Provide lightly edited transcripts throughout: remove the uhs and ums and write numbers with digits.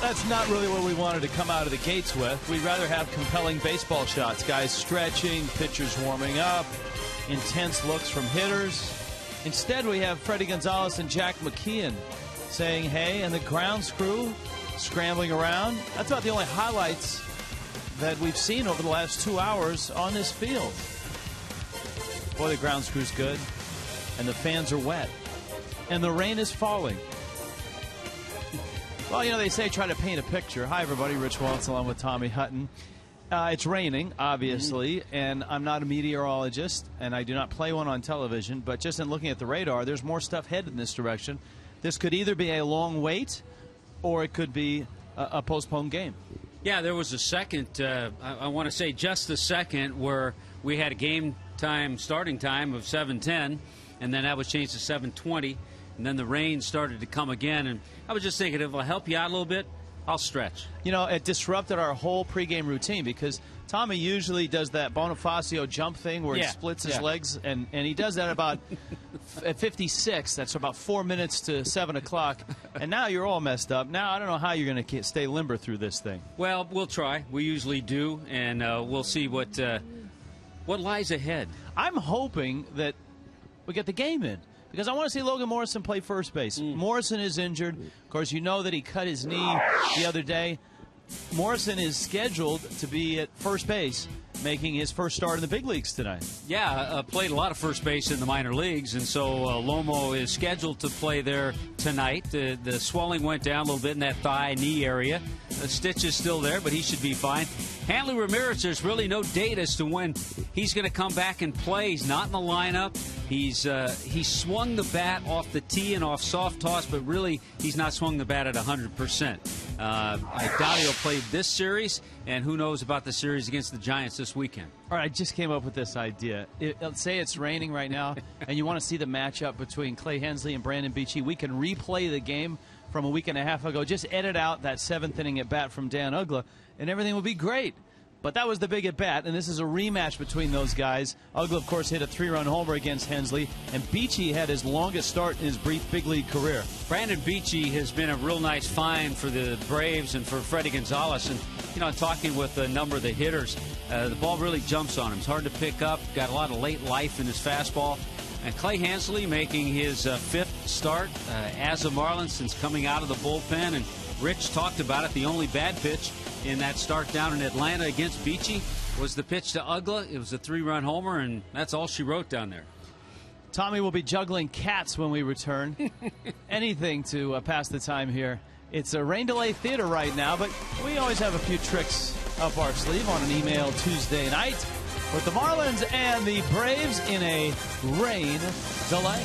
That's not really what we wanted to come out of the gates with. We'd rather have compelling baseball shots, guys stretching, pitchers warming up, intense looks from hitters. Instead, we have Freddie Gonzalez and Jack McKeon saying hey, and the grounds crew scrambling around. That's about the only highlights that we've seen over the last 2 hours on this field. Boy, the grounds crew's good, and the fans are wet, and the rain is falling. Well, you know, they say try to paint a picture. Hi, everybody. Rich Waltz along with Tommy Hutton. It's raining, obviously, and I'm not a meteorologist, and I do not play one on television, but just in looking at the radar, there's more stuff headed in this direction. This could either be a long wait, or it could be a postponed game. Yeah, there was a second, I want to say just a second, where we had a game time, starting time of 7:10, and then that was changed to 7:20. And then the rain started to come again. And I was just thinking, if it'll help you out a little bit, I'll stretch. You know, it disrupted our whole pregame routine because Tommy usually does that Bonifacio jump thing where he splits his legs. And he does that about at 56. That's about 4 minutes to 7 o'clock. And now you're all messed up. Now I don't know how you're going to stay limber through this thing. Well, we'll try. We usually do. And we'll see what lies ahead. I'm hoping that we get the game in, because I want to see Logan Morrison play first base. Morrison is injured. Of course, you know that he cut his knee the other day. Morrison is scheduled to be at first base, making his first start in the big leagues tonight. Yeah, played a lot of first base in the minor leagues, and so Lomo is scheduled to play there tonight. The swelling went down a little bit in that thigh, knee area. The stitch is still there, but he should be fine. Hanley Ramirez, there's really no date as to when he's going to come back and play. He's not in the lineup. He swung the bat off the tee and off soft toss, but really he's not swung the bat at 100%. I doubt he'll play this series, and who knows about the series against the Giants this weekend. All right, I just came up with this idea. Let's say it's raining right now, and you want to see the matchup between Clay Hensley and Brandon Beachy. We can replay the game from a week and a half ago. Just edit out that seventh inning at bat from Dan Uggla, and everything will be great. But that was the big at bat, and this is a rematch between those guys. Uggla, of course, hit a 3-run homer against Hensley, and Beachy had his longest start in his brief big league career. Brandon Beachy has been a real nice find for the Braves and for Freddie Gonzalez. And, you know, talking with a number of the hitters, the ball really jumps on him. It's hard to pick up, got a lot of late life in his fastball. And Clay Hensley making his fifth start as a Marlin since coming out of the bullpen. And Rich talked about it. The only bad pitch in that start down in Atlanta against Beachy was the pitch to Uggla. It was a 3-run homer, and that's all she wrote down there. Tommy will be juggling cats when we return. Anything to pass the time here. It's a rain delay theater right now, but we always have a few tricks up our sleeve on an email Tuesday night with the Marlins and the Braves in a rain delay.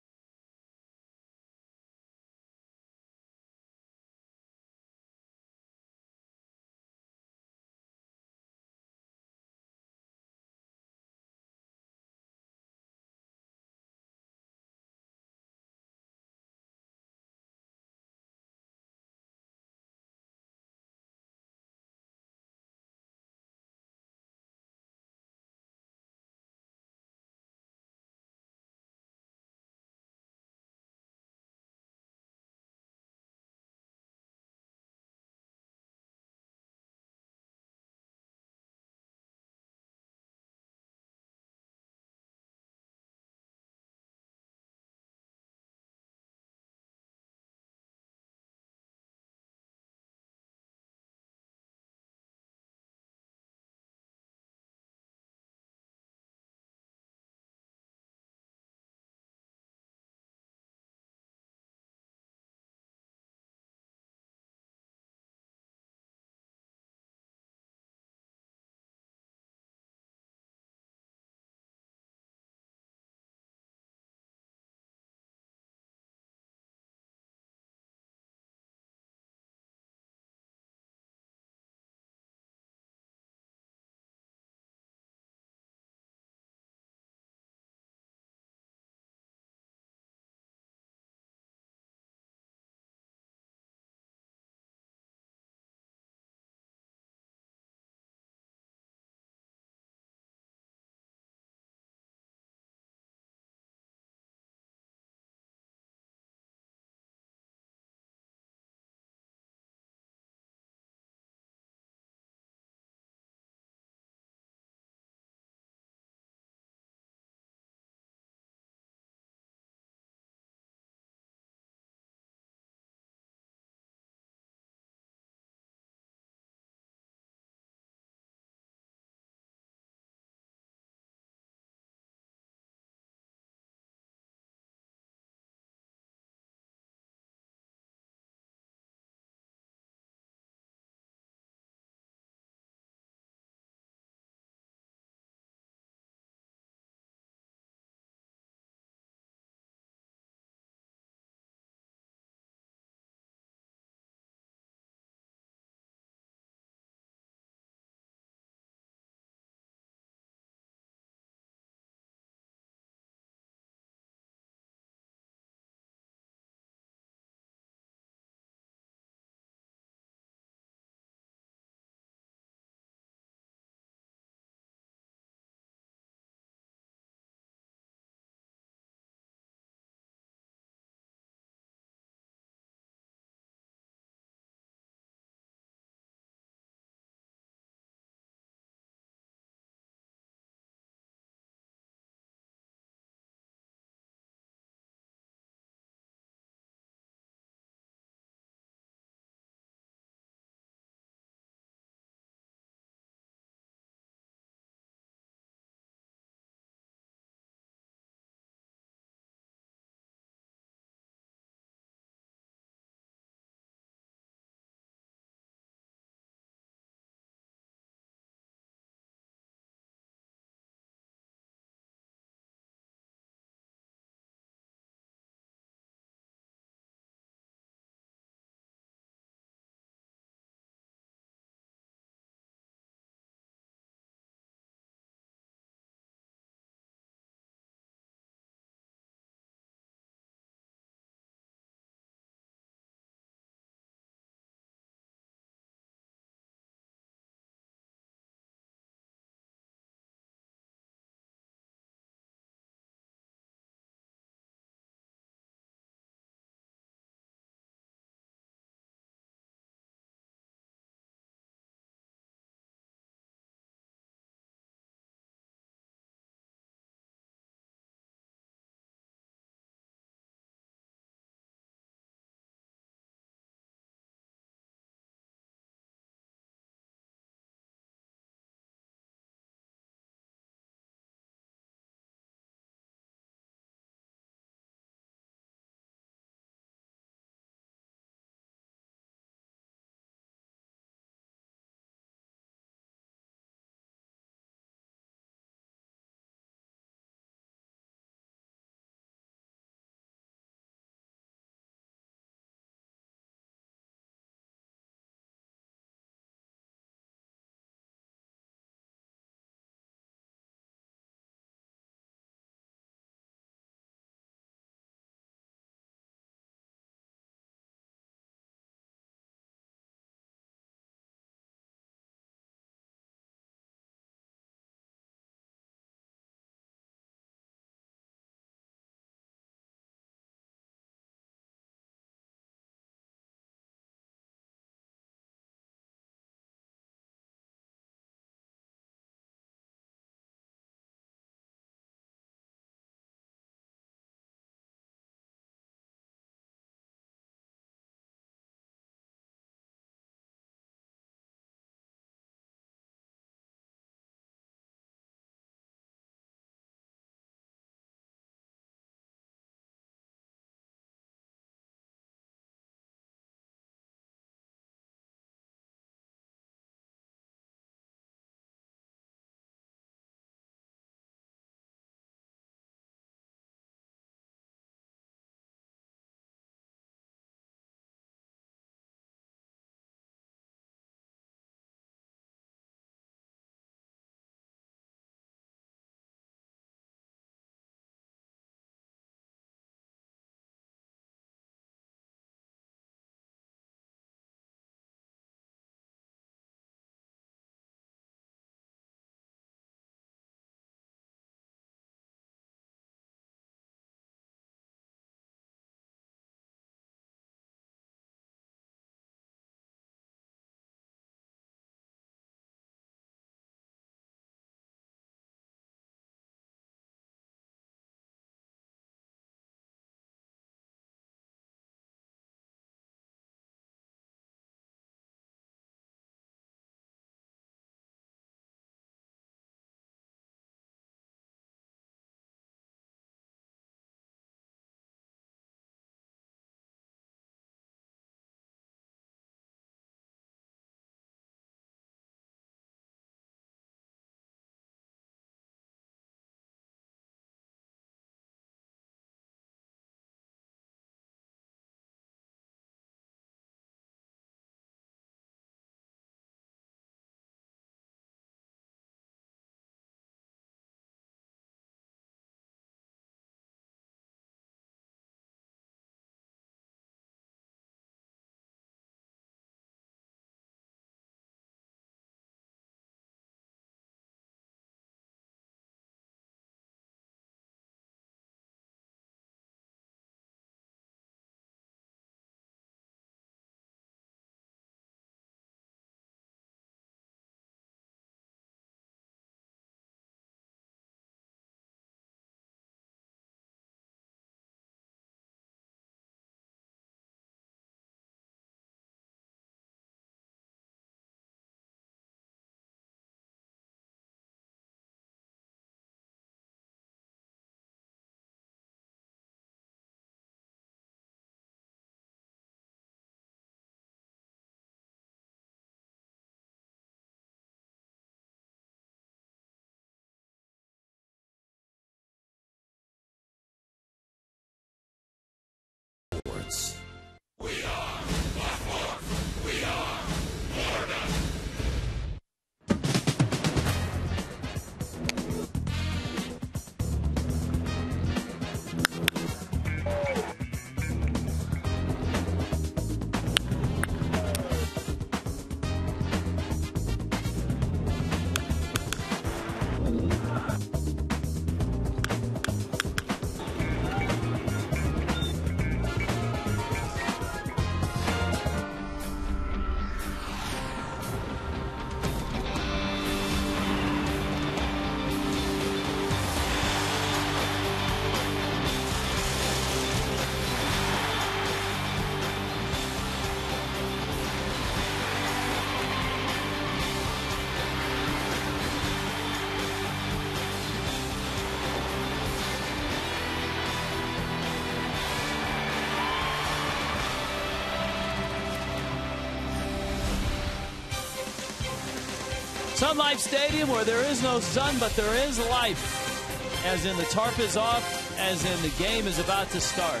Sun Life Stadium, where there is no sun, but there is life. As in the tarp is off, as in the game is about to start.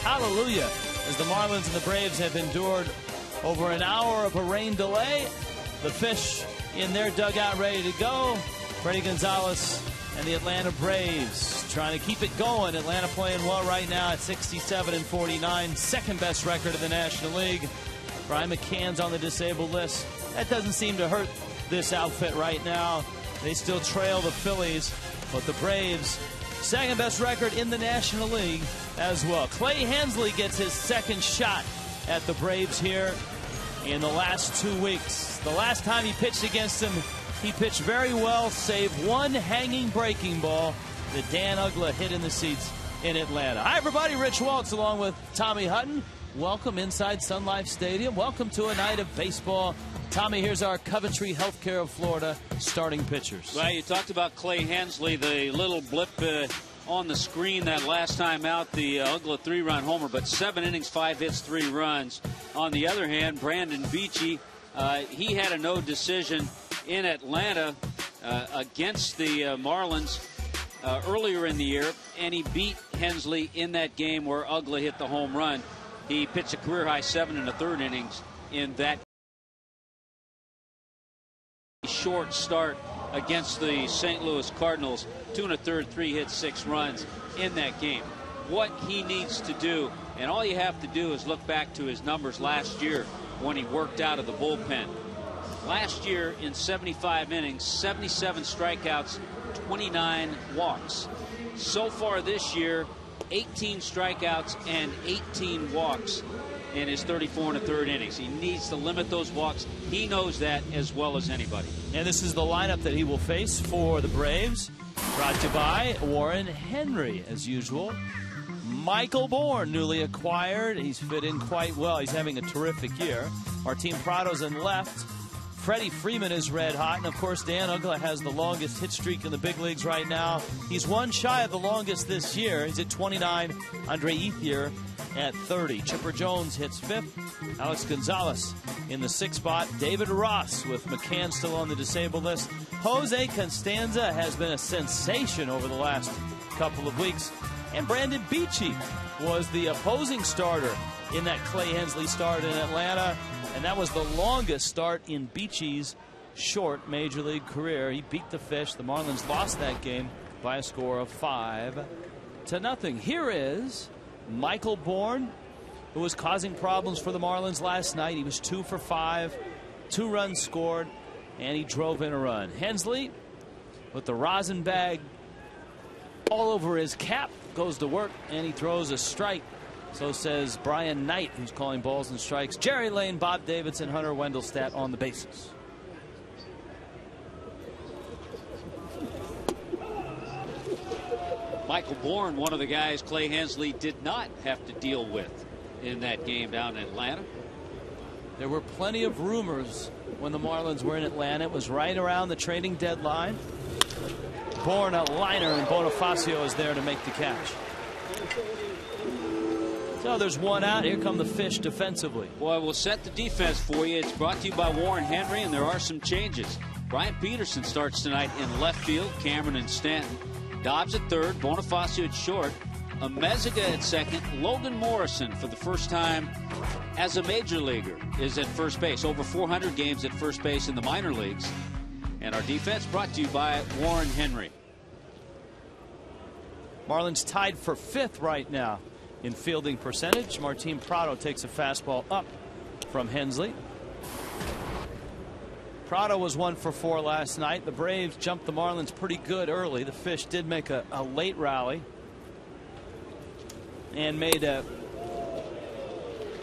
Hallelujah. As the Marlins and the Braves have endured over an hour of a rain delay, the Fish in their dugout ready to go. Fredi Gonzalez and the Atlanta Braves trying to keep it going. Atlanta playing well right now at 67-49, second best record in the National League. Brian McCann's on the disabled list. That doesn't seem to hurt this outfit right now. They still trail the Phillies, but the Braves, second best record in the National League as well. Clay Hensley gets his second shot at the Braves here in the last 2 weeks. The last time he pitched against them, he pitched very well, save one hanging breaking ball that Dan Uggla hit in the seats in Atlanta. Hi, everybody. Rich Waltz along with Tommy Hutton. Welcome inside Sun Life Stadium. Welcome to a night of baseball. Tommy, here's our Coventry Healthcare of Florida starting pitchers. Well, you talked about Clay Hensley, the little blip on the screen that last time out, the Uggla 3-run homer, but 7 innings, 5 hits, 3 runs. On the other hand, Brandon Beachy, he had a no decision in Atlanta against the Marlins earlier in the year, and he beat Hensley in that game where Uggla hit the home run. He pitched a career-high 7 1/3 innings in that short start against the St. Louis Cardinals. 2 1/3, 3 hits, 6 runs in that game. What he needs to do, and all you have to do is look back to his numbers last year when he worked out of the bullpen. Last year in 75 innings, 77 strikeouts, 29 walks. So far this year, 18 strikeouts and 18 walks in his 34 1/3 innings. He needs to limit those walks. He knows that as well as anybody. And this is the lineup that he will face for the Braves. Brought to you by Warren Henry, as usual. Michael Bourne, newly acquired. He's fit in quite well. He's having a terrific year. Martin Prado's in left. Freddie Freeman is red hot. And, of course, Dan Uggla has the longest hit streak in the big leagues right now. He's one shy of the longest this year. He's at 29. Andre Ethier at 30. Chipper Jones hits 5th. Alex Gonzalez in the 6th spot. David Ross with McCann still on the disabled list. Jose Constanza has been a sensation over the last couple of weeks. And Brandon Beachy was the opposing starter in that Clay Hensley start in Atlanta. And that was the longest start in Beachy's short Major League career. He beat the Fish. The Marlins lost that game by a score of 5-0. Here is Michael Bourne, who was causing problems for the Marlins last night. He was 2 for 5, 2 runs scored, and he drove in a run. Hensley, with the rosin bag all over his cap, goes to work, and he throws a strike. So says Brian Knight, who's calling balls and strikes. Jerry Lane, Bob Davidson, Hunter Wendelstedt on the bases. Michael Bourne, one of the guys Clay Hensley did not have to deal with in that game down in Atlanta. There were plenty of rumors when the Marlins were in Atlanta. It was right around the trading deadline. Bourne a liner, and Bonifacio is there to make the catch. So there's one out. Here come the Fish defensively. Boy, we'll set the defense for you. It's brought to you by Warren Henry, and there are some changes. Brian Peterson starts tonight in left field. Cameron and Stanton. Dobbs at third. Bonifacio at short. Amezaga at second. Logan Morrison, for the first time as a major leaguer, is at first base. Over 400 games at first base in the minor leagues. And our defense brought to you by Warren Henry. Marlins tied for 5th right now in fielding percentage. Martin Prado takes a fastball up from Hensley. Prado was 1 for 4 last night. The Braves jumped the Marlins pretty good early. The Fish did make a late rally and made a,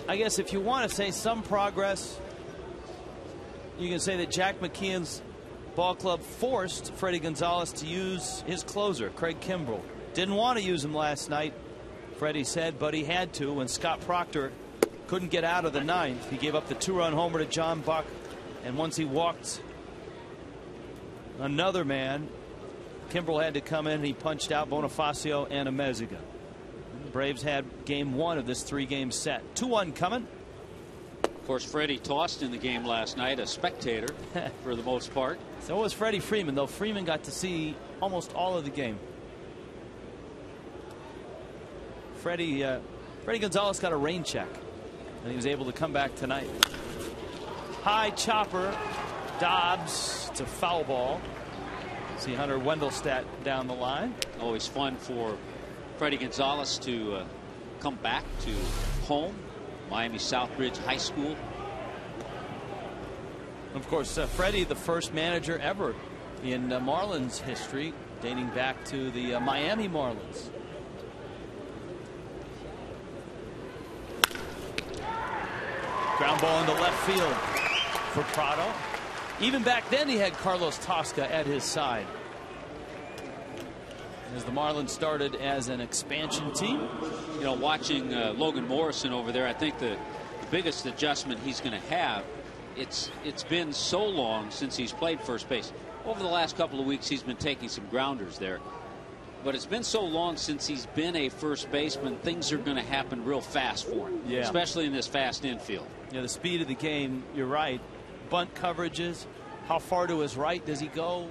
I guess if you want to say some progress, you can say that Jack McKeon's ball club forced Fredi Gonzalez to use his closer, Craig Kimbrell. Didn't want to use him last night, Freddie said, but he had to when Scott Proctor couldn't get out of the 9th. He gave up the 2-run homer to John Buck, and once he walked another man, Kimbrell had to come in, and he punched out Bonifacio and Amezaga. The Braves had game 1 of this 3-game set. 2-1 coming. course, Freddie tossed in the game last night, a spectator for the most part. So was Freddie Freeman, though Freeman got to see almost all of the game. Freddie Gonzalez got a rain check, and he was able to come back tonight. High chopper, Dobbs. It's a foul ball. See Hunter Wendelstadt down the line. Always fun for Freddie Gonzalez to come back to home, Miami Southridge High School. Of course, Freddie, the first manager ever in Marlins history, dating back to the Miami Marlins. Ground ball into left field for Prado. Even back then, he had Carlos Tosca at his side. As the Marlins started as an expansion team. You know, watching Logan Morrison over there, I think the biggest adjustment he's going to have, it's been so long since he's played first base. Over the last couple of weeks, he's been taking some grounders there. But it's been so long since he's been a first baseman, things are going to happen real fast for him, especially in this fast infield. Yeah, the speed of the game, you're right. Bunt coverages, how far to his right does he go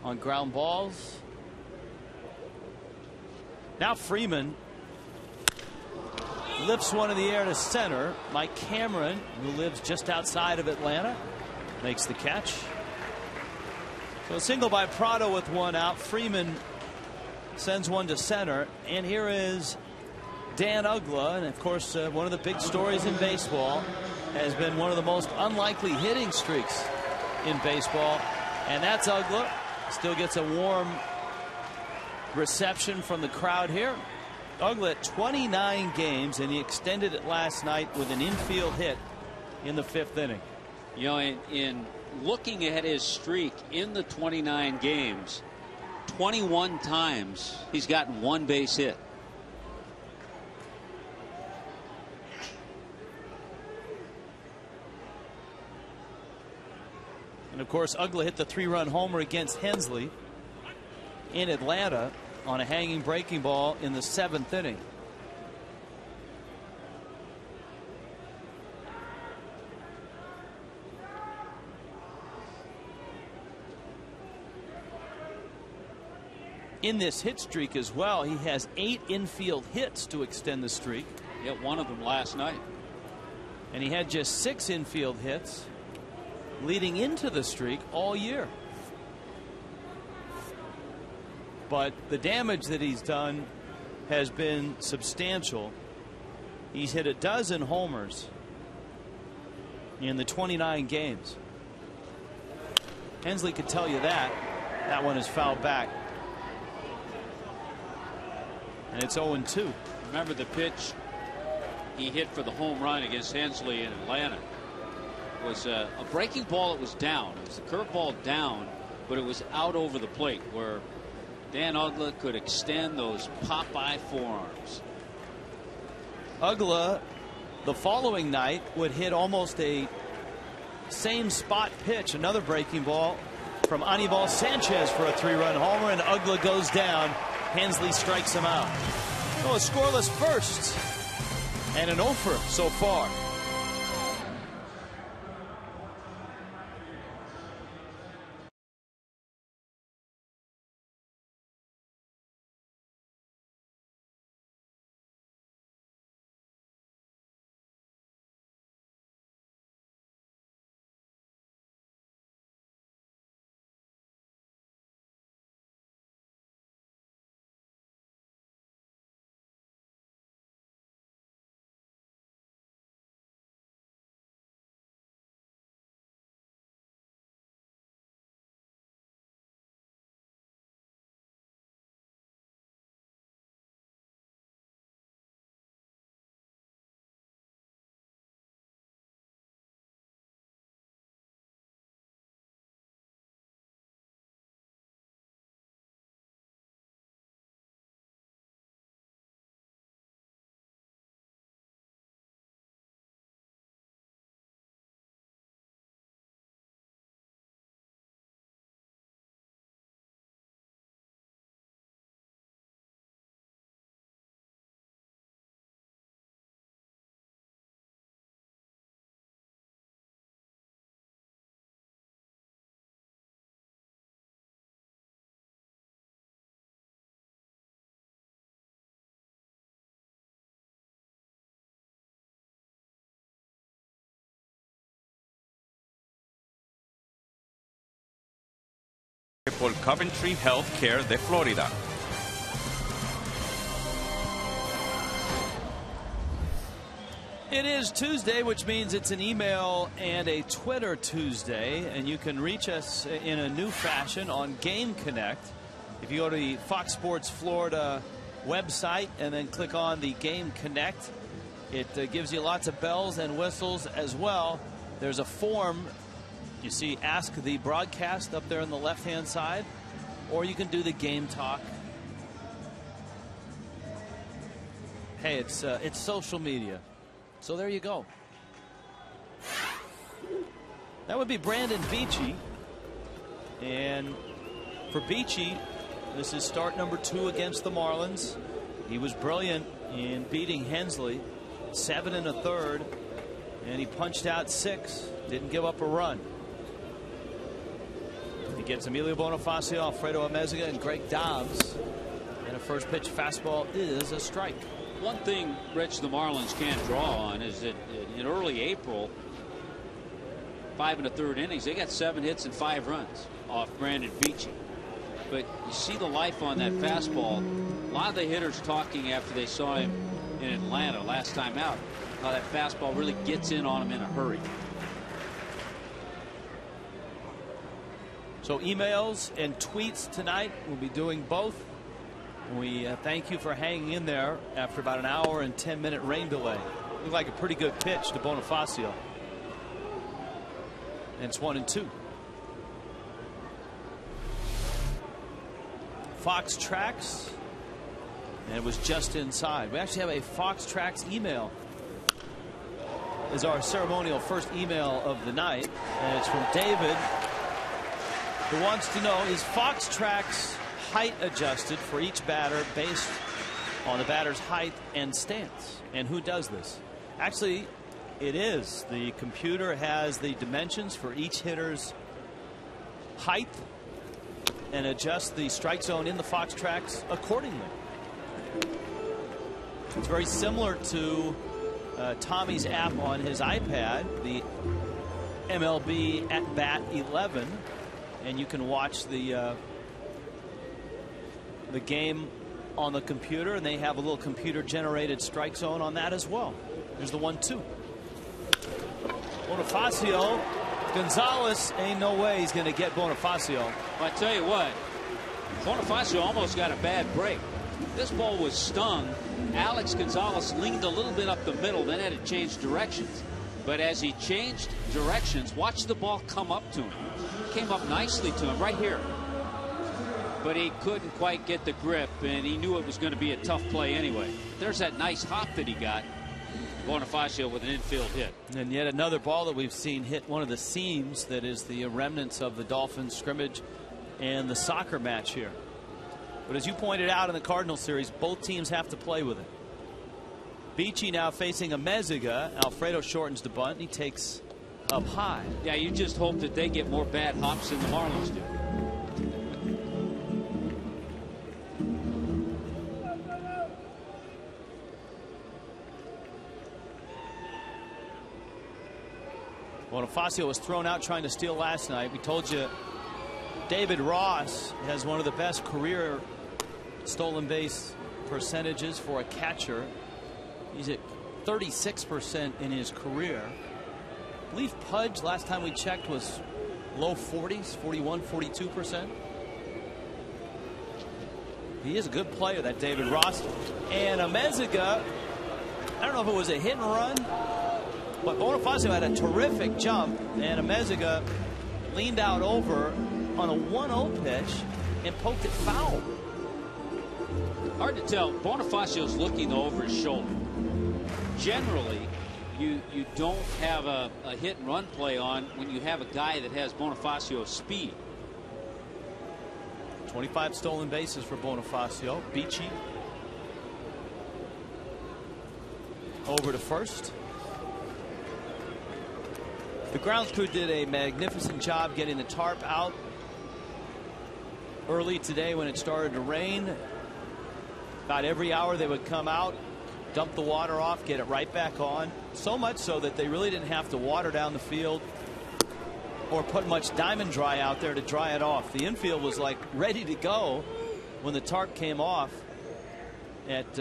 on ground balls? Now Freeman lifts one in the air to center. Mike Cameron, who lives just outside of Atlanta, makes the catch. So a single by Prado with one out. Freeman sends one to center, and here is Dan Uggla, and of course one of the big stories in baseball has been one of the most unlikely hitting streaks in baseball, and that's Uggla. Still gets a warm reception from the crowd here. Uggla at 29 games, and he extended it last night with an infield hit in the 5th inning. You know, in looking at his streak in the 29 games, 21 times he's gotten one base hit. And of course, Uggla hit the 3-run homer against Hensley in Atlanta on a hanging breaking ball in the 7th inning. In this hit streak as well, he has 8 infield hits to extend the streak. He hit one of them last night. And he had just 6 infield hits leading into the streak all year. But the damage that he's done has been substantial. He's hit a dozen homers in the 29 games. Hensley could tell you that. That one is fouled back. And it's 0-2. Remember the pitch he hit for the home run against Hensley in Atlanta was a breaking ball. It was down. It was a curveball down, but it was out over the plate where Dan Uggla could extend those Popeye forearms. Uggla the following night would hit almost a same spot pitch, another breaking ball from Anibal Sanchez for a 3-run homer, and Uggla goes down. Hensley strikes him out. So a scoreless first and an 0-for so far. por Coventry Healthcare de Florida. It is Tuesday, which means it's an email and a Twitter Tuesday, and you can reach us in a new fashion on Game Connect. If you go to the Fox Sports Florida website and then click on the Game Connect, it gives you lots of bells and whistles as well. There's a form. You see Ask the Broadcast up there on the left-hand side, or you can do the Game Talk. Hey, it's social media. So there you go. That would be Brandon Beachy. And for Beachy, this is start number 2 against the Marlins. He was brilliant in beating Hensley 7 1/3, and he punched out 6. Didn't give up a run. He gets Emilio Bonifacio, Alfredo Amezaga, and Greg Dobbs. And a first pitch fastball is a strike. One thing, Rich, the Marlins can't draw on is that in early April, 5 1/3 innings, they got 7 hits and 5 runs off Brandon Beachy. But you see the life on that fastball. A lot of the hitters talking after they saw him in Atlanta last time out, how that fastball really gets in on him in a hurry. So emails and tweets tonight. We'll be doing both. We thank you for hanging in there after about an hour and 10-minute rain delay. Looked like a pretty good pitch to Bonifacio. And it's 1-2. Fox Tracks, and it was just inside. We actually have a Fox Tracks email. Is our ceremonial first email of the night, and it's from David, who wants to know, is Fox Tracks height adjusted for each batter based on the batter's height and stance? And who does this? Actually, it is. The computer has the dimensions for each hitter's height and adjusts the strike zone in the Fox Tracks accordingly. It's very similar to Tommy's app on his iPad, the MLB At Bat 11, and you can watch the game on the computer, and they have a little computer generated strike zone on that as well. There's the 1-2. Bonifacio, Gonzalez, ain't no way he's going to get Bonifacio. Well, I tell you what, Bonifacio almost got a bad break. This ball was stung. Alex Gonzalez leaned a little bit up the middle, then had to change directions. But as he changed directions, watch the ball come up to him. Came up nicely to him right here. But he couldn't quite get the grip, and he knew it was going to be a tough play anyway. There's that nice hop that he got. Bonifacio with an infield hit. And yet another ball that we've seen hit one of the seams that is the remnants of the Dolphins scrimmage and the soccer match here. But as you pointed out in the Cardinal series, both teams have to play with it. Beachy now facing Amezaga. Alfredo shortens the bunt, and he takes up high. Yeah, you just hope that they get more bad hops than the Marlins do. Bonifacio was thrown out trying to steal last night. We told you David Ross has one of the best career stolen base percentages for a catcher. He's at 36% in his career. I believe Pudge, last time we checked, was low 40s, 41, 42%. He is a good player, that David Ross. And Amezaga, I don't know if it was a hit and run, but Bonifacio had a terrific jump, and Amezaga leaned out over on a 1-0 pitch and poked it foul. Hard to tell. Bonifacio's looking over his shoulder. Generally, you don't have a hit and run play on when you have a guy that has Bonifacio's speed. 25 stolen bases for Bonifacio. Beachy over to first. The grounds crew did a magnificent job getting the tarp out early today when it started to rain. About every hour they would come out, dump the water off, get it right back on. So much so that they really didn't have to water down the field or put much diamond dry out there to dry it off. The infield was like ready to go when the tarp came off at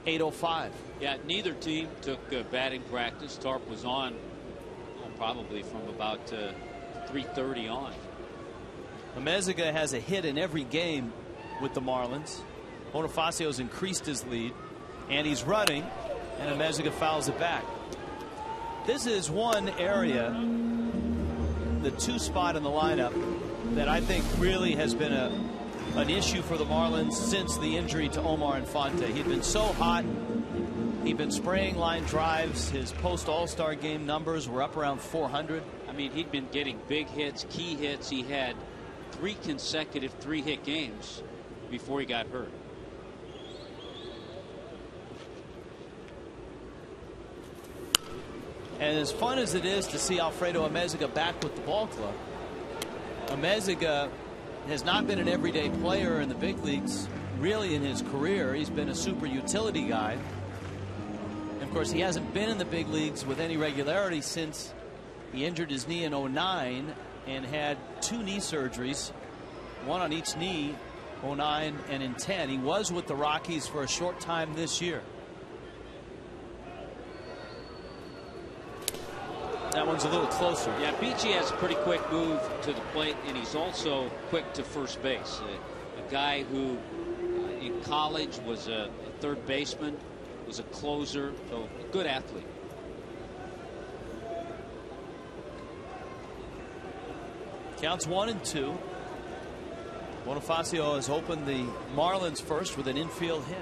8:05. Yeah, neither team took batting practice. Tarp was on probably from about 3:30 on. Amezaga has a hit in every game with the Marlins. Bonifacio's increased his lead, and he's running, and Amezaga fouls it back. This is one area, the 2 spot in the lineup, that I think really has been an issue for the Marlins since the injury to Omar Infante. He'd been so hot. He'd been spraying line drives. His post All-Star game numbers were up around 400. I mean, he'd been getting big hits, key hits. He had 3 consecutive 3-hit games before he got hurt. And as fun as it is to see Alfredo Amezaga back with the ball club, Amezaga has not been an everyday player in the big leagues really in his career. He's been a super utility guy. And of course, he hasn't been in the big leagues with any regularity since he injured his knee in 09 and had 2 knee surgeries, 1 on each knee, 09 and in 10. He was with the Rockies for a short time this year. That one's a little closer. Yeah, Beachy has a pretty quick move to the plate, and he's also quick to first base. A guy who in college was a third baseman, was a closer, so a good athlete. Counts 1-2. Bonifacio has opened the Marlins first with an infield hit.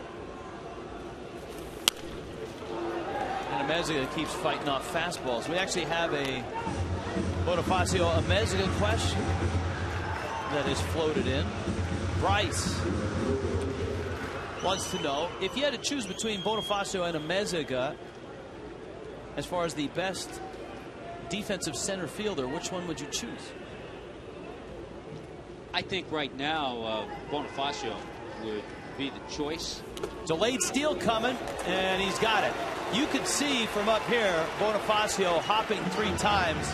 And Amezaga keeps fighting off fastballs. We actually have a Bonifacio Amezaga question that is floated in. Bryce wants to know if you had to choose between Bonifacio and Amezaga as far as the best defensive center fielder, which one would you choose? I think right now Bonifacio would be the choice. Delayed steal coming, and he's got it. You could see from up here Bonifacio hopping 3 times,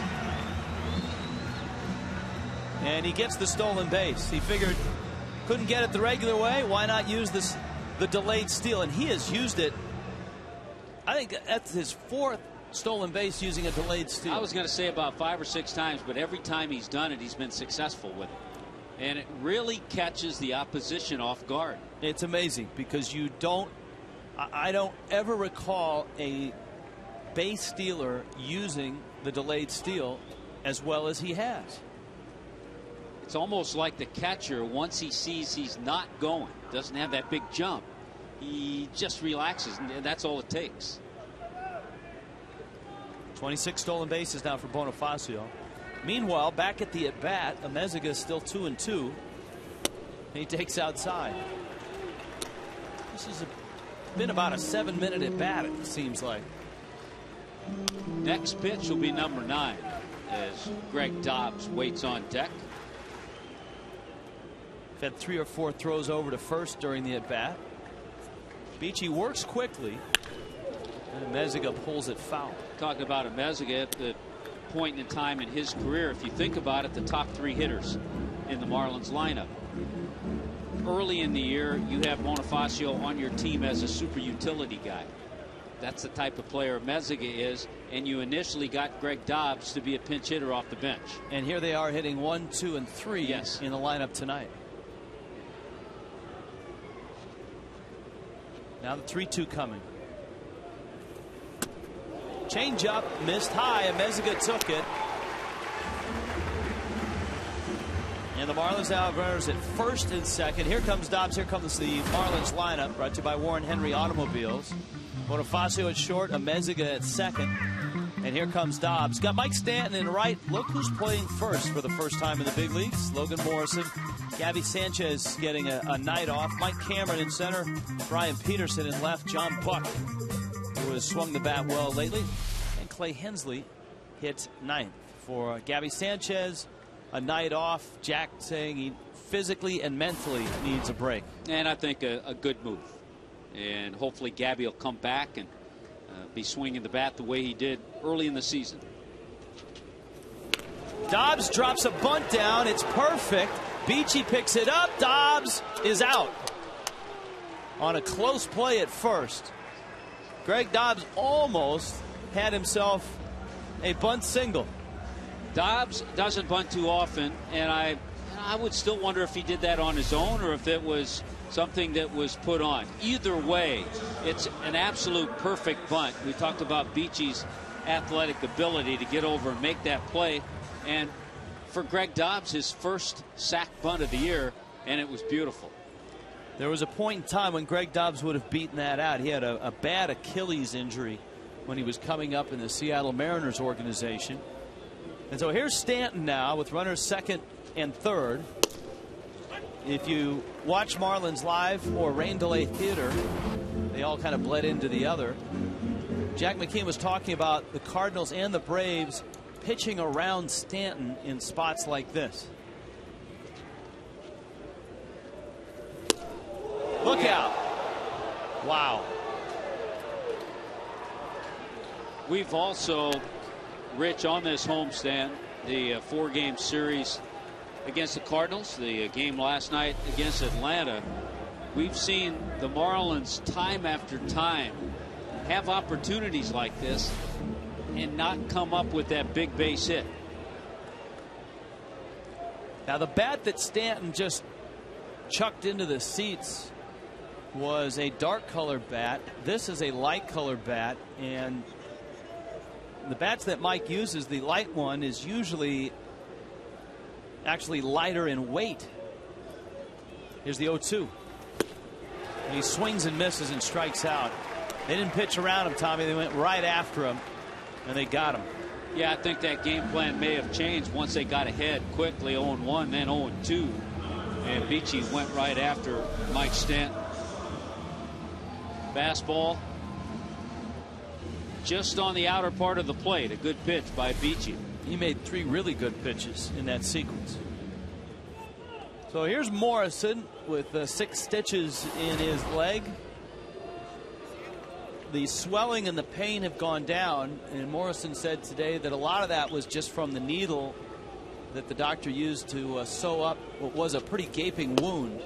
and he gets the stolen base. He figured couldn't get it the regular way, why not use the delayed steal? And he has used it. I think that's his 4th stolen base using a delayed steal. I was going to say about 5 or 6 times, but every time he's done it, he's been successful with it. And it really catches the opposition off guard. It's amazing because I don't ever recall a base stealer using the delayed steal as well as he has. It's almost like the catcher, once he sees he's not going, doesn't have that big jump, he just relaxes, and that's all it takes. 26 stolen bases now for Bonifacio. Meanwhile, back at the at-bat, Amezaga is still 2-2. He takes outside. This has been about a 7-minute at-bat, it seems like. Next pitch will be number 9 as Greg Dobbs waits on deck. Had 3 or 4 throws over to first during the at-bat. Beachy works quickly, and Amezaga pulls it foul. Talking about Amezaga at the point in time in his career, if you think about it, the top 3 hitters in the Marlins lineup. Early in the year, you have Bonifacio on your team as a super utility guy. That's the type of player Amezaga is, and you initially got Greg Dobbs to be a pinch hitter off the bench. And here they are hitting 1, 2, and 3 yes. in the lineup tonight. Now the 3-2 coming. Change up, missed high. Amezaga took it. And the Marlins now have runners at first and second. Here comes Dobbs. Here comes the Marlins lineup, brought to you by Warren Henry Automobiles. Bonifacio at short, Amezaga at second. And here comes Dobbs. Got Mike Stanton in right. Look who's playing first for the first time in the big leagues. Logan Morrison. Gabby Sanchez getting a night off. Mike Cameron in center. Brian Peterson in left. John Buck, who has swung the bat well lately. And Clay Hensley hit 9th. For Gabby Sanchez, a night off. Jack saying he physically and mentally needs a break. And I think a good move. And hopefully Gabby will come back and be swinging the bat the way he did early in the season. Dobbs drops a bunt down. It's perfect. Beachy picks it up. Dobbs is out on a close play at first. Greg Dobbs almost had himself a bunt single. Dobbs doesn't bunt too often, and I would still wonder if he did that on his own or if it was something that was put on. Either way, it's an absolute perfect bunt. We talked about Beachy's athletic ability to get over and make that play, and for Greg Dobbs, his first sack bunt of the year, and it was beautiful. There was a point in time when Greg Dobbs would have beaten that out. He had a bad Achilles injury when he was coming up in the Seattle Mariners organization. And so here's Stanton now with runners second and third. If you watch Marlins live or Rain Delay Theater, they all kind of bled into the other. Jack McKeon was talking about the Cardinals and the Braves pitching around Stanton in spots like this. Look out. Wow. We've also, Rich, on this homestand, the four-game series against the Cardinals, the game last night against Atlanta, we've seen the Marlins time after time have opportunities like this and not come up with that big base hit. Now the bat that Stanton just chucked into the seats was a dark colored bat. This is a light colored bat, and the bats that Mike uses, the light one, is usually actually lighter in weight. Here's the 0-2. He swings and misses and strikes out. They didn't pitch around him, Tommy. They went right after him, and they got him. Yeah, I think that game plan may have changed once they got ahead quickly, 0-1, then 0-2. And Beachy went right after Mike Stanton. Fastball just on the outer part of the plate. A good pitch by Beachy. He made three really good pitches in that sequence. So here's Morrison with 6 stitches in his leg. The swelling and the pain have gone down, and Morrison said today that a lot of that was just from the needle that the doctor used to sew up what was a pretty gaping wound.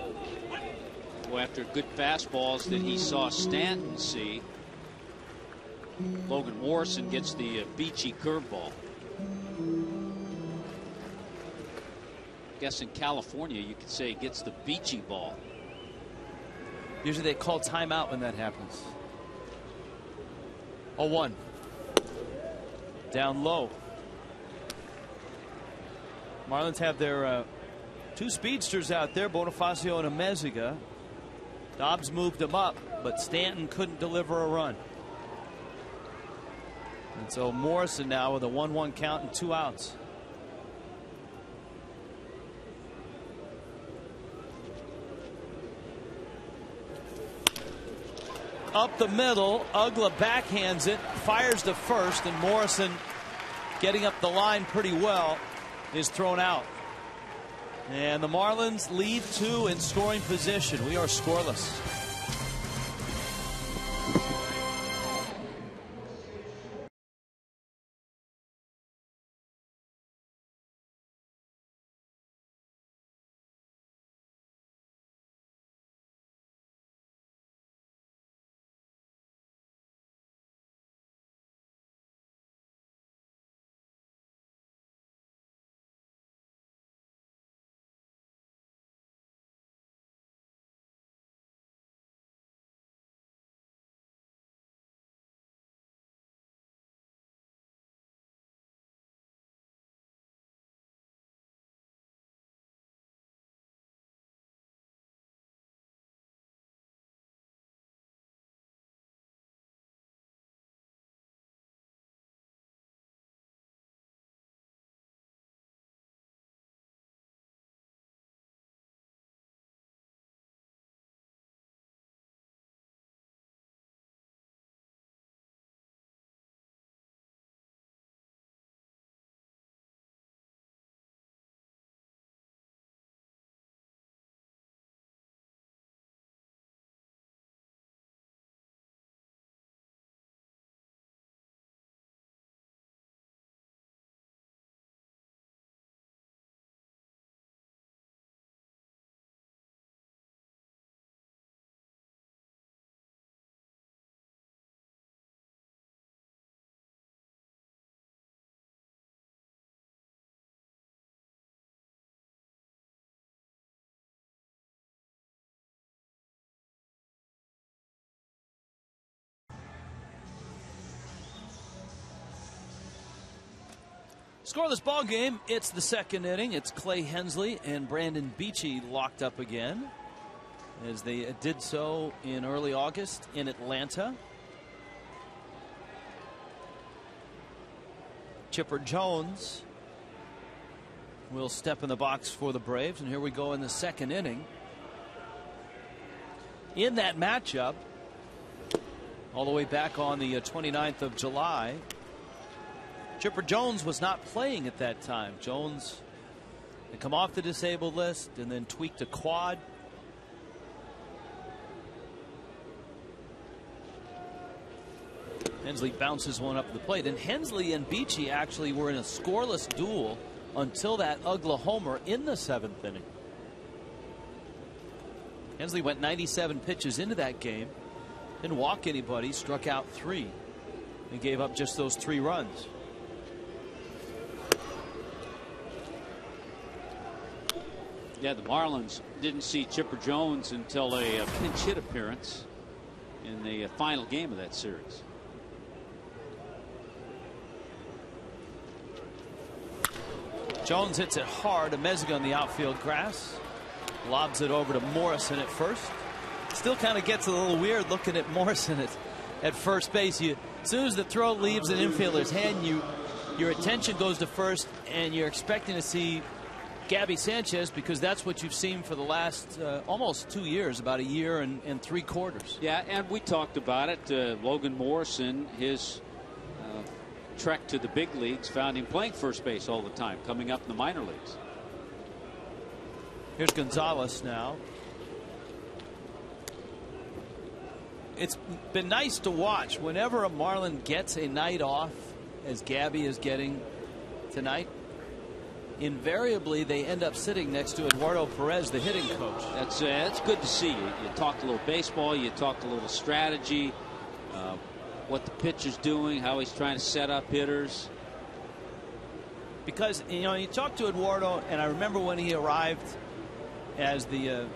Well, after good fastballs that he saw Stanton see, Logan Morrison gets the Beachy curveball. I guess in California you could say he gets the Beachy ball. Usually they call timeout when that happens. 0-1. Down low. Marlins have their 2 speedsters out there, Bonifacio and Ameziga. Dobbs moved them up, but Stanton couldn't deliver a run. And so Morrison now with a 1-1 count and 2 outs. Up the middle, Ugla backhands it, fires to first, and Morrison, getting up the line pretty well, is thrown out. And the Marlins lead 2 in scoring position. We are scoreless. Scoreless ball game. It's the second inning. It's Clay Hensley and Brandon Beachy locked up again, as they did so in early August in Atlanta. Chipper Jones will step in the box for the Braves, and here we go in the second inning. In that matchup, all the way back on the 29th of July, Chipper Jones was not playing at that time. Jones had come off the disabled list and then tweaked a quad. Hensley bounces one up the plate, and Hensley and Beachy actually were in a scoreless duel until that Ugla homer in the seventh inning. Hensley went 97 pitches into that game, didn't walk anybody, struck out 3, and gave up just those 3 runs. Yeah, the Marlins didn't see Chipper Jones until a pinch hit appearance in the final game of that series. Jones hits it hard. Amezaga on the outfield grass. Lobs it over to Morrison at first. Still kind of gets a little weird looking at Morrison at first base. As soon as the throw leaves an infielder's hand, your attention goes to first, and you're expecting to see Gabby Sanchez, because that's what you've seen for the last almost 2 years, about a year and 3/4. Yeah, and we talked about it. Logan Morrison, his trek to the big leagues found him playing first base all the time, coming up in the minor leagues. Here's Gonzalez now. It's been nice to watch whenever a Marlin gets a night off, as Gabby is getting tonight. Invariably, they end up sitting next to Eduardo Perez, the hitting coach. That's good to see. You talk a little baseball, you talk a little strategy, what the pitcher's doing, how he's trying to set up hitters. Because you talk to Eduardo, and I remember when he arrived as the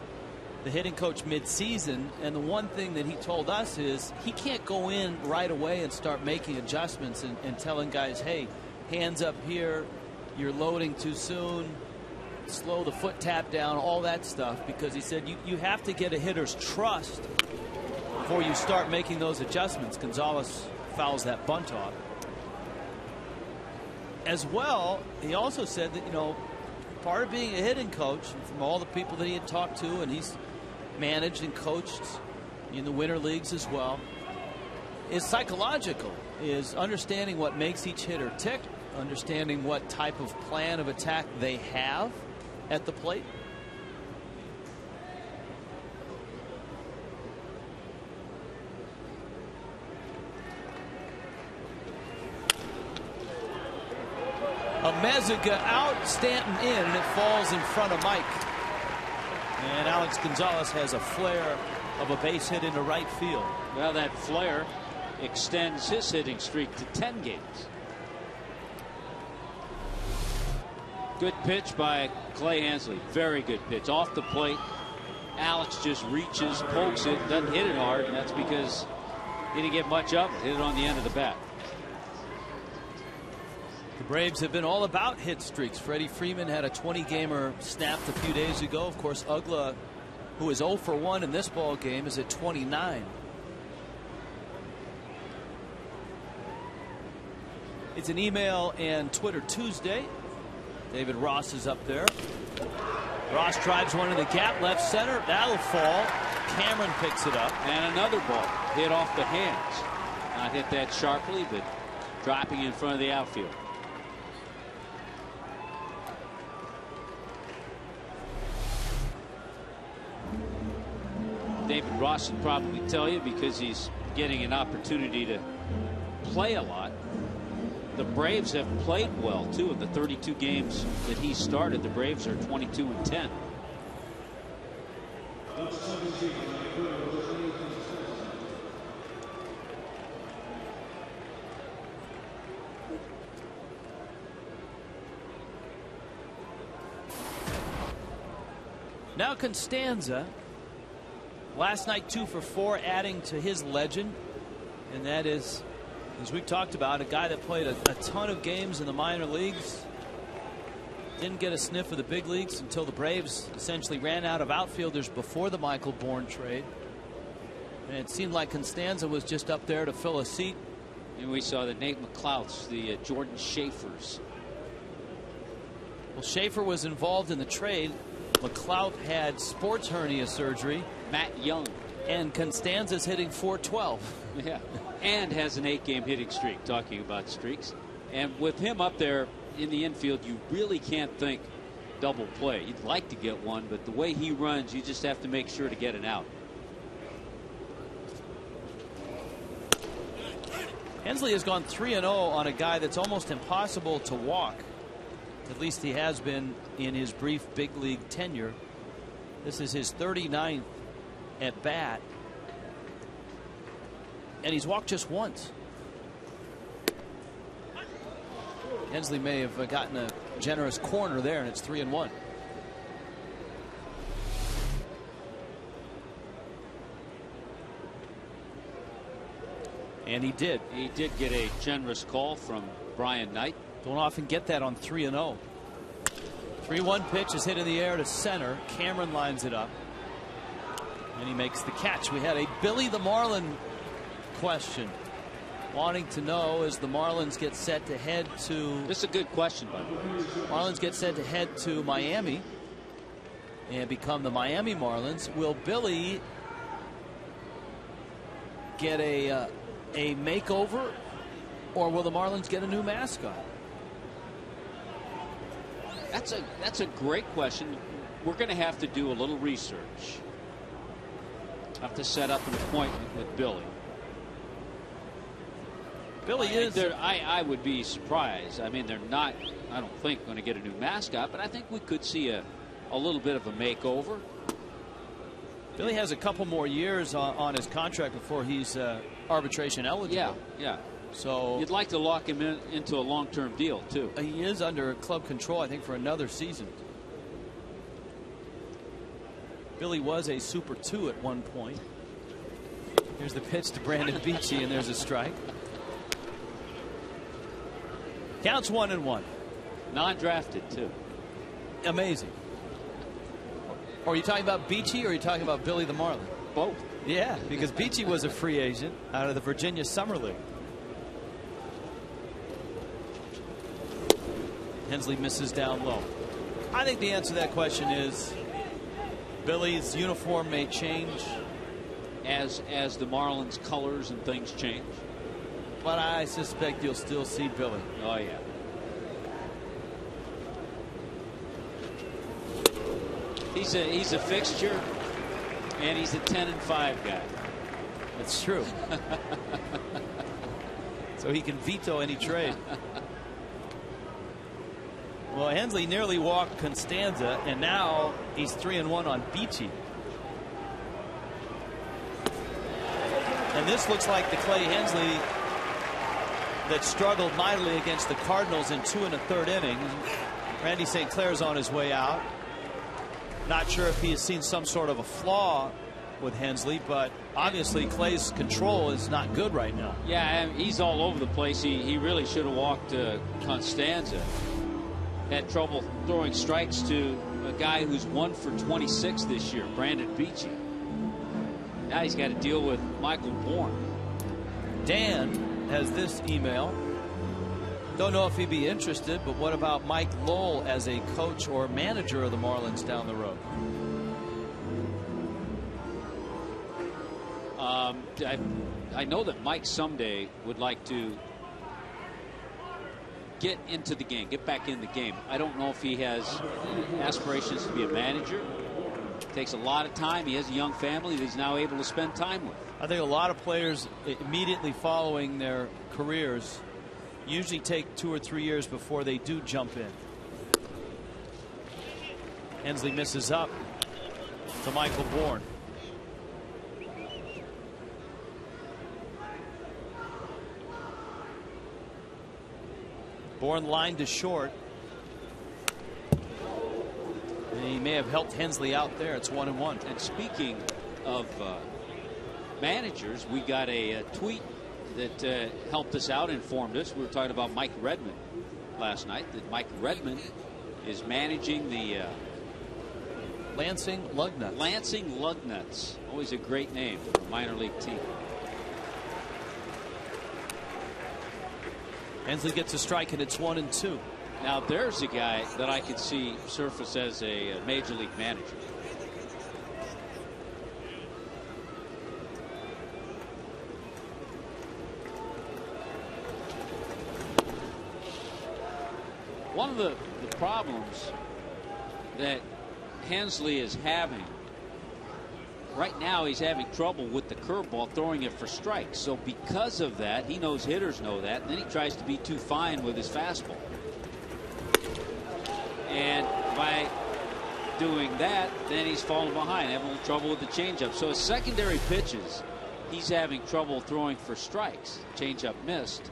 hitting coach mid-season, and the one thing that he told us is he can't go in right away and start making adjustments and telling guys, hey, hands up here, you're loading too soon, slow the foot tap down, all that stuff, because he said you have to get a hitter's trust before you start making those adjustments. Gonzalez fouls that bunt off. As well, he also said that, part of being a hitting coach, from all the people that he had talked to, and he's managed and coached in the winter leagues as well, is psychological, is understanding what makes each hitter tick, understanding what type of plan of attack they have at the plate. Amezaga out, Stanton in, and it falls in front of Mike. And Alex Gonzalez has a flare of a base hit into right field. Well, that flare extends his hitting streak to 10 games. Good pitch by Clay Hensley. Very good pitch. Off the plate, Alex just reaches, pokes it, doesn't hit it hard, and that's because he didn't get much of it. Hit it on the end of the bat. The Braves have been all about hit streaks. Freddie Freeman had a 20-gamer snapped a few days ago. Of course, Ugla, who is 0 for 1 in this ball game, is at 29. It's an email and Twitter Tuesday. David Ross is up there. Ross drives one in the gap, left center. That'll fall. Cameron picks it up. And another ball hit off the hands. Not hit that sharply, but dropping in front of the outfield. David Ross would probably tell you, because he's getting an opportunity to play a lot. The Braves have played well, too. In the 32 games that he started, the Braves are 22-10. Now Constanza, last night 2 for 4, adding to his legend, and that is As we've talked about, a guy that played a ton of games in the minor leagues. Didn't get a sniff of the big leagues until the Braves essentially ran out of outfielders before the Michael Bourne trade. And it seemed like Constanza was just up there to fill a seat. And we saw the Nate McClouts, the Jordan Schaefers. Well, Schaefer was involved in the trade. McClout had sports hernia surgery. Matt Young. And Constanza's hitting .412. Yeah. And has an 8-game hitting streak, talking about streaks. And with him up there in the infield, you really can't think double play. You'd like to get one, but the way he runs, you just have to make sure to get an out. Hensley has gone 3-0 on a guy that's almost impossible to walk. At least he has been in his brief big league tenure. This is his 39th at bat. And he's walked just once. Hensley may have gotten a generous corner there, and it's 3-1. And he did. He did get a generous call from Brian Knight. Don't often get that on 3-0. 3-1 pitch is hit in the air to center. Cameron lines it up. And he makes the catch. We had a Billy the Marlin question. Wanting to know as the Marlins get set to head to. This is a good question, by the way. Marlins get set to head to Miami and become the Miami Marlins. Will Billy get a makeover, or will the Marlins get a new mascot? That's a great question. We're going to have to do a little research. Have to set up an appointment with Billy. Billy is. I would be surprised. I mean, they're not, I don't think, going to get a new mascot, but I think we could see a little bit of a makeover. Billy has a couple more years on his contract before he's arbitration eligible. Yeah, yeah. So you'd like to lock him into a long-term deal, too. He is under club control, I think, for another season. Billy was a Super 2 at one point. Here's the pitch to Brandon Beachy, and there's a strike. Counts 1-1. Non-drafted, too. Amazing. Are you talking about Beachy, or are you talking about Billy the Marlin? Both. Yeah, because Beachy was a free agent out of the Virginia Summer League. Hensley misses down low. I think the answer to that question is Billy's uniform may change as the Marlins colors and things change. But I suspect you'll still see Billy. Oh, yeah. He's a fixture, and he's a 10-5 guy. That's true. So he can veto any trade. Well, Hensley nearly walked Constanza, and now he's 3-1 on Beachy. And this looks like the Clay Hensley that struggled mightily against the Cardinals in 2 1/3 innings. Randy St. Clair's on his way out. Not sure if he has seen some sort of a flaw with Hensley, but obviously Clay's control is not good right now. Yeah, he's all over the place. He really should have walked Constanza. Had trouble throwing strikes to a guy who's 1 for 26 this year, Brandon Beachy. Now he's got to deal with Michael Bourne. Dan has this email. Don't know if he'd be interested, but what about Mike Lowell as a coach or manager of the Marlins down the road? I know that Mike someday would like to get into the game, get back in the game. I don't know if he has aspirations to be a manager. It takes a lot of time. He has a young family that he's now able to spend time with. I think a lot of players immediately following their careers usually take 2 or 3 years before they do jump in. Hensley misses up to Michael Bourne. Bourne lined to short. And he may have helped Hensley out there. It's 1-1. And speaking of managers, we got a tweet that helped us out, informed us. We were talking about Mike Redmond last night, that Mike Redmond is managing the Lansing Lugnuts. Lansing Lugnuts. Always a great name for a minor league team. Hensley gets a strike, and it's 1-2. Now there's a guy that I could see surface as a major league manager. One of the problems that Hensley is having right now, he's having trouble with the curveball, throwing it for strikes. So because of that, he knows hitters know that, and then he tries to be too fine with his fastball. And by doing that, then he's falling behind, having a little trouble with the changeup. So his secondary pitches, he's having trouble throwing for strikes. Changeup missed.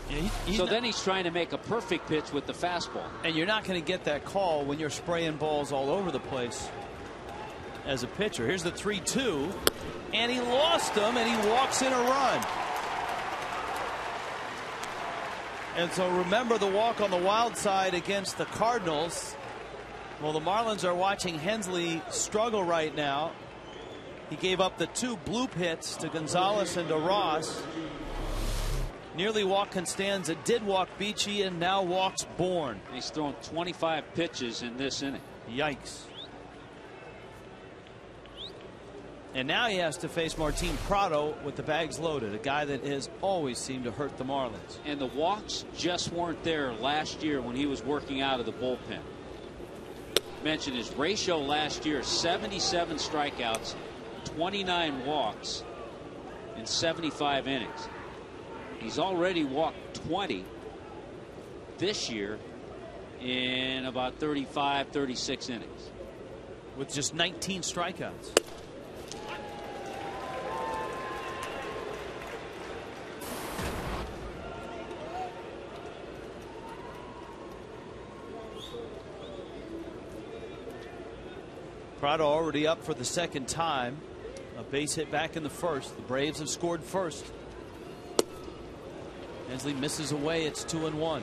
Yeah, so then he's trying to make a perfect pitch with the fastball. And you're not going to get that call when you're spraying balls all over the place as a pitcher. Here's the 3-2, and he lost them, and he walks in a run. And so remember the walk on the wild side against the Cardinals. Well, the Marlins are watching Hensley struggle right now. He gave up the 2 bloop hits to Gonzalez and to Ross. Nearly walked Constanza, did walk Beachy, and now walks Bourne. He's thrown 25 pitches in this inning. Yikes. And now he has to face Martin Prado with the bags loaded, a guy that has always seemed to hurt the Marlins. And the walks just weren't there last year when he was working out of the bullpen. Mentioned his ratio last year, 77 strikeouts, 29 walks in 75 innings. He's already walked 20 this year in about 35, 36 innings. With just 19 strikeouts. Prado already up for the second time. A base hit back in the first. The Braves have scored first. Hensley misses away. It's 2-1.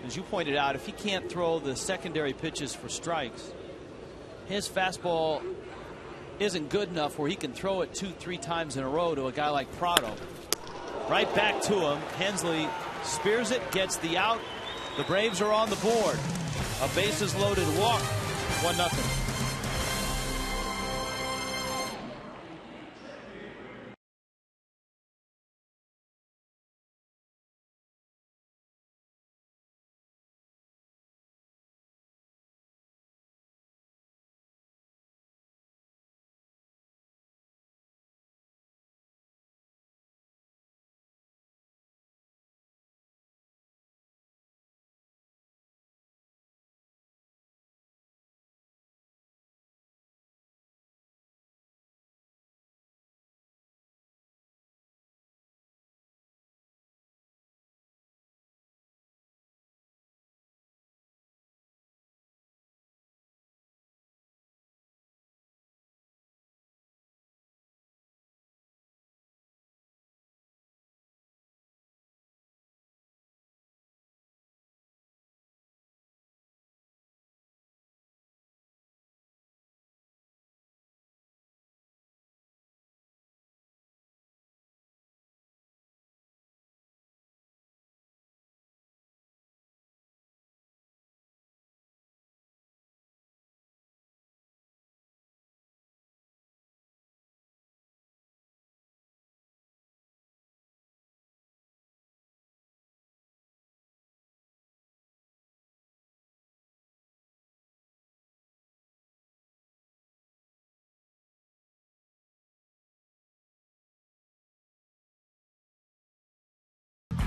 As you pointed out, if he can't throw the secondary pitches for strikes, his fastball isn't good enough where he can throw it 2-3 times in a row to a guy like Prado. Right back to him. Hensley spears it, gets the out. The Braves are on the board. A bases loaded walk. 1-0.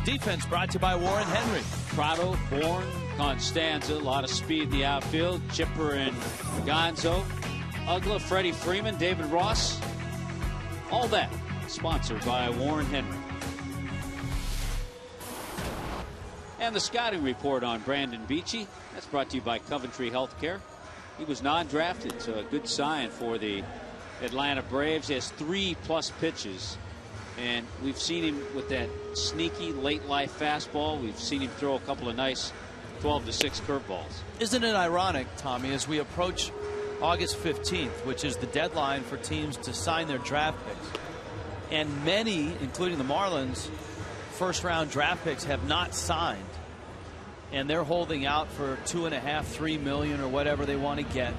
Defense brought to you by Warren Henry. Prado, Bourne, Constanza, a lot of speed in the outfield. Chipper and Gonzo, Ugla, Freddie Freeman, David Ross. All that sponsored by Warren Henry. And the scouting report on Brandon Beachy. That's brought to you by Coventry Healthcare. He was non-drafted, so a good sign for the Atlanta Braves. He has 3+ pitches, and we've seen him with that sneaky late life fastball. We've seen him throw a couple of nice 12-6 curveballs. Isn't it ironic, Tommy, as we approach August 15th, which is the deadline for teams to sign their draft picks, and many, including the Marlins, first-round draft picks have not signed, and they're holding out for $2.5, $3 million or whatever they want to get,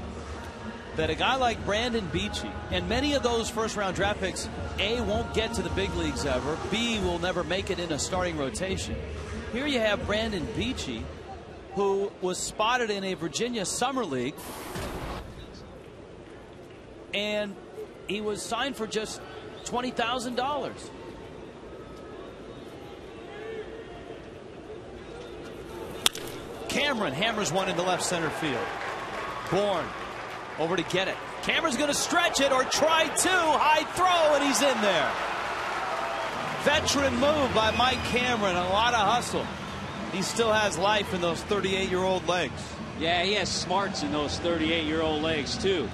that a guy like Brandon Beachy, and many of those first-round draft picks, A, won't get to the big leagues ever, B, will never make it in a starting rotation. Here you have Brandon Beachy, who was spotted in a Virginia Summer League, and he was signed for just $20,000. Cameron hammers one into left center field. Bourne over to get it. Cameron's going to stretch it or try to. High throw, and he's in there. Veteran move by Mike Cameron. A lot of hustle. He still has life in those 38-year-old legs. Yeah, he has smarts in those 38-year-old legs, too.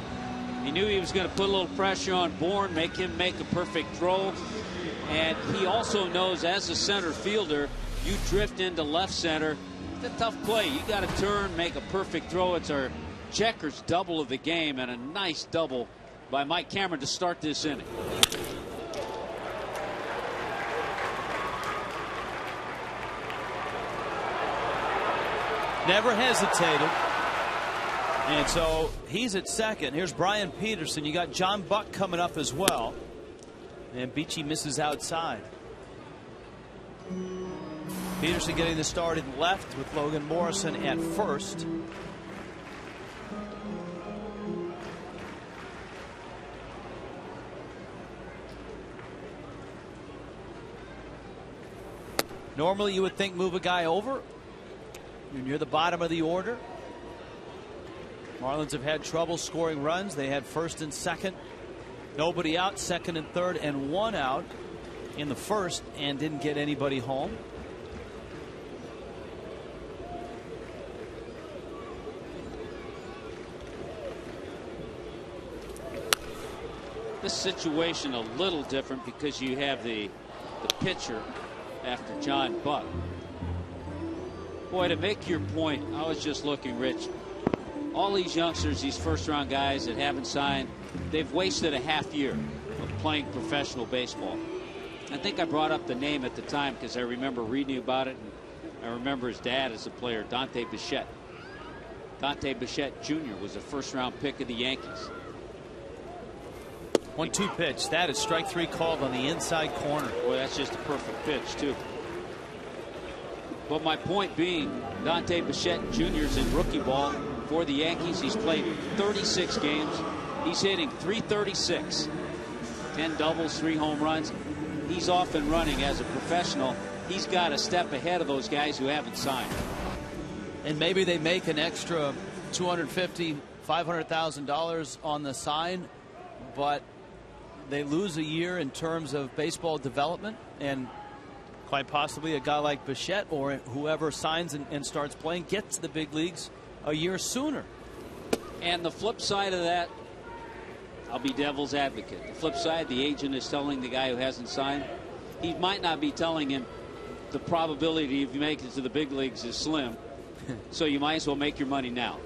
He knew he was going to put a little pressure on Bourne, make him make a perfect throw. And he also knows, as a center fielder, you drift into left center. It's a tough play. You got to turn, make a perfect throw. It's our checkers double of the game, and a nice double by Mike Cameron to start this inning. Never hesitated. And so he's at second. Here's Brian Peterson. You got John Buck coming up as well. And Beachy misses outside. Peterson getting the start in left with Logan Morrison at first. Normally you would think move a guy over. You're near the bottom of the order. Marlins have had trouble scoring runs. They had first and second. Nobody out, second and third, and one out in the first, and didn't get anybody home. This situation a little different because you have the pitcher after John Buck. Boy, to make your point, I was just looking, Rich. All these youngsters, these first-round guys that haven't signed, they've wasted a half year of playing professional baseball. I think I brought up the name at the time because I remember reading about it, and I remember his dad as a player, Dante Bichette. Dante Bichette Jr. was a first-round pick of the Yankees. 1-2 pitch. That is strike three called on the inside corner. Boy, that's just a perfect pitch, too. But my point being, Dante Bichette Jr. is in rookie ball for the Yankees. He's played 36 games. He's hitting .336. 10 doubles, 3 home runs. He's off and running as a professional. He's got a step ahead of those guys who haven't signed. And maybe they make an extra $250,000, $500,000 on the sign, but they lose a year in terms of baseball development, and quite possibly a guy like Bichette or whoever signs and starts playing gets to the big leagues a year sooner. And the flip side of that, I'll be devil's advocate. The flip side, the agent is telling the guy who hasn't signed, he might not be telling him the probability of you making it to the big leagues is slim. So you might as well make your money now.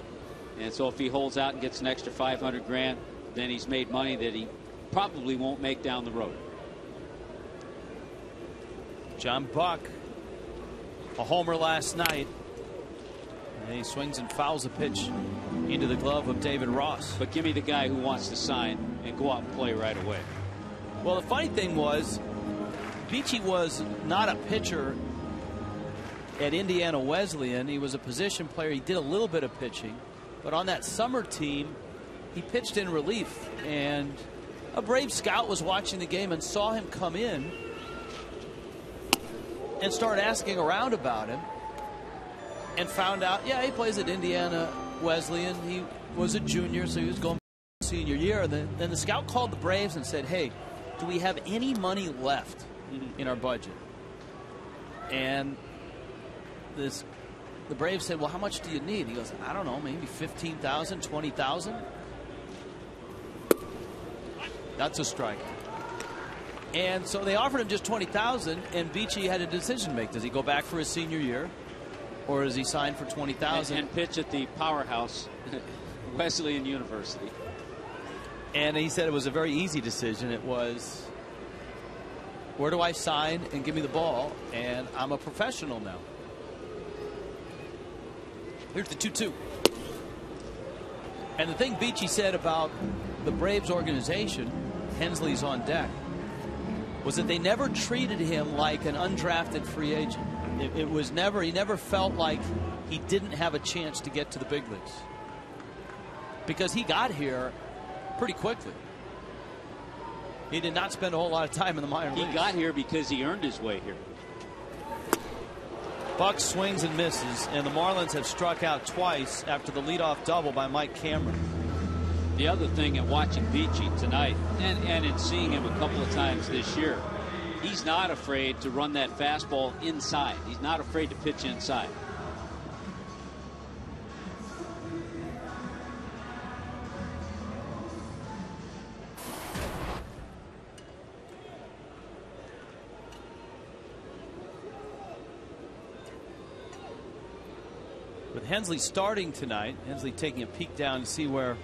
And so if he holds out and gets an extra $500,000, then he's made money that he probably won't make down the road. John Buck, a homer last night. And he swings and fouls a pitch into the glove of David Ross. But give me the guy who wants to sign and go out and play right away. Well, the funny thing was, Beachy was not a pitcher at Indiana Wesleyan. He was a position player. He did a little bit of pitching. But on that summer team, he pitched in relief. And a Brave scout was watching the game and saw him come in and start asking around about him, and found out, yeah, he plays at Indiana Wesleyan. He was a junior, so he was going senior year. And then the scout called the Braves and said, hey, do we have any money left in our budget? And this the Braves said, well, how much do you need? He goes, I don't know, maybe 15,000, 20,000. That's a strike. And so they offered him just 20,000, and Beachy had a decision to make. Does he go back for his senior year, or does he sign for 20,000 and pitch at the powerhouse Wesleyan University? And he said it was a very easy decision. It was, where do I sign and give me the ball? And I'm a professional now. Here's the 2-2. And the thing Beachy said about the Braves organization, Hensley's on deck, was that they never treated him like an undrafted free agent. It was never, he never felt like he didn't have a chance to get to the big leagues, because he got here pretty quickly. He did not spend a whole lot of time in the minor leagues. He got here because he earned his way here. Buck swings and misses, and the Marlins have struck out twice after the leadoff double by Mike Cameron. The other thing in watching Beachy tonight, and in seeing him a couple of times this year, he's not afraid to run that fastball inside. He's not afraid to pitch inside. With Hensley starting tonight, Hensley taking a peek down to see where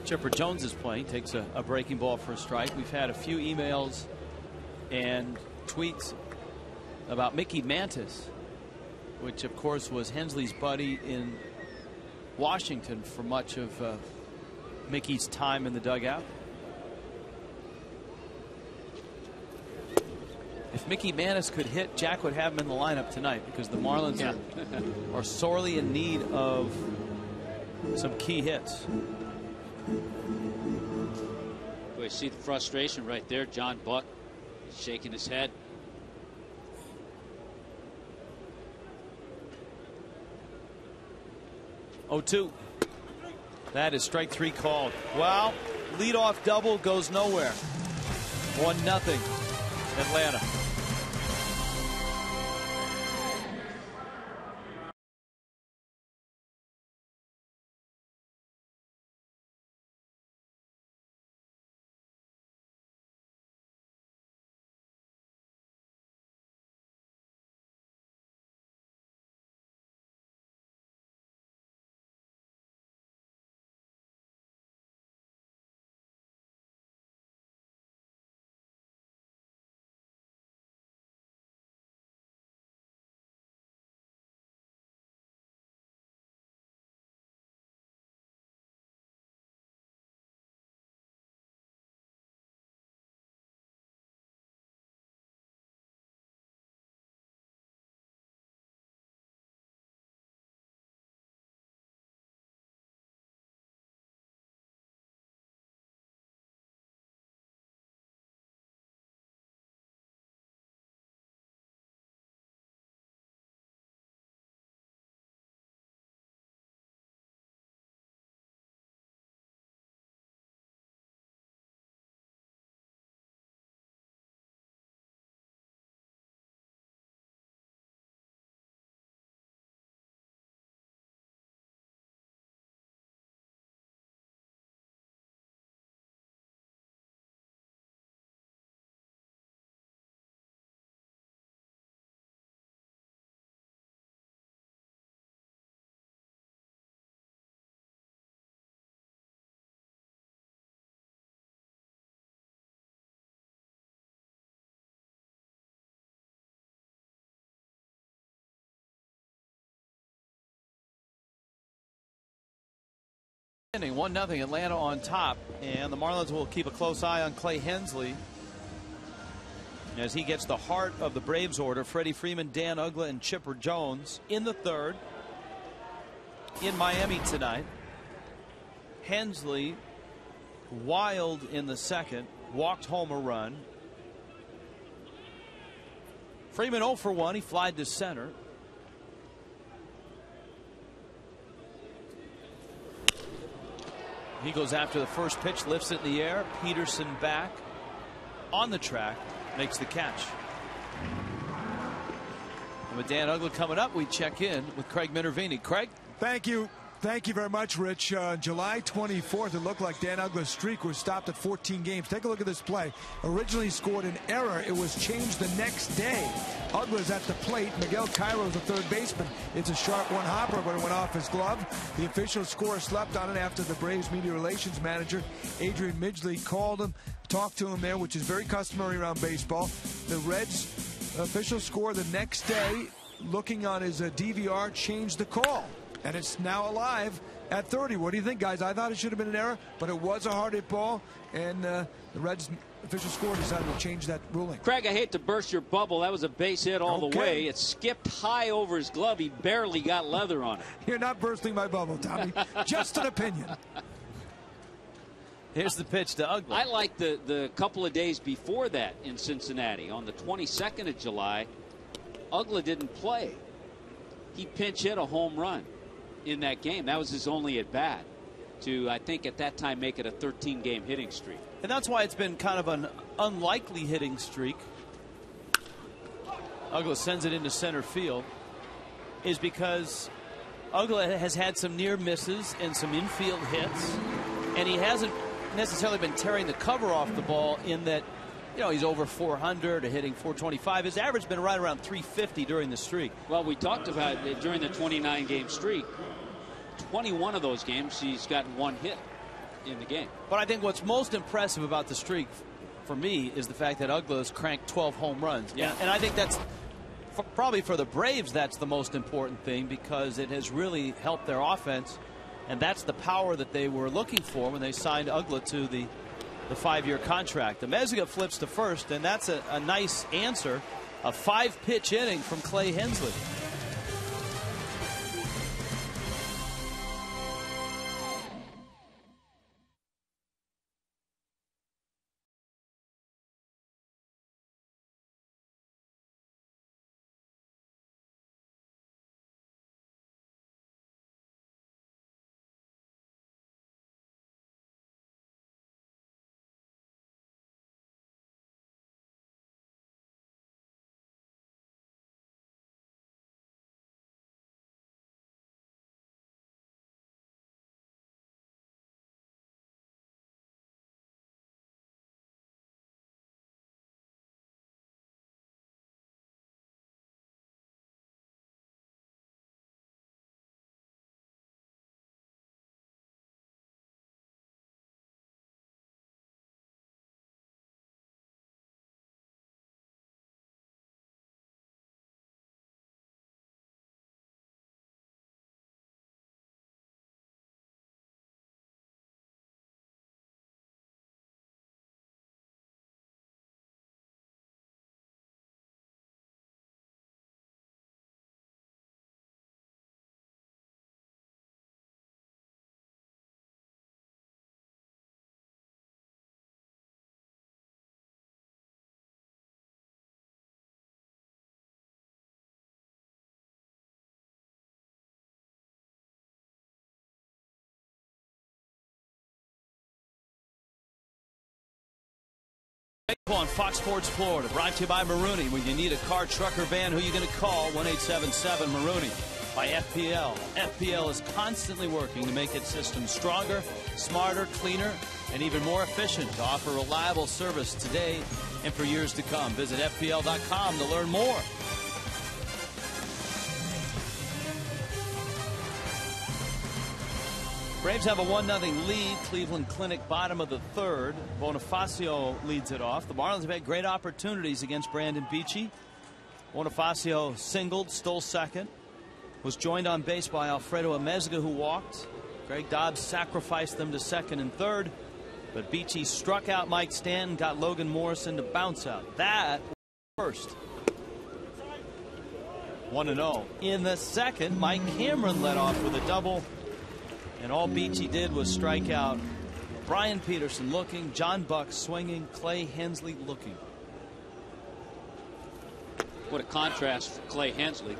Chipper Jones is playing, takes a breaking ball for a strike. We've had a few emails and tweets about Mickey Mantis, which of course was Hensley's buddy in Washington for much of Mickey's time in the dugout. If Mickey Mantis could hit, Jack would have him in the lineup tonight, because the Marlins are sorely in need of some key hits. Boy, see the frustration right there. John Buck shaking his head. Oh, 2. That is strike 3 called. Well, leadoff double goes nowhere. 1-0 Atlanta. Inning, 1-0 Atlanta on top, and the Marlins will keep a close eye on Clay Hensley as he gets the heart of the Braves order. Freddie Freeman, Dan Uggla, and Chipper Jones in the third. In Miami tonight, Hensley wild in the second, walked home a run. Freeman 0 for 1. He flied to center. He goes after the first pitch, lifts it in the air. Peterson back on the track, makes the catch. With Dan Uggla coming up, we check in with Craig Minervini. Craig? Thank you. Thank you very much, Rich. July 24th, it looked like Dan Uggla's streak was stopped at 14 games. Take a look at this play. Originally scored an error. It was changed the next day. Uggla's at the plate. Miguel Cairo's the third baseman. It's a sharp one hopper, but it went off his glove. The official scorer slept on it after the Braves media relations manager, Adrian Midgley, called him, talked to him there, which is very customary around baseball. The Reds official score the next day, looking on his DVR, changed the call. And it's now alive at 30. What do you think, guys? I thought it should have been an error, but it was a hard hit ball, and the Reds official score decided to change that ruling. Craig, I hate to burst your bubble. That was a base hit all the way. It skipped high over his glove. He barely got leather on it. You're not bursting my bubble, Tommy. Just an opinion. Here's the pitch to Uggla. I like the couple of days before that in Cincinnati. On the 22nd of July, Uggla didn't play. He pinch hit a home run in that game. That was his only at bat to, I think at that time, make it a 13-game hitting streak. And that's why it's been kind of an unlikely hitting streak. Uggla sends it into center field, is because Uggla has had some near misses and some infield hits, and he hasn't necessarily been tearing the cover off the ball in that, you know, he's over 400 or hitting 425. His average has been right around 350 during the streak. Well, we talked about it during the 29-game streak. 21 of those games, he's gotten one hit in the game. But I think what's most impressive about the streak for me is the fact that Uggla has cranked 12 home runs. Yeah. And I think that's probably for the Braves, that's the most important thing, because it has really helped their offense. And that's the power that they were looking for when they signed Uggla to the 5-year contract. The Meziga flips to first, and that's a nice answer. A 5-pitch inning from Clay Hensley. On Fox Sports Florida, brought to you by Marooney. When you need a car, truck, or van, who are you going to call? 1-877-Marooney. By FPL. FPL is constantly working to make its system stronger, smarter, cleaner, and even more efficient to offer reliable service today and for years to come. Visit FPL.com to learn more. Braves have a 1-0 lead. Cleveland Clinic, bottom of the third. Bonifacio leads it off. The Marlins have had great opportunities against Brandon Beachy. Bonifacio singled, stole second. Was joined on base by Alfredo Amezaga, who walked. Greg Dobbs sacrificed them to second and third. But Beachy struck out Mike Stanton, got Logan Morrison to bounce out. That was first. 1-0. In the second, Mike Cameron led off with a double. And all Beachy did was strike out Brian Peterson looking, John Buck swinging, Clay Hensley looking. What a contrast for Clay Hensley.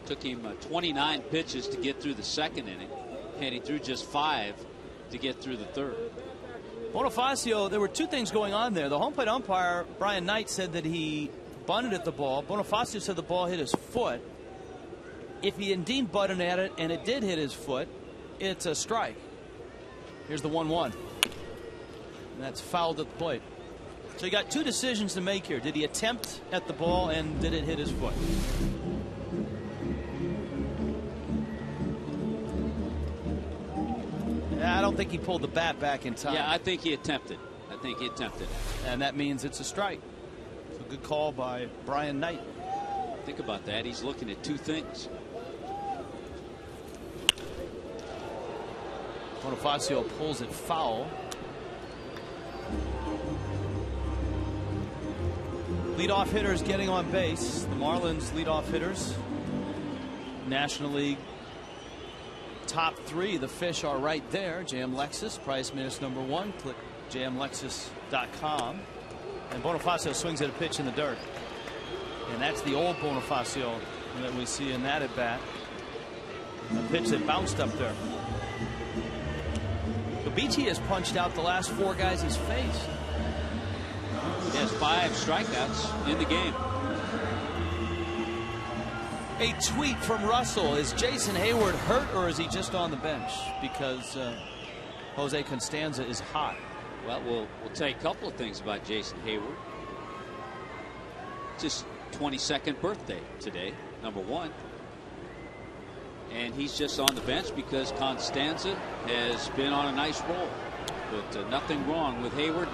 Took him 29 pitches to get through the second inning, and he threw just 5 to get through the third. Bonifacio, there were two things going on there. The home plate umpire, Brian Knight, said that he bunted at the ball. Bonifacio said the ball hit his foot. If he indeed butted at it and it did hit his foot, it's a strike. Here's the 1-1. And that's fouled at the plate. So you got two decisions to make here. Did he attempt at the ball, and did it hit his foot? I don't think he pulled the bat back in time. Yeah, I think he attempted. And that means it's a strike. It's a good call by Brian Knight. Think about that. He's looking at two things. Bonifacio pulls it foul. Leadoff hitters getting on base. The Marlins leadoff hitters. National League top three. The Fish are right there. JM Lexus, price minus #1. Click jmlexus.com. And Bonifacio swings at a pitch in the dirt. And that's the old Bonifacio that we see in that at bat. A pitch that bounced up there. Beachy has punched out the last 4 guys he's faced. He has 5 strikeouts in the game. A tweet from Russell. Is Jason Hayward hurt, or is he just on the bench? Because Jose Constanza is hot. Well, we'll tell you a couple of things about Jason Hayward. It's his 22nd birthday today, #1. And he's just on the bench because Constanza has been on a nice roll. But nothing wrong with Hayward.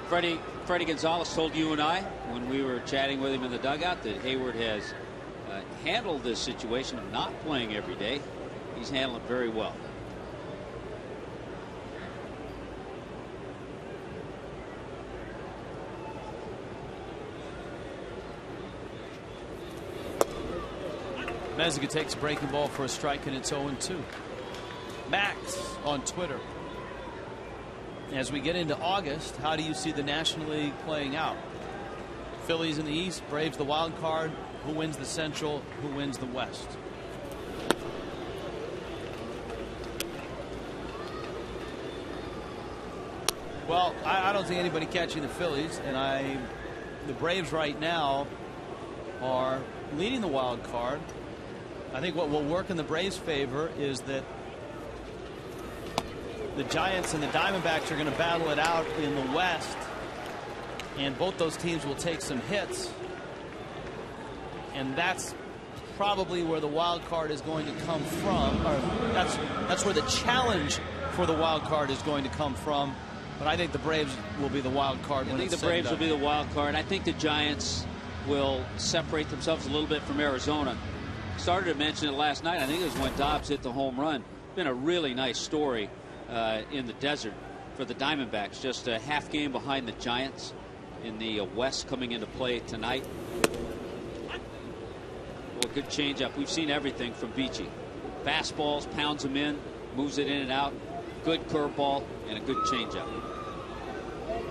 Freddie Gonzalez told you and I when we were chatting with him in the dugout that Hayward has handled this situation of not playing every day. He's handled it very well. Mezzica takes a breaking ball for a strike, and it's 0-2. Max on Twitter. As we get into August, how do you see the National League playing out? Phillies in the East, Braves the wild card. Who wins the Central? Who wins the West? Well, I don't see anybody catching the Phillies, and the Braves right now are leading the wild card. I think what will work in the Braves' favor is that the Giants and the Diamondbacks are going to battle it out in the West, and both those teams will take some hits, and that's probably where the wild card is going to come from, or that's where the challenge for the wild card is going to come from. But I think the Braves will be the wild card. I think the Braves will be the wild card. I think the Giants will separate themselves a little bit from Arizona. Started to mention it last night. I think it was when Dobbs hit the home run. Been a really nice story in the desert for the Diamondbacks. Just a half game behind the Giants in the West coming into play tonight. Well, good changeup. We've seen everything from Beachy. Fastballs, pounds them in, moves it in and out. Good curveball and a good changeup.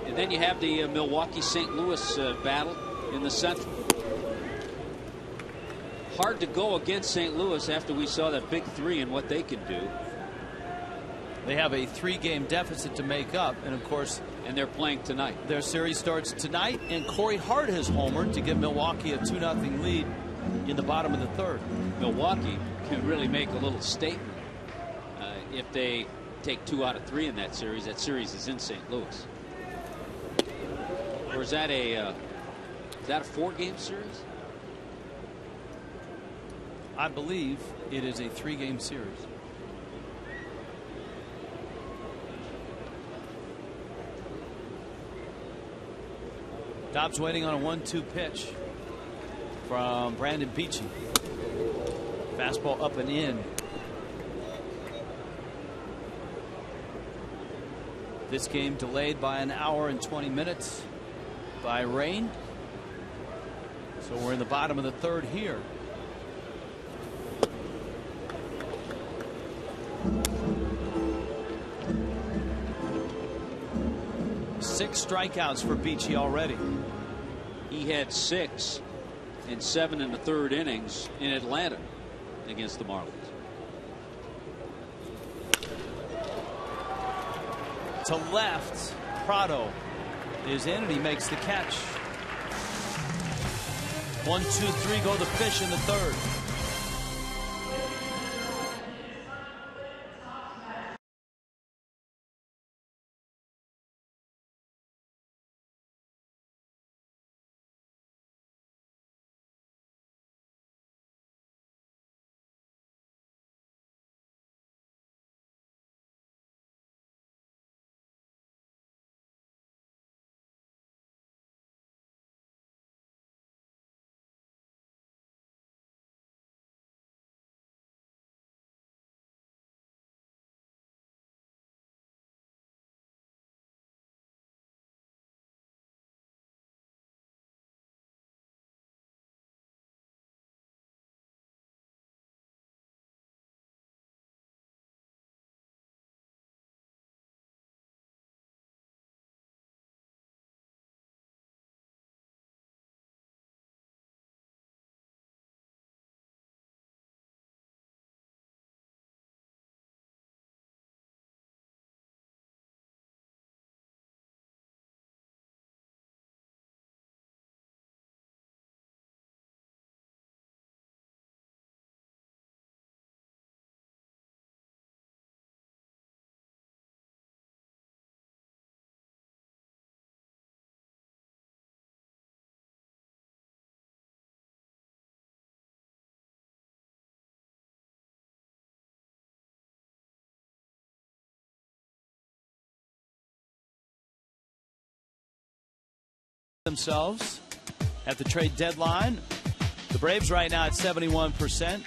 And then you have the Milwaukee-St. Louis battle in the Central. Hard to go against St. Louis after we saw that big 3 and what they can do. They have a 3-game deficit to make up, and of course, and they're playing tonight. Their series starts tonight, and Corey Hart has homered to give Milwaukee a 2-0 lead in the bottom of the 3rd. Milwaukee can really make a little statement if they take 2 out of 3 in that series. That series is in St. Louis. Or is that a 4-game series? I believe it is a 3-game series. Dobbs waiting on a 1-2 pitch from Brandon Beachy. Fastball up and in. This game delayed by an hour and 20 minutes by rain. So we're in the bottom of the 3rd here. Six strikeouts for Beachy already. He had 6 and 7 in the 3rd innings in Atlanta against the Marlins. To left, Prado is in, and he makes the catch. 1, 2, 3 go the fish in the third. Themselves at the trade deadline. The Braves right now at 71%.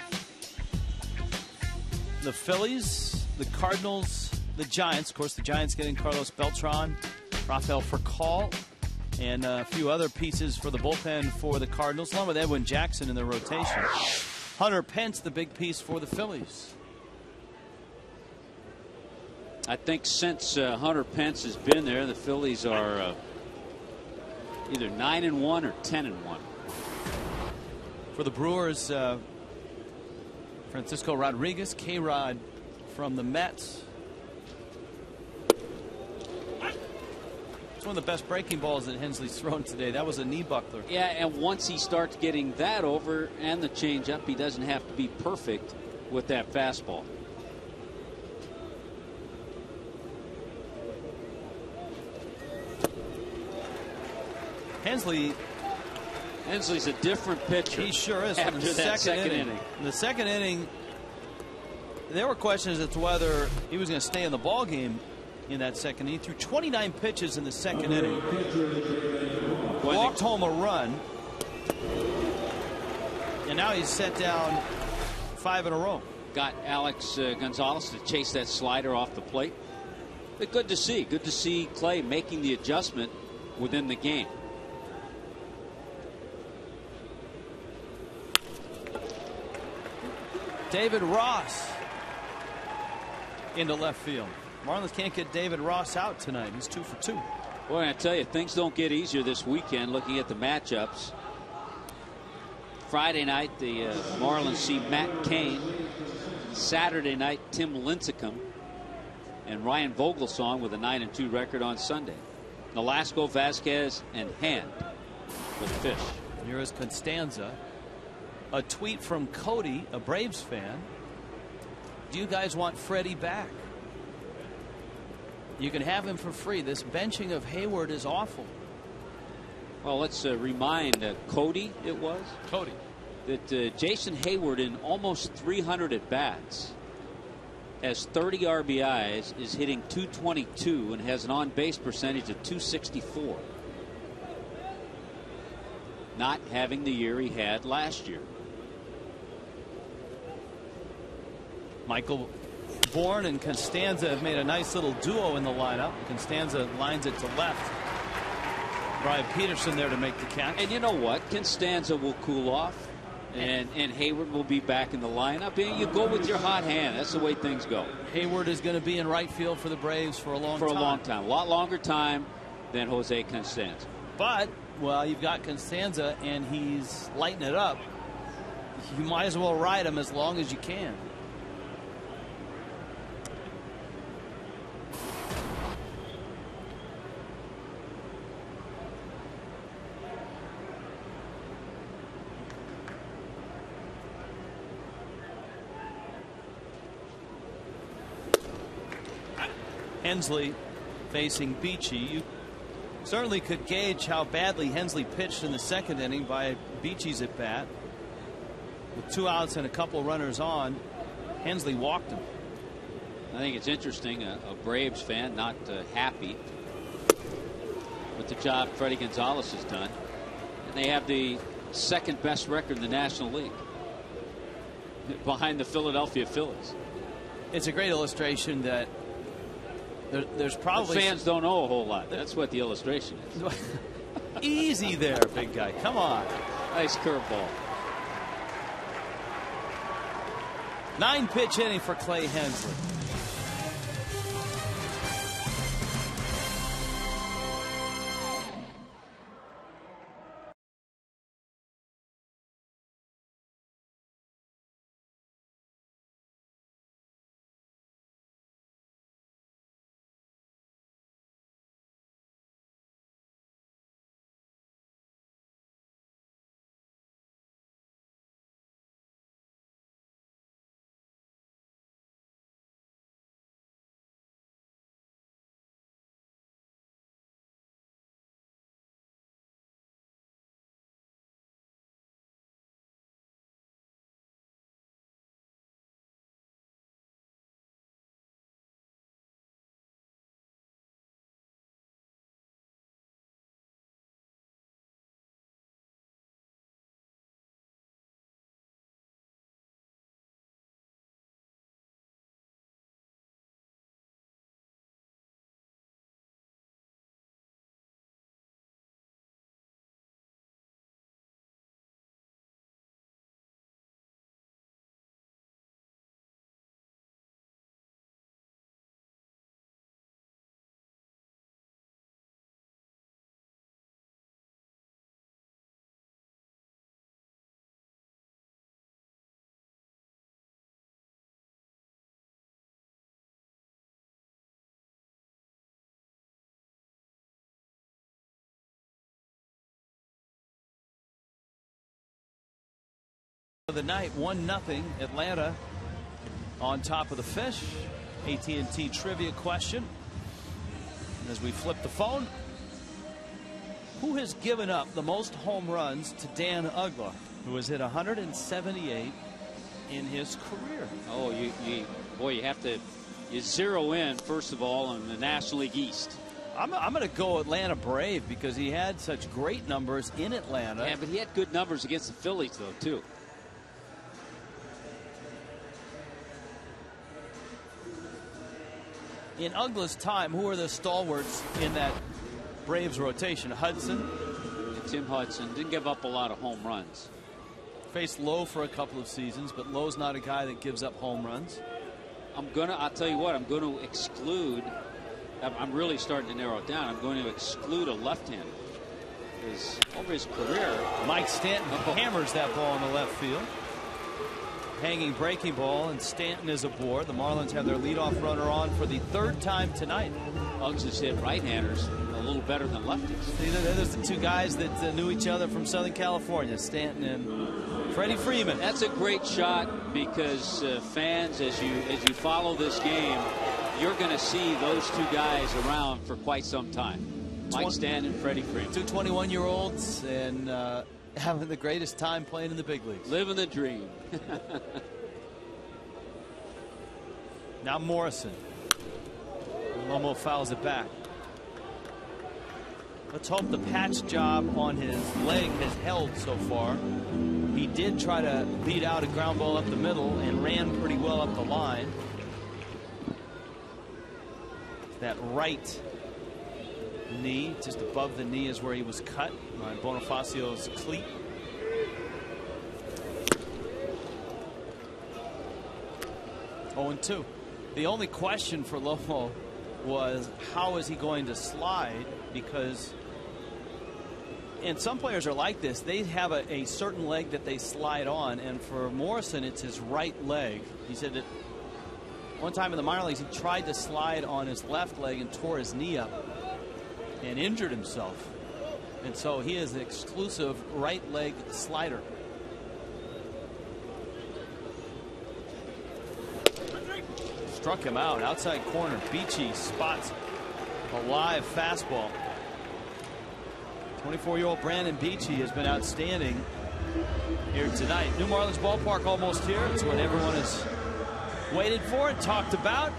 The Phillies, the Cardinals, the Giants. Of course, the Giants getting Carlos Beltran, Rafael Furcal, and a few other pieces for the bullpen for the Cardinals, along with Edwin Jackson in their rotation. Hunter Pence, the big piece for the Phillies. I think since Hunter Pence has been there, the Phillies are either 9-1 or 10-1. For the Brewers, Francisco Rodriguez, K-Rod from the Mets. It's one of the best breaking balls that Hensley's thrown today. That was a knee buckler. Yeah, and once he starts getting that over and the changeup, he doesn't have to be perfect with that fastball. Hensley's a different pitcher. He sure is. After that second inning. In the second inning, there were questions as to whether he was going to stay in the ball game in that second inning. He threw 29 pitches in the second inning. Walked home a run. And now he's set down 5 in a row. Got Alex Gonzalez to chase that slider off the plate. But good to see. Good to see Clay making the adjustment within the game. David Ross into left field. Marlins can't get David Ross out tonight. He's 2 for 2. Boy, I tell you, things don't get easier this weekend looking at the matchups. Friday night, the Marlins see Matt Cain. Saturday night, Tim Lincecum. And Ryan Vogelsong with a 9-2 record on Sunday. Nolasco, Vasquez, and Hand for the Fish. Here is Constanza. A tweet from Cody, a Braves fan. Do you guys want Freddie back? You can have him for free. This benching of Hayward is awful. Well, let's remind Cody, it was? Cody. That Jason Hayward, in almost 300 at-bats, has 30 RBIs, is hitting .222, and has an on-base percentage of .264. Not having the year he had last year. Michael Bourne and Constanza have made a nice little duo in the lineup. Constanza lines it to left. Brian Peterson there to make the catch. And you know what? Constanza will cool off, and Hayward will be back in the lineup. And you go with your hot hand. That's the way things go. Hayward is going to be in right field for the Braves for a long time. For a long time. A lot longer time than Jose Constanza. But, well, you've got Constanza, and he's lighting it up. You might as well ride him as long as you can. Hensley facing Beachy. You certainly could gauge how badly Hensley pitched in the second inning by Beachy's at bat. With 2 outs and a couple runners on, Hensley walked him. I think it's interesting, a Braves fan not happy with the job Freddie Gonzalez has done. And they have the second best record in the National League, behind the Philadelphia Phillies. It's a great illustration that there's probably... The fans don't know a whole lot. That's what the illustration is. Easy there, big guy. Come on. Nice curveball. 9-pitch inning for Clay Hensley. The night 1-0 Atlanta on top of the Fish. AT&T trivia question as we flip the phone. Who has given up the most home runs to Dan Uggla, who has hit 178 in his career? Oh, you have to zero in first of all on the National League East. I'm going to go Atlanta Brave because he had such great numbers in Atlanta. Yeah, but he had good numbers against the Phillies though too. In Ugla's time, who are the stalwarts in that Braves rotation? Hudson? And Tim Hudson didn't give up a lot of home runs. Faced Lowe for a couple of seasons, but Lowe's not a guy that gives up home runs. I'll tell you what, I'm going to exclude, I'm really starting to narrow it down. I'm going to exclude a left-hander. Because over his career, Mike Stanton hammers that ball in the left field. Hanging breaking ball, and Stanton is aboard. The Marlins have their leadoff runner on for the third time tonight. Uggs has hit right-handers a little better than lefties. See, there's the two guys that knew each other from Southern California, Stanton and Freddie Freeman. That's a great shot because fans, as you follow this game, you're going to see those two guys around for quite some time. Mike Stanton and Freddie Freeman. Two 21-year-olds and having the greatest time playing in the big leagues. Living the dream. Now Morrison. Lomo fouls it back. Let's hope the patch job on his leg has held so far. He did try to beat out a ground ball up the middle and ran pretty well up the line. That right knee, just above the knee, is where he was cut by Bonifacio's cleat. Oh, 0-2. The only question for Lomo was how is he going to slide, because and some players are like this. They have a certain leg that they slide on, and for Morrison it's his right leg. He said that one time in the minor leagues he tried to slide on his left leg and tore his knee up and injured himself, and so he is an exclusive right leg slider. struck him out. Outside corner. Beachy spots a live fastball. 24-year-old Brandon Beachy has been outstanding here tonight. New Marlins Ballpark almost here. It's what everyone has waited for and talked about.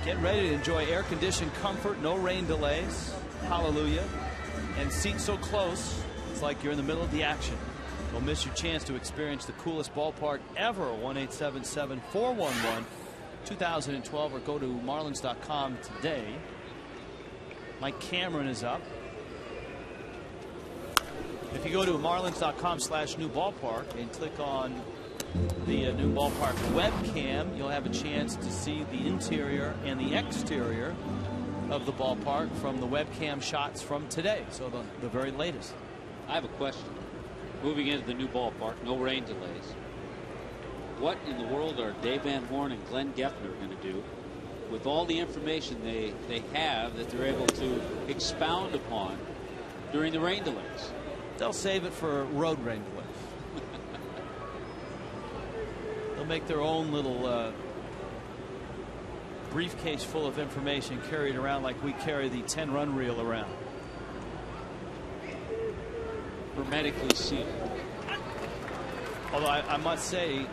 Get ready to enjoy air-conditioned comfort, no rain delays. Hallelujah. And seats so close, it's like you're in the middle of the action. Don't miss your chance to experience the coolest ballpark ever. 1-877-411-2012 or go to Marlins.com today. Mike Cameron is up. If you go to Marlins.com/new ballpark and click on the new ballpark webcam, you'll have a chance to see the interior and the exterior of the ballpark from the webcam shots from today. So the very latest. I have a question. Moving into the new ballpark, no rain delays. What in the world are Dave Van Horn and Glenn Geffner going to do with all the information they have that they're able to expound upon during the rain delays? They'll save it for road rain delays. They'll make their own little briefcase full of information carried around like we carry the 10-run reel around. Hermetically sealed. Although I must say,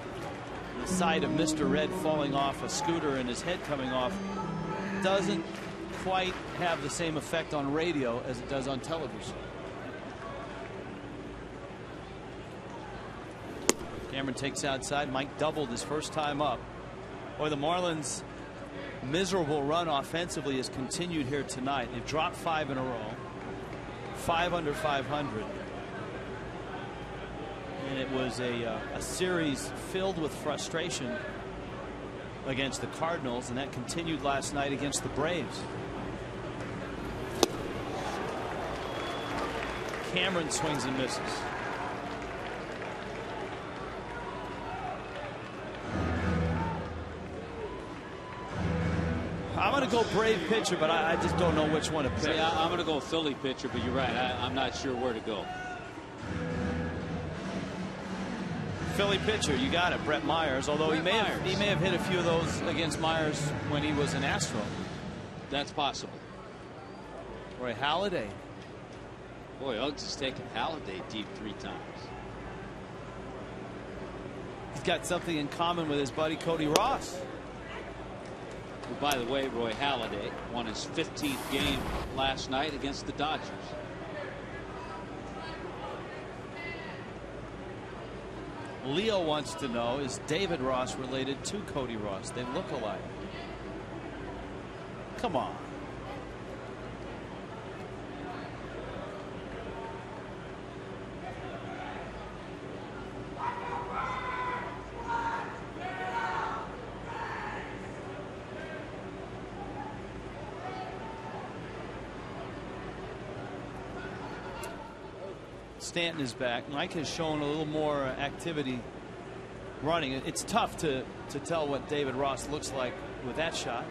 the sight of Mr. Red falling off a scooter and his head coming off doesn't quite have the same effect on radio as it does on television. Cameron takes outside. Mike doubled his first time up. Boy, the Marlins' miserable run offensively has continued here tonight. They've dropped 5 in a row. 5 under 500. And it was a series filled with frustration against the Cardinals, and that continued last night against the Braves. Cameron swings and misses. I'm going to go Brave pitcher, but I just don't know which one to pick. I'm going to go Philly pitcher, but you're right. I'm not sure where to go. Philly pitcher, you got it, Brett Myers. Although he may have hit a few of those against Myers when he was an Astro. That's possible. Roy Halladay. Boy, Uggs has taken Halladay deep 3 times. He's got something in common with his buddy Cody Ross. Who, by the way, Roy Halladay won his 15th game last night against the Dodgers. Leo wants to know, is David Ross related to Cody Ross? They look alike. Come on. Stanton is back. Mike has shown a little more activity running. It's tough to tell what David Ross looks like with that shot.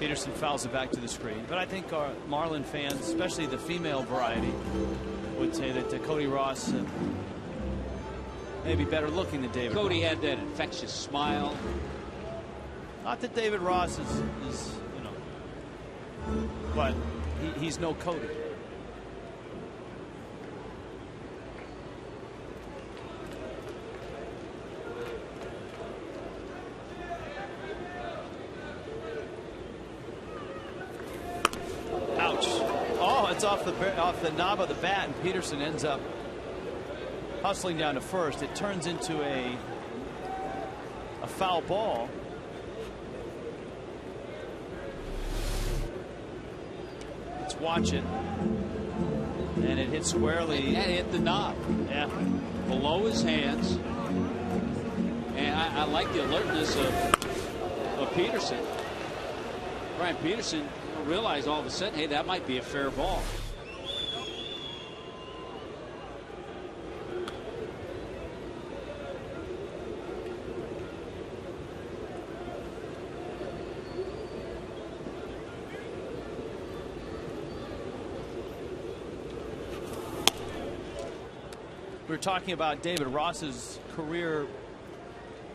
Peterson fouls it back to the screen. But I think our Marlin fans, especially the female variety, would say that Cody Ross maybe better looking than David Cody Ross. had that infectious smile. Not that David Ross is you know, but he's no Cody. Ouch. Oh, it's off the knob of the bat, and Peterson ends up hustling down to first. It turns into a foul ball. Let's watch it. And it hit squarely. That hit the knob. Yeah. Below his hands. And I like the alertness of Peterson. Brian Peterson realized all of a sudden, hey, that might be a fair ball. We were talking about David Ross's career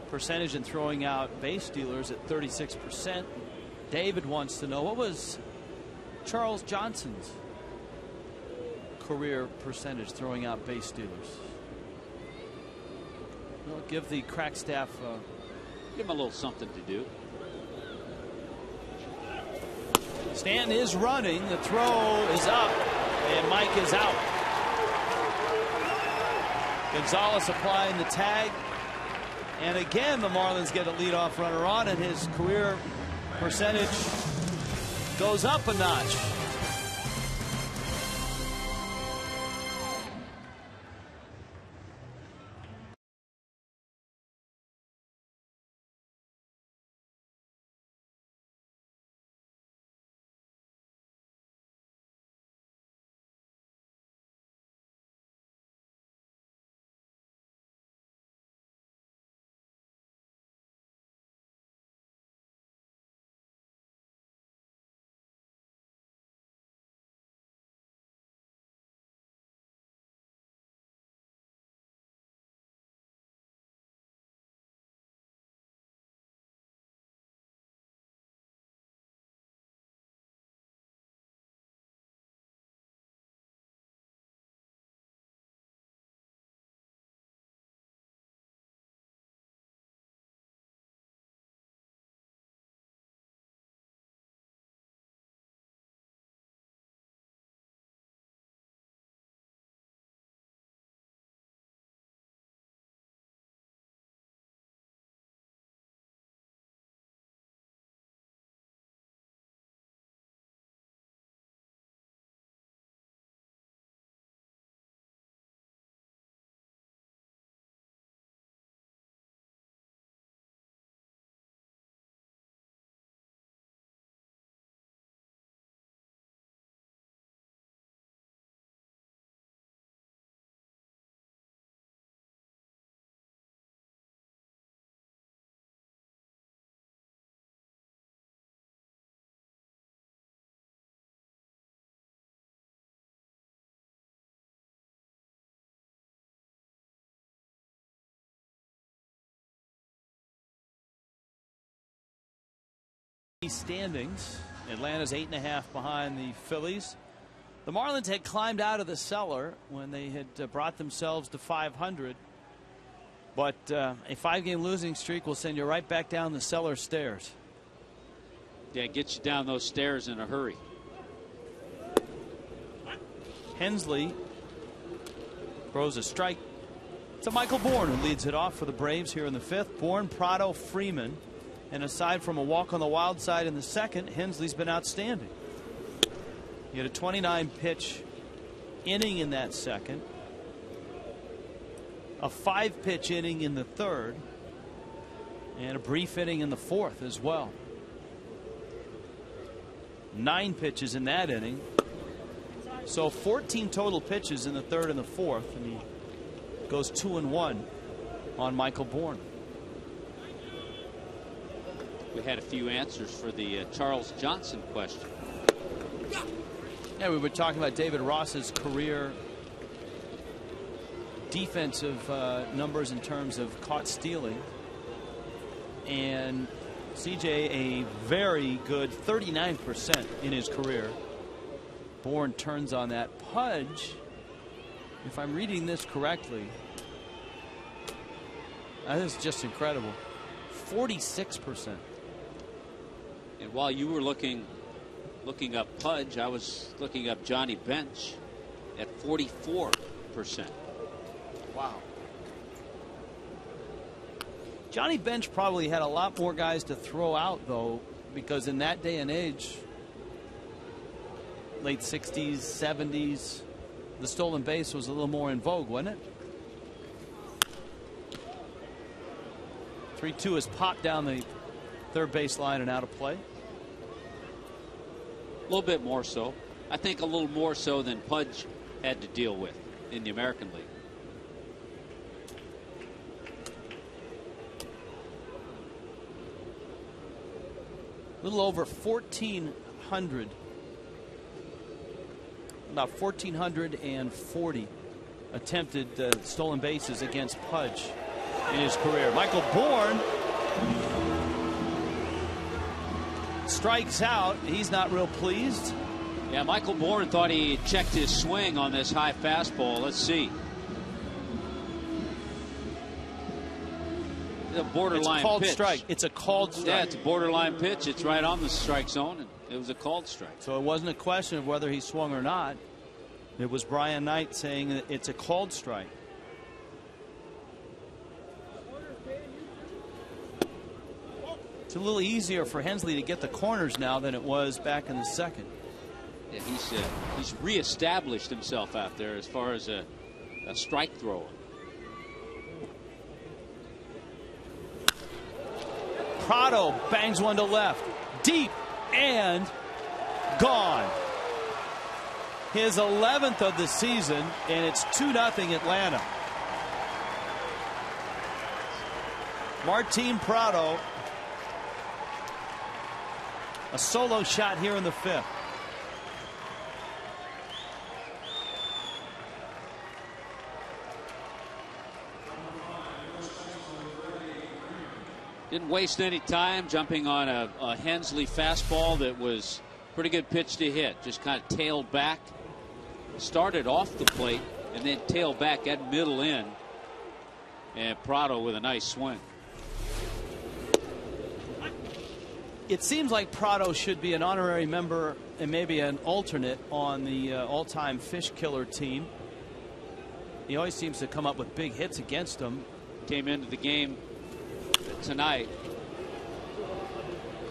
percentage in throwing out base stealers at 36%. David wants to know, what was Charles Johnson's career percentage throwing out base stealers? Well, give the crack staff give him a little something to do. Stanton is running. The throw is up, and Mike is out. Gonzalez applying the tag. And again, the Marlins get a leadoff runner on, and his career percentage goes up a notch. Standings. Atlanta's 8.5 behind the Phillies. The Marlins had climbed out of the cellar when they had brought themselves to 500. But a 5-game losing streak will send you right back down the cellar stairs. Yeah, get you down those stairs in a hurry. Hensley throws a strike to Michael Bourne, who leads it off for the Braves here in the 5th. Bourne, Prado, Freeman. And aside from a walk on the wild side in the 2nd, Hensley's been outstanding. He had a 29-pitch inning in that 2nd, a 5-pitch inning in the 3rd, and a brief inning in the 4th as well. 9 pitches in that inning. So 14 total pitches in the 3rd and the 4th, and he goes 2-1 on Michael Bourne. We had a few answers for the Charles Johnson question. Yeah, we were talking about David Ross's career defensive numbers in terms of caught stealing. And CJ, a very good 39% in his career. Bourne turns on that. Pudge, if I'm reading this correctly, that is just incredible. 46%. And while you were looking up Pudge, I was looking up Johnny Bench at 44%. Wow. Johnny Bench probably had a lot more guys to throw out, though, because in that day and age, late 60s, 70s, the stolen base was a little more in vogue, wasn't it? 3-2 is popped down the third base line and out of play. A little bit more so. I think a little more so than Pudge had to deal with in the American League. A little over 1,400. About 1,440 attempted stolen bases against Pudge in his career. Michael Bourne strikes out. He's not real pleased. Yeah, Michael Bourne thought he checked his swing on this high fastball. Let's see. It's a borderline it's called pitch. Strike. It's a called strike. Yeah, it's a borderline pitch. It's right on the strike zone, and it was a called strike. So it wasn't a question of whether he swung or not. It was Brian Knight saying that it's a called strike. It's a little easier for Hensley to get the corners now than it was back in the second. Yeah, he's reestablished himself out there as far as a strike thrower. Prado bangs one to left, deep and gone. His 11th of the season, and it's 2-0 Atlanta. Martin Prado, a solo shot here in the fifth. Didn't waste any time jumping on a Hensley fastball that was pretty good pitch to hit. Just kind of tailed back, started off the plate, and then tailed back at middle in. And Prado with a nice swing. It seems like Prado should be an honorary member and maybe an alternate on the all-time fish killer team. He always seems to come up with big hits against them. Came into the game tonight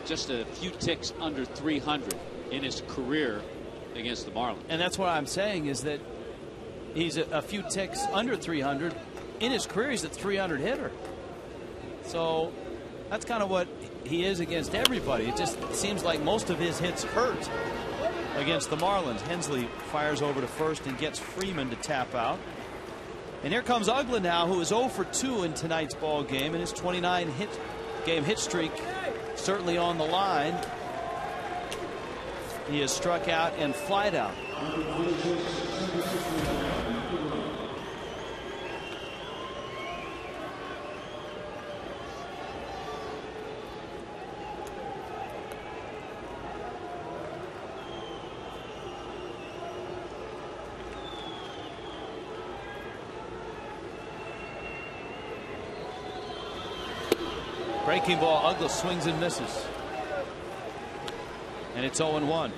just a few ticks under 300 in his career against the Marlins. And that's what I'm saying is that he's a few ticks under 300 in his career. He's a 300 hitter. So that's kind of what he is against everybody. It just seems like most of his hits hurt against the Marlins. Hensley fires over to first and gets Freeman to tap out. And here comes Uggla now, who is 0 for 2 in tonight's ball game, and his 29 game hit streak certainly on the line. He has struck out and flied out. Breaking ball, Uggla swings and misses. And it's 0-1.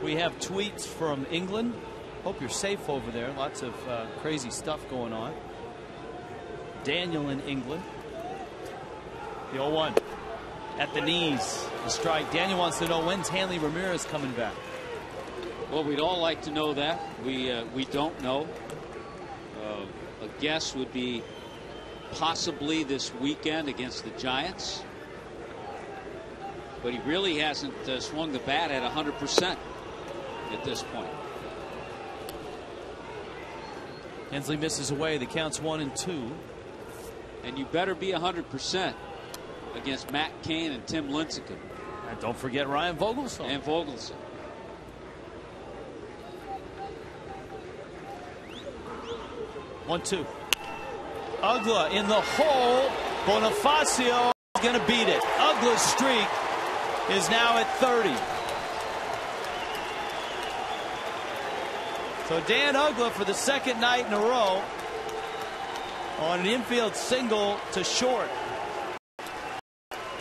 We have tweets from England. Hope you're safe over there. Lots of crazy stuff going on. Daniel in England. The 0-1 at the knees. The strike. Daniel wants to know, when's Hanley Ramirez coming back? Well, we'd all like to know that. We don't know. A guess would be possibly this weekend against the Giants. But he really hasn't swung the bat at 100% at this point. Hensley misses away. The count's 1-2. And you better be 100% against Matt Cain and Tim Lincecum. And don't forget Ryan Vogelsong. And Vogelsong. 1-2. Uggla in the hole. Bonifacio is going to beat it. Uggla's streak is now at 30. So Dan Uggla for the second night in a row on an infield single to short.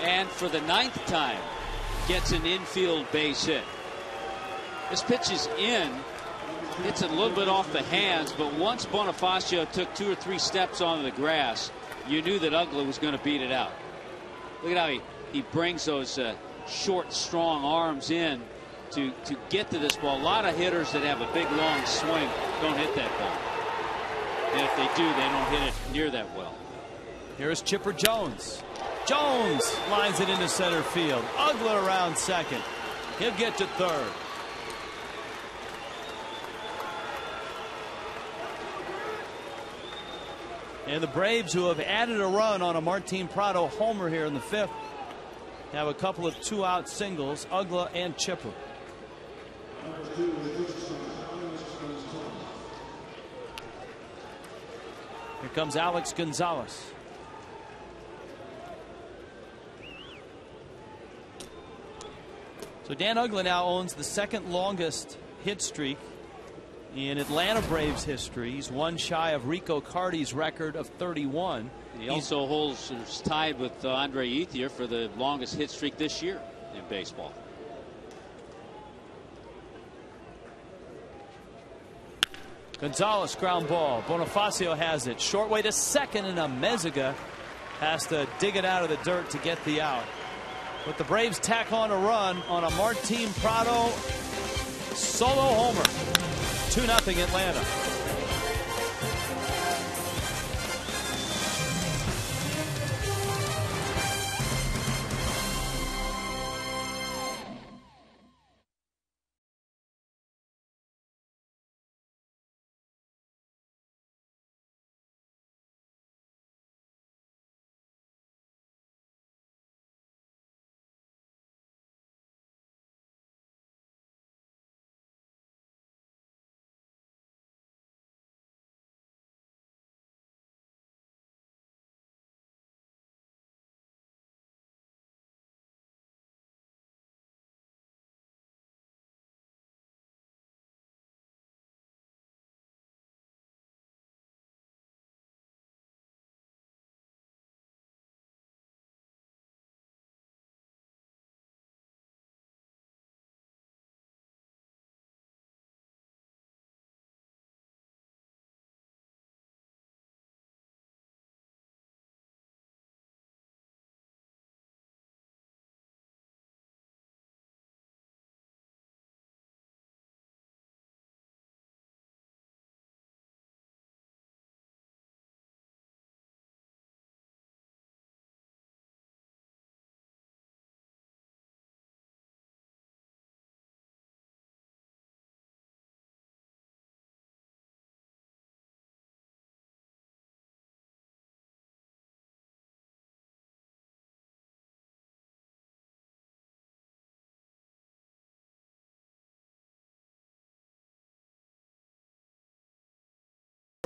And for the 9th time gets an infield base hit. This pitch is in. It's a little bit off the hands, but once Bonifacio took 2 or 3 steps onto the grass, you knew that Uggla was going to beat it out. Look at how he brings those short, strong arms in to get to this ball. A lot of hitters that have a big, long swing don't hit that ball. And if they do, they don't hit it near that well. Here's Chipper Jones. Jones lines it into center field. Uggla around second. He'll get to third. And the Braves, who have added a run on a Martin Prado homer here in the 5th, have a couple of 2-out singles, Uggla and Chipper. Here comes Alex Gonzalez. So Dan Uggla now owns the second longest hit streak in Atlanta Braves history. He's one shy of Rico Cardi's record of 31. He also is tied with Andre Ethier for the longest hit streak this year in baseball. Gonzalez ground ball. Bonifacio has it. Short way to second, and Amezaga has to dig it out of the dirt to get the out. But the Braves tack on a run on a Martin Prado solo homer. 2-0 Atlanta.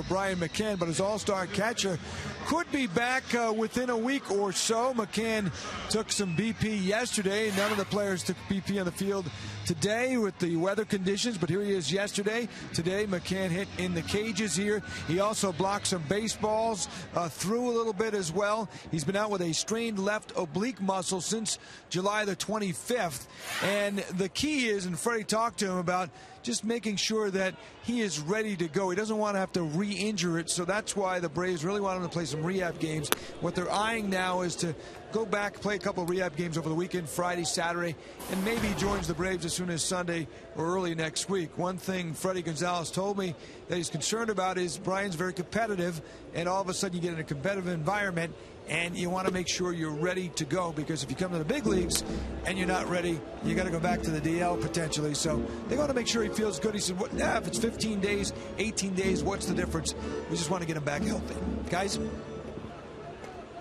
Brian McCann, but his all-star catcher could be back within a week or so. McCann took some BP yesterday. None of the players took BP on the field today with the weather conditions, but here he is yesterday. Today, McCann hit in the cages here. He also blocked some baseballs, threw a little bit as well. He's been out with a strained left oblique muscle since July the 25th. And the key is, and Freddie talked to him about just making sure that he is ready to go. He doesn't want to have to re-injure it, so that's why the Braves really want him to play some rehab games. What they're eyeing now is to go back, play a couple of rehab games over the weekend, Friday, Saturday, and maybe he joins the Braves as soon as Sunday or early next week. One thing Freddie Gonzalez told me that he's concerned about is Brian's very competitive, and all of a sudden you get in a competitive environment, and you want to make sure you're ready to go, because if you come to the big leagues and you're not ready, you got to go back to the DL potentially. So they want to make sure he feels good. He said, if it's 15 days, 18 days, what's the difference? We just want to get him back healthy. Guys?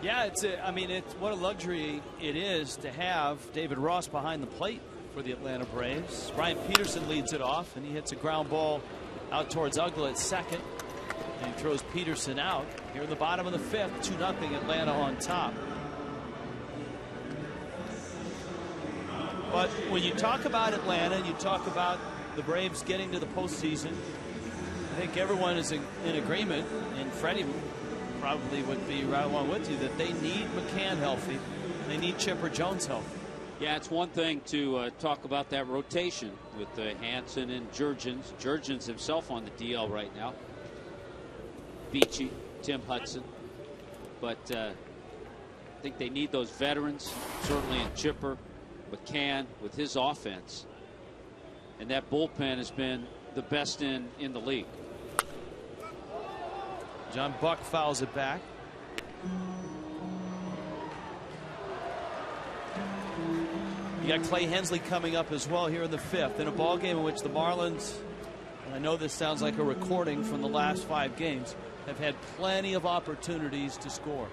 Yeah, it's what a luxury it is to have David Ross behind the plate for the Atlanta Braves. Brian Peterson leads it off, and he hits a ground ball out towards Uggla at second. And he throws Peterson out here in the bottom of the fifth. 2-0 Atlanta on top. But when you talk about Atlanta, you talk about the Braves getting to the postseason, I think everyone is in agreement, and Freddie probably would be right along with you, that they need McCann healthy. They need Chipper Jones healthy. Yeah, it's one thing to talk about that rotation with Hansen and Jurgens. Jurgens himself on the DL right now. Beachy, Tim Hudson. But I think they need those veterans, certainly in Chipper, McCann with his offense. And that bullpen has been the best in the league. John Buck fouls it back. You got Clay Hensley coming up as well here in the fifth, in a ball game in which the Marlins, and I know this sounds like a recording from the last 5 games, have had plenty of opportunities to score.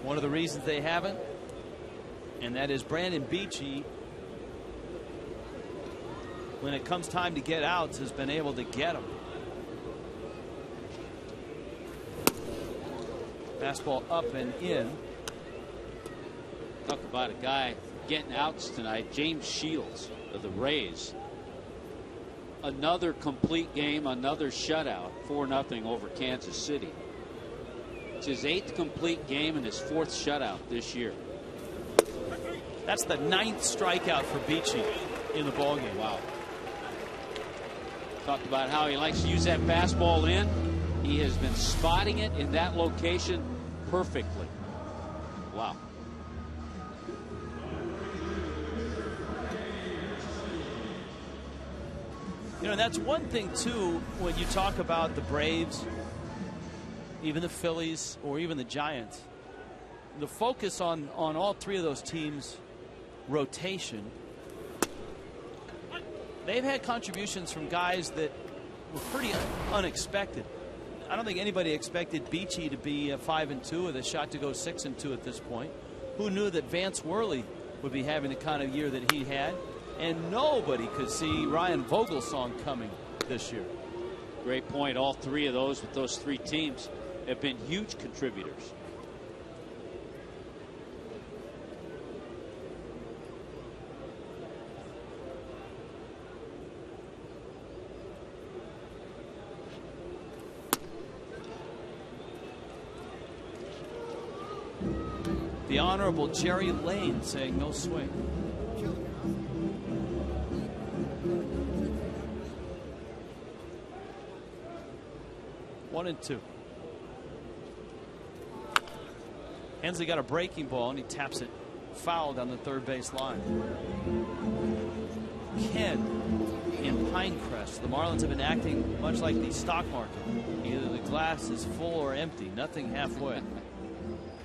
One of the reasons they haven't, and that is Brandon Beachy, when it comes time to get outs, has been able to get them. Fastball up and in. Talk about a guy getting outs tonight. James Shields of the Rays. Another complete game, another shutout, 4-0 over Kansas City. It's his 8th complete game and his 4th shutout this year. That's the 9th strikeout for Beachy in the ballgame. Wow. Talked about how he likes to use that fastball in. He has been spotting it in that location perfectly. Wow. You know, that's one thing, too, when you talk about the Braves, even the Phillies, or even the Giants. The focus on all three of those teams' rotation. They've had contributions from guys that were pretty unexpected. I don't think anybody expected Beachy to be 5-2 with a shot to go 6-2 at this point. Who knew that Vance Worley would be having the kind of year that he had? And nobody could see Ryan Vogelsong coming this year. Great point. All three of those with those three teams have been huge contributors. The Honorable Jerry Lane saying no swing. One and two. Hensley got a breaking ball and he taps it foul down the third base line. Ken in Pinecrest. The Marlins have been acting much like the stock market. Either the glass is full or empty, nothing halfway.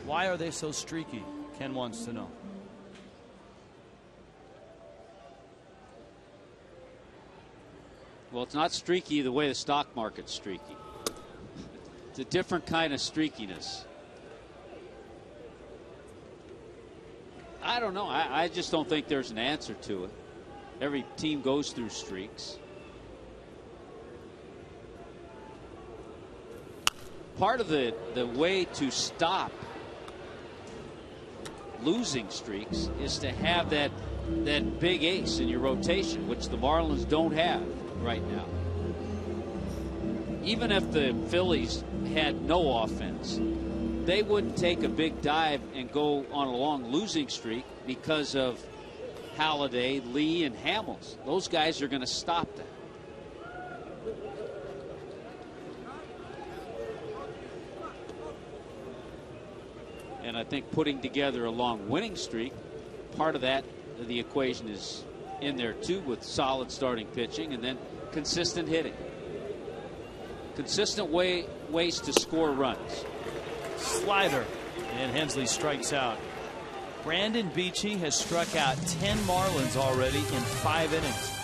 Why are they so streaky? Ken wants to know. Well, it's not streaky the way the stock market's streaky. It's a different kind of streakiness. I don't know. I just don't think there's an answer to it. Every team goes through streaks. Part of the way to stop losing streaks is to have that big ace in your rotation, which the Marlins don't have right now. Even if the Phillies had no offense, they wouldn't take a big dive and go on a long losing streak because of Halladay, Lee, and Hamels. Those guys are going to stop that. And I think putting together a long winning streak, part of that, the equation is in there too, with solid starting pitching and then consistent hitting. Consistent ways to score runs. Slider, and Hensley strikes out. Brandon Beachy has struck out 10 Marlins already in 5 innings.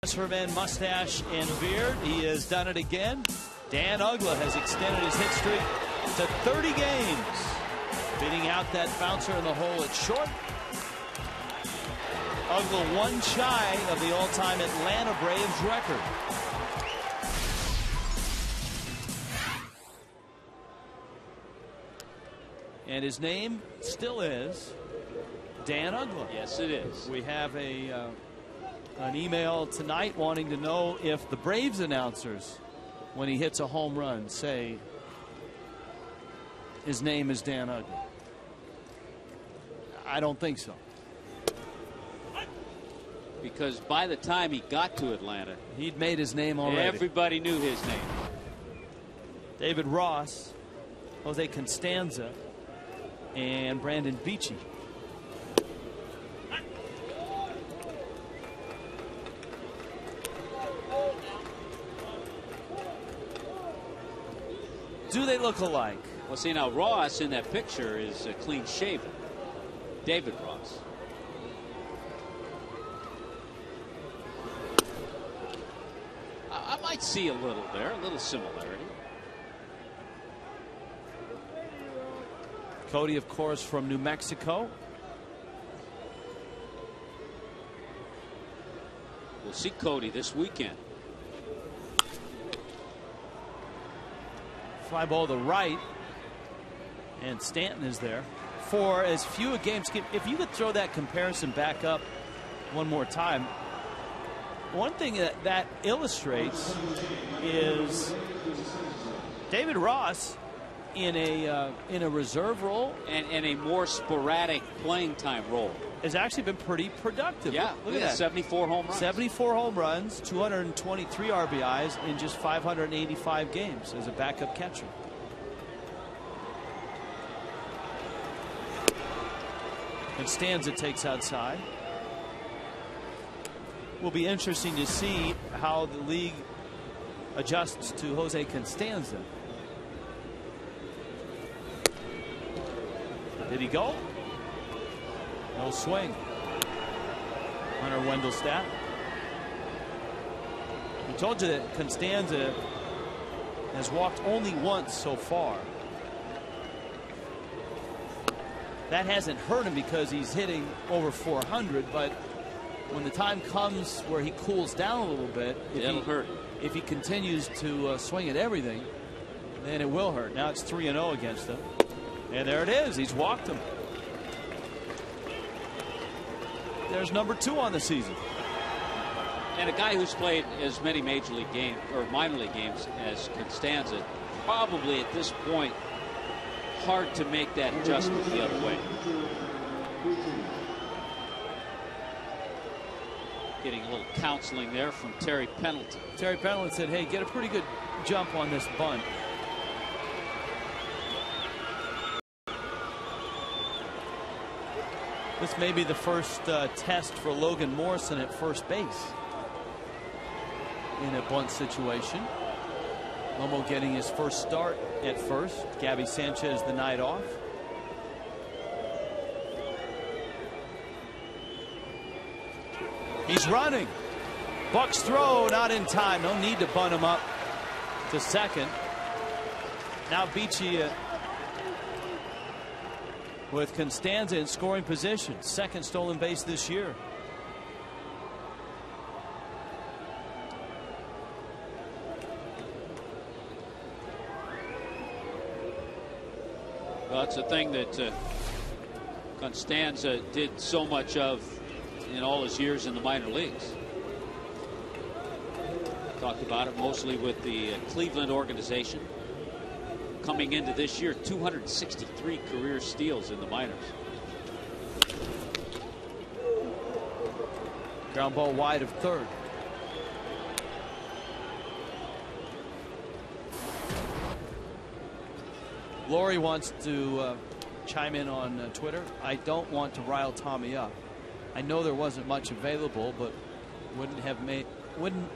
For man, mustache and beard. He has done it again. Dan Uggla has extended his hit streak to 30 games, beating out that bouncer in the hole at short. Uggla one shy of the all-time Atlanta Braves record. And his name still is Dan Uggla. Yes, it is. We have an email tonight wanting to know if the Braves announcers, when he hits a home run, say his name is Dan Uggla. I don't think so. Because by the time he got to Atlanta, he'd made his name already. Everybody knew his name. David Ross, Jose Constanza, and Brandon Beachy. Do they look alike? Well, see, now Ross in that picture is clean shaven. David Ross. I might see a little there, a little similarity. Cody, of course, from New Mexico. We'll see Cody this weekend. Fly ball to right, and Stanton is there for as few a game skip. If you could throw that comparison back up one more time, one thing that illustrates is David Ross in a reserve role and a more sporadic playing time role has actually been pretty productive. Yeah, look at that. 74 home runs. 74 home runs, 223 RBIs in just 585 games as a backup catcher. And Stanza takes outside. Will be interesting to see how the league adjusts to Jose Constanza. Did he go? No swing. Hunter Wendelstedt. We told you that Constanza has walked only once so far. That hasn't hurt him because he's hitting over 400, but when the time comes where he cools down a little bit, it'll hurt. If he continues to swing at everything, then it will hurt. Now it's 3-0 against him. And there it is. He's walked him. There's number 2 on the season. And a guy who's played as many major league games or minor league games as Constanza, probably at this point hard to make that adjustment the other way. Getting a little counseling there from Terry Pendleton. Terry Pendleton said, hey, get a pretty good jump on this bunt. This may be the first test for Logan Morrison at first base in a bunt situation. Momo getting his first start at first. Gabby Sanchez the night off. He's running. Buck's throw not in time. No need to bunt him up to second. Now Beachy with Constanza in scoring position. Second stolen base this year. Well, it's a thing that Constanza did so much of in all his years in the minor leagues. Talked about it mostly with the Cleveland organization. Coming into this year, 263 career steals in the minors. Ground ball wide of third. Lori wants to chime in on Twitter. I don't want to rile Tommy up. I know there wasn't much available, but wouldn't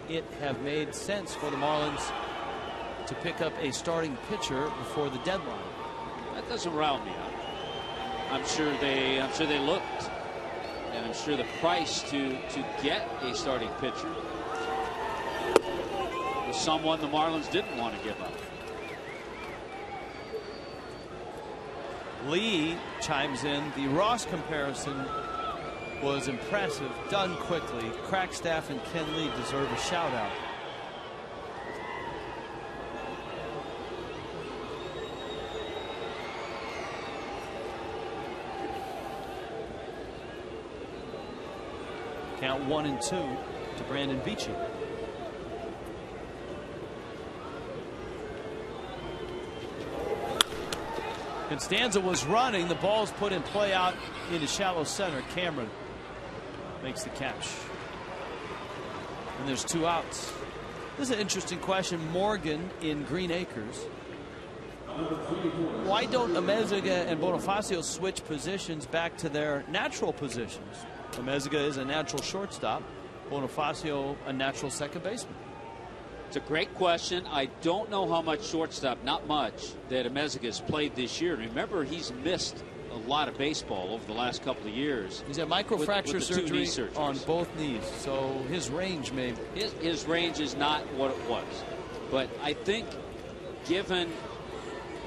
it have made sense for the Marlins to pick up a starting pitcher before the deadline? That doesn't rile me up. I'm sure they looked, and I'm sure the price to get a starting pitcher was someone the Marlins didn't want to give up. Lee chimes in. The Ross comparison was impressive, done quickly. Crackstaff and Ken Lee deserve a shout out. Count 1-2 to Brandon Beachy. Constanza was running. The ball's put in play out into shallow center. Cameron makes the catch. And there's 2 outs. This is an interesting question. Morgan in Green Acres. Why don't Amezaga and Bonifacio switch positions back to their natural positions? Amezaga is a natural shortstop. Bonifacio a natural second baseman. It's a great question. I don't know how much shortstop, not much, that Amezaga has played this year. Remember, he's missed a lot of baseball over the last couple of years. He's had microfracture surgery on both knees, so his range may... His range is not what it was. But I think, given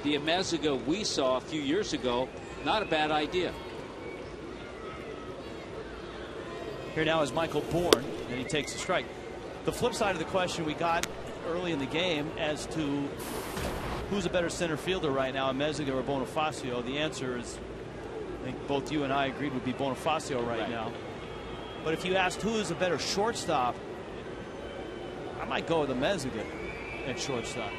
the Amezaga we saw a few years ago, not a bad idea. Here now is Michael Bourne, and he takes a strike. The flip side of the question we got early in the game as to who's a better center fielder right now, Amezaga or Bonifacio, the answer is, I think both you and I agreed, would be Bonifacio right now. But if you asked who is a better shortstop, I might go with Amezaga at shortstop.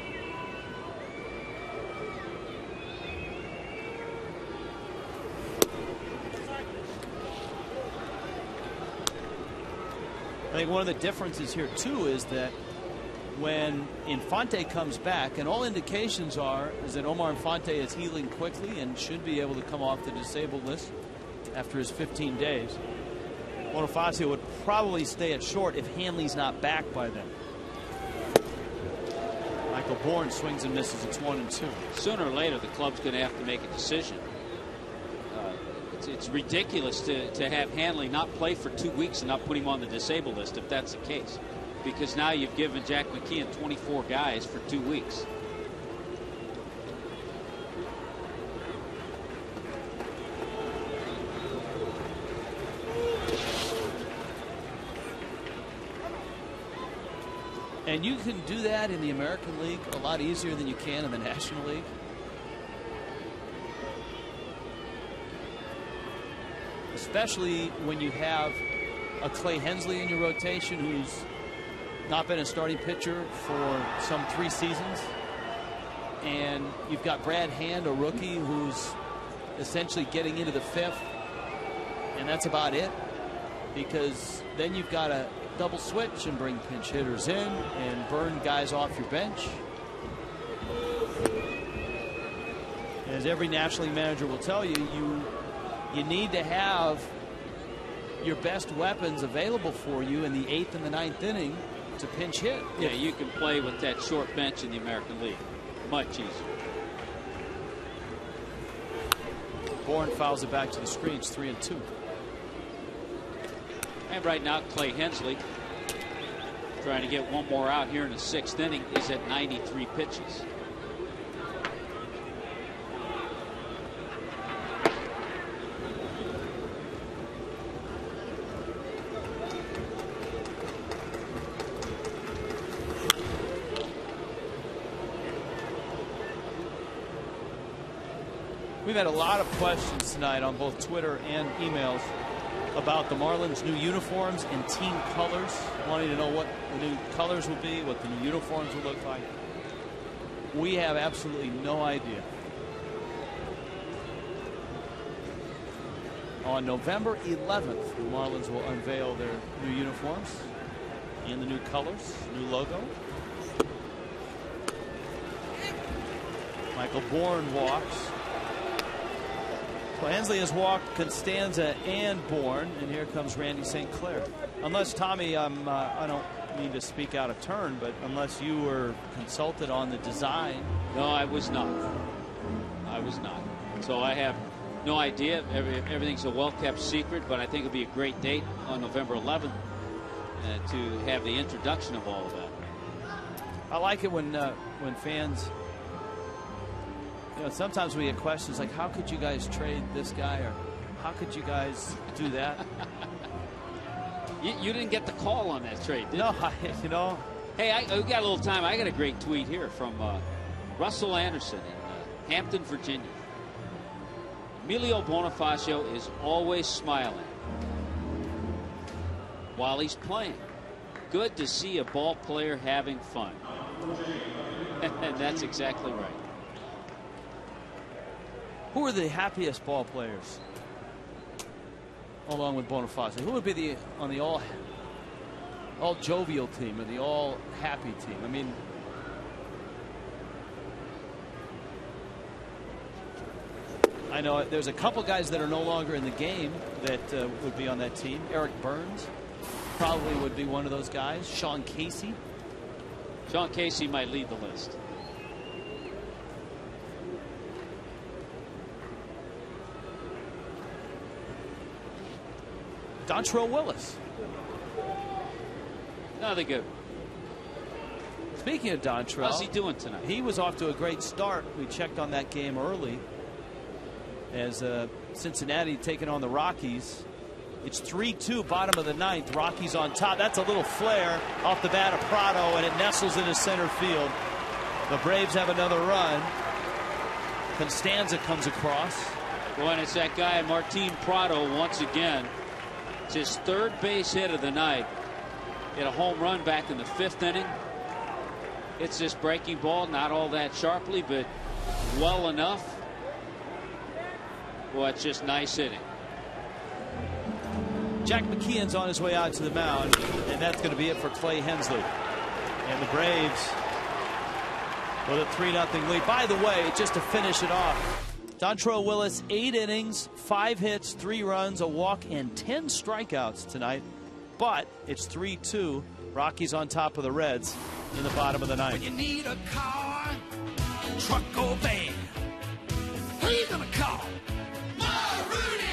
I think one of the differences here, too, is that when Infante comes back, and all indications are is that Omar Infante is healing quickly and should be able to come off the disabled list after his 15 days. Bonifacio would probably stay at short if Hanley's not back by then. Michael Bourne swings and misses. It's 1-2. Sooner or later, the club's going to have to make a decision. It's ridiculous to have Hanley not play for 2 weeks and not put him on the disabled list if that's the case. Because now you've given Jack McKeon 24 guys for 2 weeks. And you can do that in the American League a lot easier than you can in the National League. Especially when you have a Clay Hensley in your rotation who's not been a starting pitcher for some 3 seasons. And you've got Brad Hand, a rookie, who's essentially getting into the 5th. And that's about it. Because then you've got to double switch and bring pinch hitters in and burn guys off your bench. As every National League manager will tell you, you need to have your best weapons available for you in the 8th and the 9th inning to pinch hit. Yeah, you can play with that short bench in the American League. Much easier. Bourne fouls it back to the screen. It's 3-2. And right now, Clay Hensley, trying to get one more out here in the 6th inning, is at 93 pitches. We've had a lot of questions tonight on both Twitter and emails about the Marlins' new uniforms and team colors, wanting to know what the new colors will be, what the new uniforms will look like. We have absolutely no idea. On November 11th, the Marlins will unveil their new uniforms and the new colors, new logo. Michael Bourne walks. Well, Hensley has walked Constanza and Bourne, and here comes Randy St. Clair. Unless, Tommy, I don't mean to speak out of turn, but unless you were consulted on the design. No, I was not. I was not. So I have no idea. Everything's a well-kept secret, but I think it'll be a great date on November 11th. to have the introduction of all of that. I like it when fans, sometimes we get questions like, how could you guys trade this guy, or how could you guys do that? You didn't get the call on that trade, did you? No, Hey, we got a little time. I got a great tweet here from Russell Anderson in Hampton, Virginia. Emilio Bonifacio is always smiling while he's playing. Good to see a ball player having fun. And that's exactly right. Who are the happiest ball players along with Bonifacio? Who would be on the all jovial team or the all happy team? I mean, I know there's a couple guys that are no longer in the game that would be on that team. Eric Burns probably would be one of those guys. Sean Casey. Sean Casey might lead the list. Dontrell Willis. Nothing good. Speaking of Dontrell, how's he doing tonight? He was off to a great start. We checked on that game early as Cincinnati taking on the Rockies. It's 3-2, bottom of the ninth. Rockies on top. That's a little flare off the bat of Prado, and it nestles into center field. The Braves have another run. Constanza comes across. Boy, and it's that guy, Martin Prado, once again. It's his third base hit of the night. Hit a home run back in the 5th inning. It's this breaking ball, not all that sharply, but well enough. Boy, it's just nice hitting. Jack McKeon's on his way out to the mound, and that's going to be it for Clay Hensley. And the Braves with a 3-0 lead. By the way, just to finish it off, Dontrell Willis, 8 innings, 5 hits, 3 runs, a walk, and 10 strikeouts tonight. But it's 3-2. Rockies on top of the Reds in the bottom of the ninth. When you need a car, truck, or van, who you gonna call? Rudy!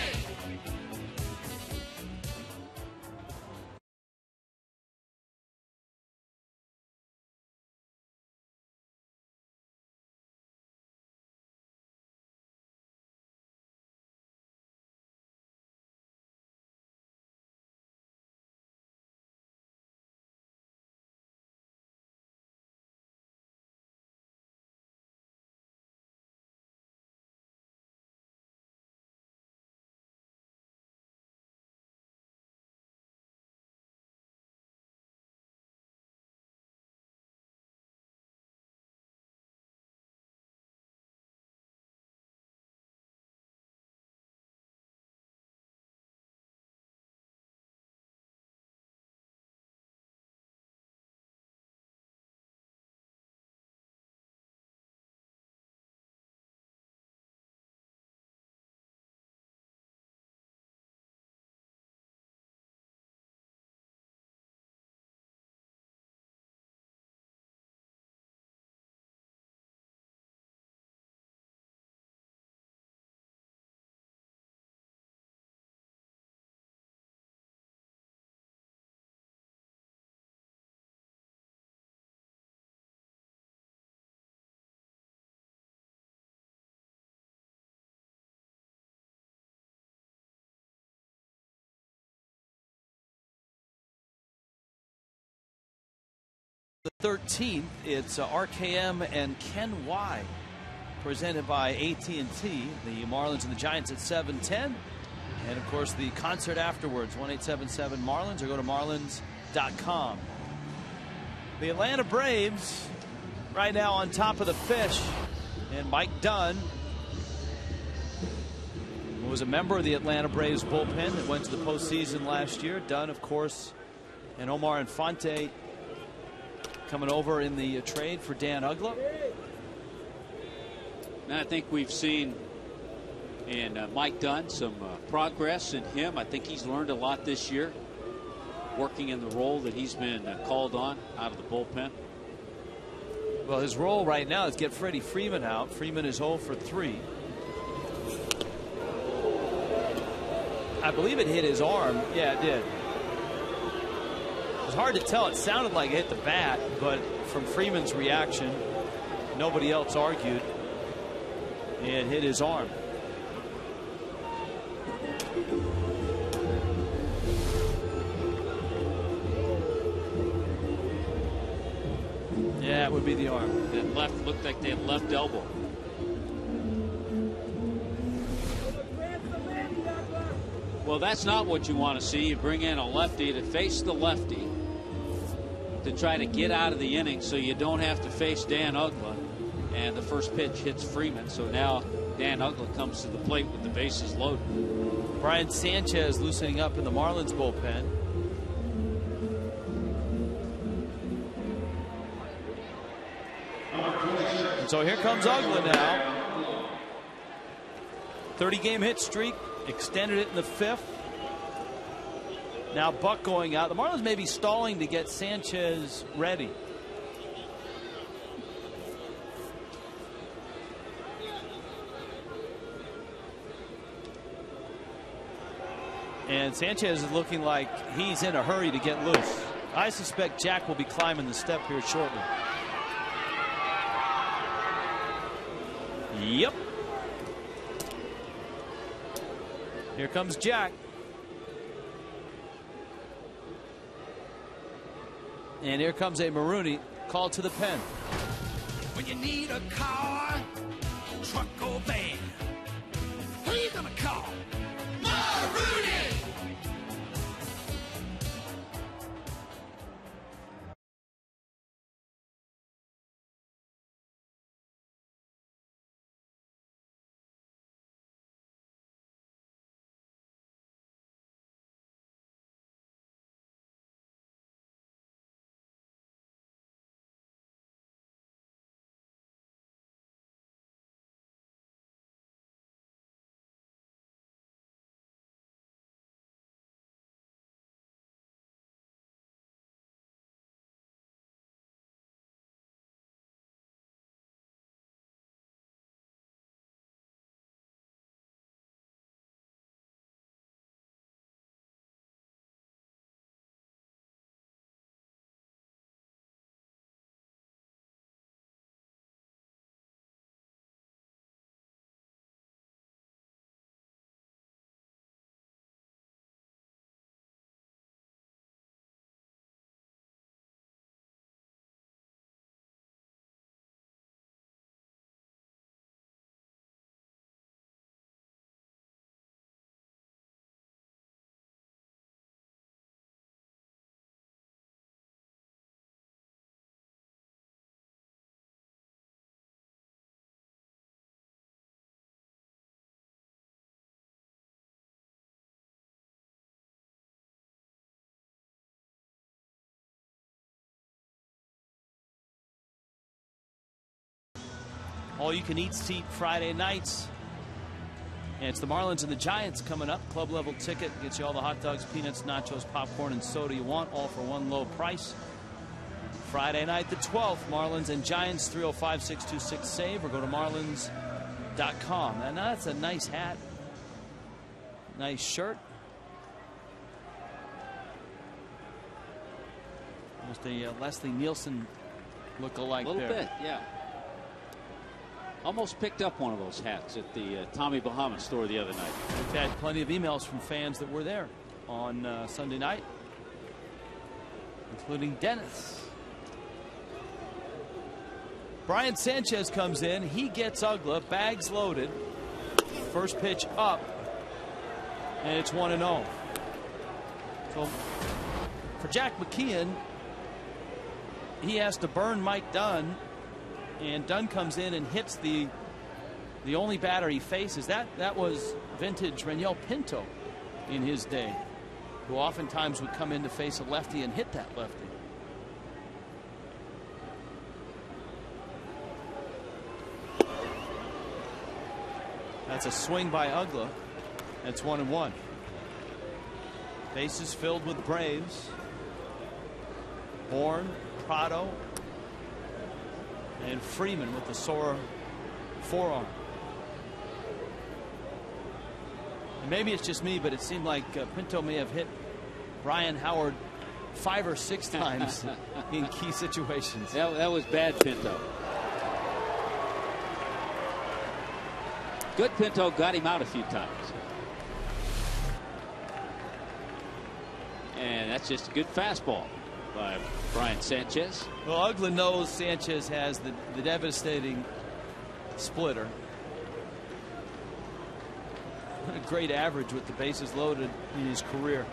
The 13th, it's RKM and Ken Y, presented by AT&T. The Marlins and the Giants at 7:10, and of course the concert afterwards, 1-877 Marlins, or go to marlins.com. The Atlanta Braves right now on top of the fish, and Mike Dunn was a member of the Atlanta Braves bullpen that went to the postseason last year. Dunn, of course, and Omar Infante coming over in the trade for Dan Uggla. And I think we've seen in Mike Dunn some progress in him. I think he's learned a lot this year, working in the role that he's been called on out of the bullpen. Well, his role right now is get Freddie Freeman out. Freeman is 0 for 3. I believe it hit his arm. Yeah, it did. was hard to tell. It sounded like it hit the bat, but from Freeman's reaction, nobody else argued. It hit his arm. Yeah, it would be the arm. That left looked like they had left elbow. Well, that's not what you want to see. You bring in a lefty to face the lefty to try to get out of the inning so you don't have to face Dan Uggla. And the first pitch hits Freeman. So now Dan Uggla comes to the plate with the bases loaded. Brian Sanchez loosening up in the Marlins bullpen. And so here comes Uggla now. 30-game hit streak. Extended it in the 5th. Now Buck going out. The Marlins may be stalling to get Sanchez ready. And Sanchez is looking like he's in a hurry to get loose. I suspect Jack will be climbing the step here shortly. Yep. Here comes Jack. And here comes a Marooney called to the pen. When you need a car, truck or van, who you gonna call? Marooney! All-you-can-eat seat Friday nights. And it's the Marlins and the Giants coming up. Club level ticket gets you all the hot dogs, peanuts, nachos, popcorn, and soda you want, all for one low price. Friday night the 12th, Marlins and Giants, 305-626-SAVE, or go to marlins.com. And that's a nice hat. Nice shirt. Almost a Leslie Nielsen look-alike there. A little bit, yeah. Almost picked up one of those hats at the Tommy Bahama store the other night. We've had plenty of emails from fans that were there on Sunday night, including Dennis. Brian Sanchez comes in. He gets Uggla. Bags loaded. First pitch up. And it's 1-0. So for Jack McKeon, he has to burn Mike Dunn. And Dunn comes in and hits the only batter he faces. That was vintage Reniel Pinto in his day, who oftentimes would come in to face a lefty and hit that lefty. That's a swing by Uggla. That's 1-1. Bases filled with Braves. Bourne, Prado, and Freeman with the sore forearm. And maybe it's just me, but it seemed like Pinto may have hit Brian Howard 5 or 6 times in key situations. That was bad, Pinto. Good Pinto got him out a few times. And that's just a good fastball by Brian Sanchez. Well, Uggla knows Sanchez has the devastating splitter. What a great average with the bases loaded in his career.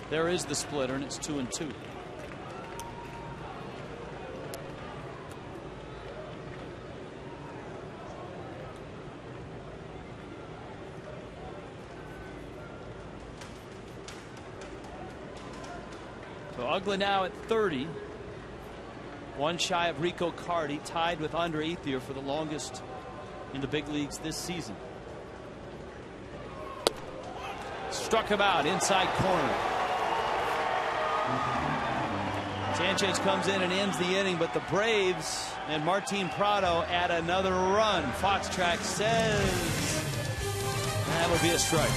There is the splitter, and it's 2-2. So Uggla now at 30. One shy of Rico Cardi, tied with Andre Ethier for the longest in the big leagues this season. Struck him out inside corner. Sanchez comes in and ends the inning, but the Braves and Martin Prado add another run. Fox Track says that will be a strike.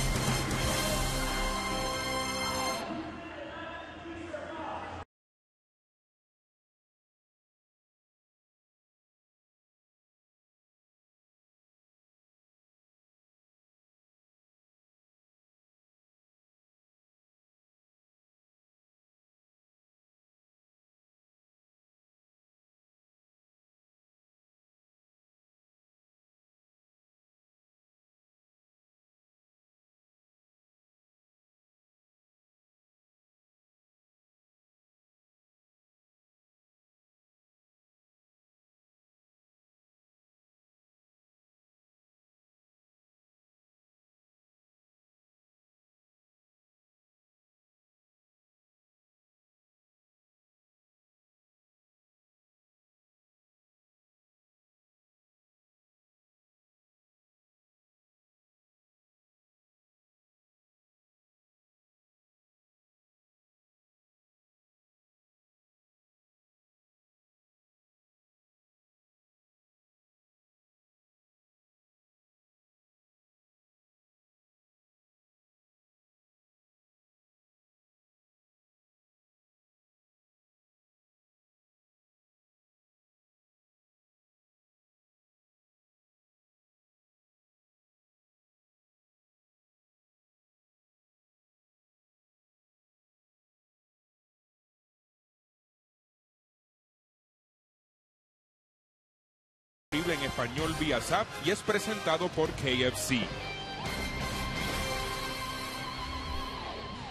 En español vía SAP y es presentado por KFC.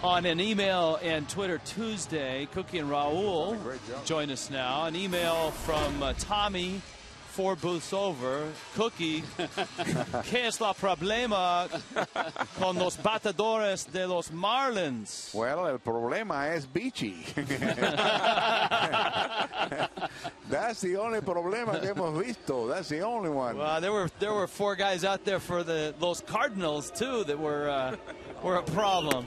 On an email and Twitter Tuesday, Cookie and Raul join us now. An email from Tommy, 4 booths over. Cookie, ¿qué es el problema con los bateadores de los Marlins? Well, el problema es Bichi. That's the only problema que hemos visto. That's the only one. Well, there were 4 guys out there for those Cardinals too that were a problem.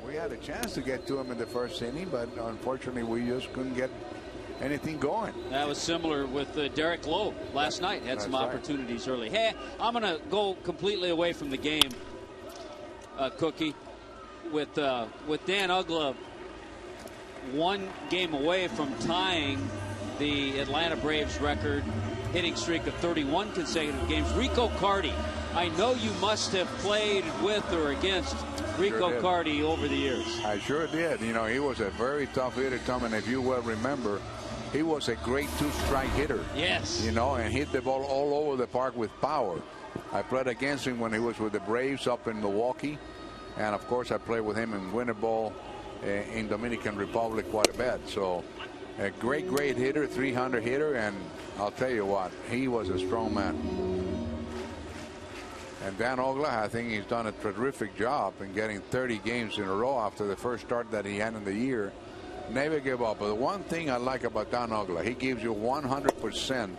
We had a chance to get to him in the first inning, but unfortunately we just couldn't get anything going. That was similar with Derek Lowe last night. Had some opportunities early. Hey, I'm going to go completely away from the game, Cookie, with Dan Uggla 1 game away from tying the Atlanta Braves record hitting streak of 31 consecutive games. Rico Cardi, I know you must have played with or against Rico Cardi over the years. I sure did. You know, he was a very tough hitter, Tom, and if you well remember, he was a great 2-strike hitter. Yes. You know, and hit the ball all over the park with power. I played against him when he was with the Braves up in Milwaukee, and of course I played with him in winter ball in Dominican Republic quite a bit. So a great hitter, 300 hitter, and I'll tell you what, he was a strong man. And Dan Uggla, I think he's done a terrific job in getting 30 games in a row after the first start that he had in the year. Never give up. But the one thing I like about Dan Uggla, he gives you 100%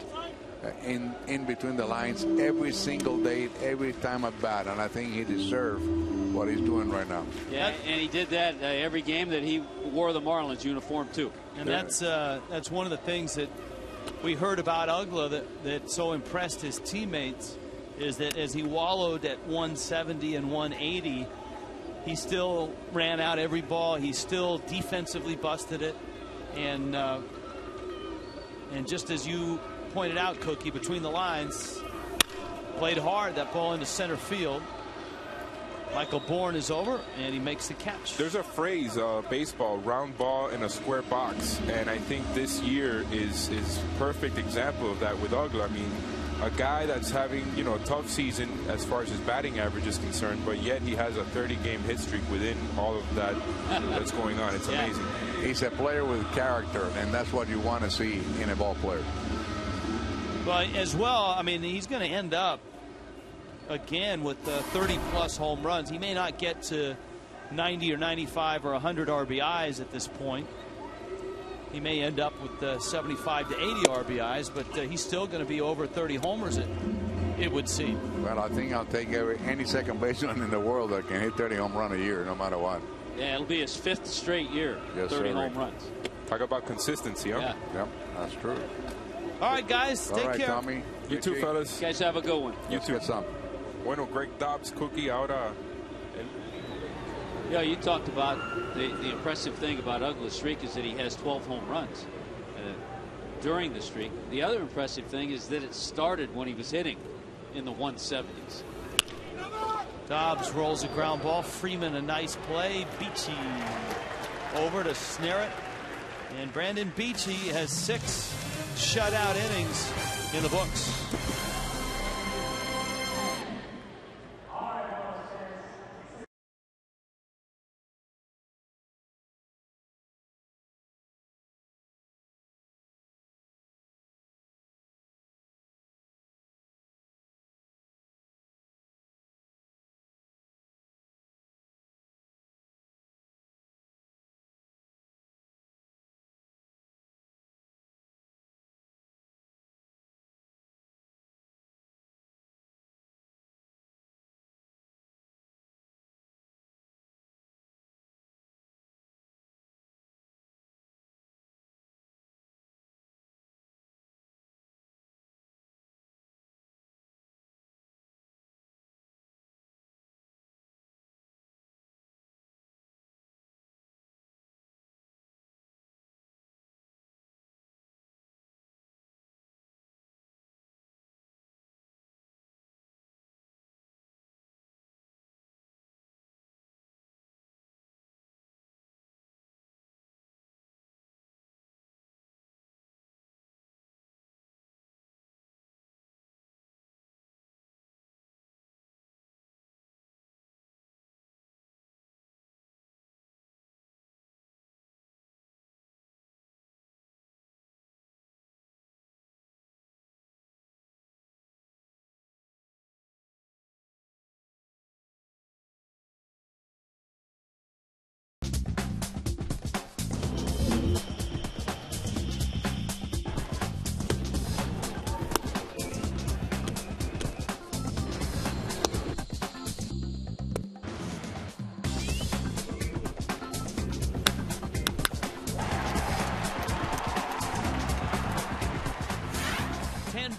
in between the lines every single day, every time at bat, and I think he deserves what he's doing right now. Yeah, and he did that every game that he wore the Marlins uniform too. And that's one of the things that we heard about Uggla that so impressed his teammates. is that as he wallowed at 170 and 180, he still ran out every ball. He still defensively busted it. And just as you pointed out, Cookie, between the lines, played hard. That ball into center field. Michael Bourne is over, and he makes the catch. There's a phrase, baseball, round ball in a square box, and I think this year is perfect example of that with Uggla. I mean, a guy that's having, you know, a tough season as far as his batting average is concerned, but yet he has a 30-game hit streak within all of that that's going on. It's amazing. He's a player with character, and that's what you want to see in a ball player. Well, as well, I mean, he's going to end up again with 30-plus home runs. He may not get to 90 or 95 or 100 RBIs at this point. He may end up with 75 to 80 RBIs, but he's still going to be over 30 homers, it would seem. Well, I think I'll take any second baseman in the world that can hit 30 home runs a year, no matter what. Yeah, it'll be his 5th straight year, yes, 30 sir. home runs. Talk about consistency, huh? Yeah. Yep, that's true. All right, guys, take care. Tommy. You too, fellas. You guys have a good one. You Let's too. get some. Bueno, Greg Dobbs, Cookie, ahora. Yeah, you talked about the impressive thing about Uggla's streak is that he has 12 home runs during the streak. The other impressive thing is that it started when he was hitting in the 170s. Dobbs rolls a ground ball. Freeman, a nice play. Beachy over to snare it. And Brandon Beachy has 6 shutout innings in the books.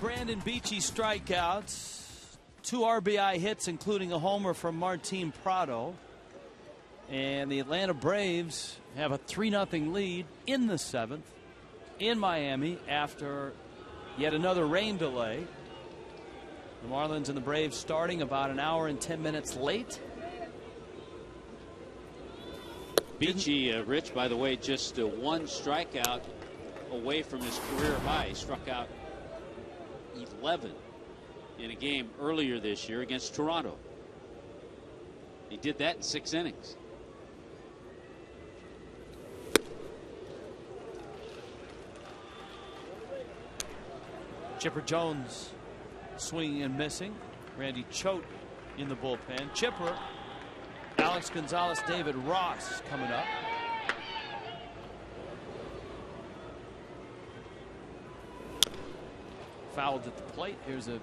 Brandon Beachy strikeouts, 2 RBI hits, including a homer from Martin Prado. And the Atlanta Braves have a 3-0 lead in the 7th in Miami after yet another rain delay. The Marlins and the Braves starting about an hour and 10 minutes late. Beachy, Rich, by the way, just 1 strikeout away from his career high. He struck out 11 in a game earlier this year against Toronto. He did that in 6 innings. Chipper Jones swinging and missing. Randy Choate in the bullpen. Chipper, Alex Gonzalez, David Ross coming up. Fouled at the plate. Here's an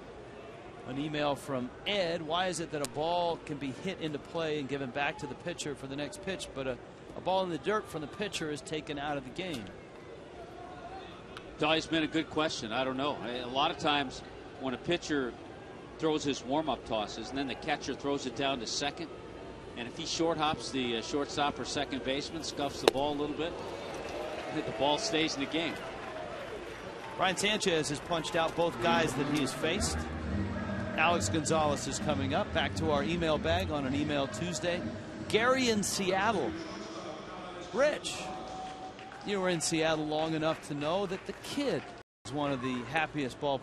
email from Ed. Why is it that a ball can be hit into play and given back to the pitcher for the next pitch, but a ball in the dirt from the pitcher is taken out of the game? It's always been a good question. I don't know. A lot of times when a pitcher throws his warm-up tosses, and then the catcher throws it down to second. And if he short hops the shortstop or second baseman, scuffs the ball a little bit, the ball stays in the game. Brian Sanchez has punched out both guys that he has faced. Alex Gonzalez is coming up. Back to our email bag on an email Tuesday. Gary in Seattle. Rich, you were in Seattle long enough to know that the kid is one of the happiest ball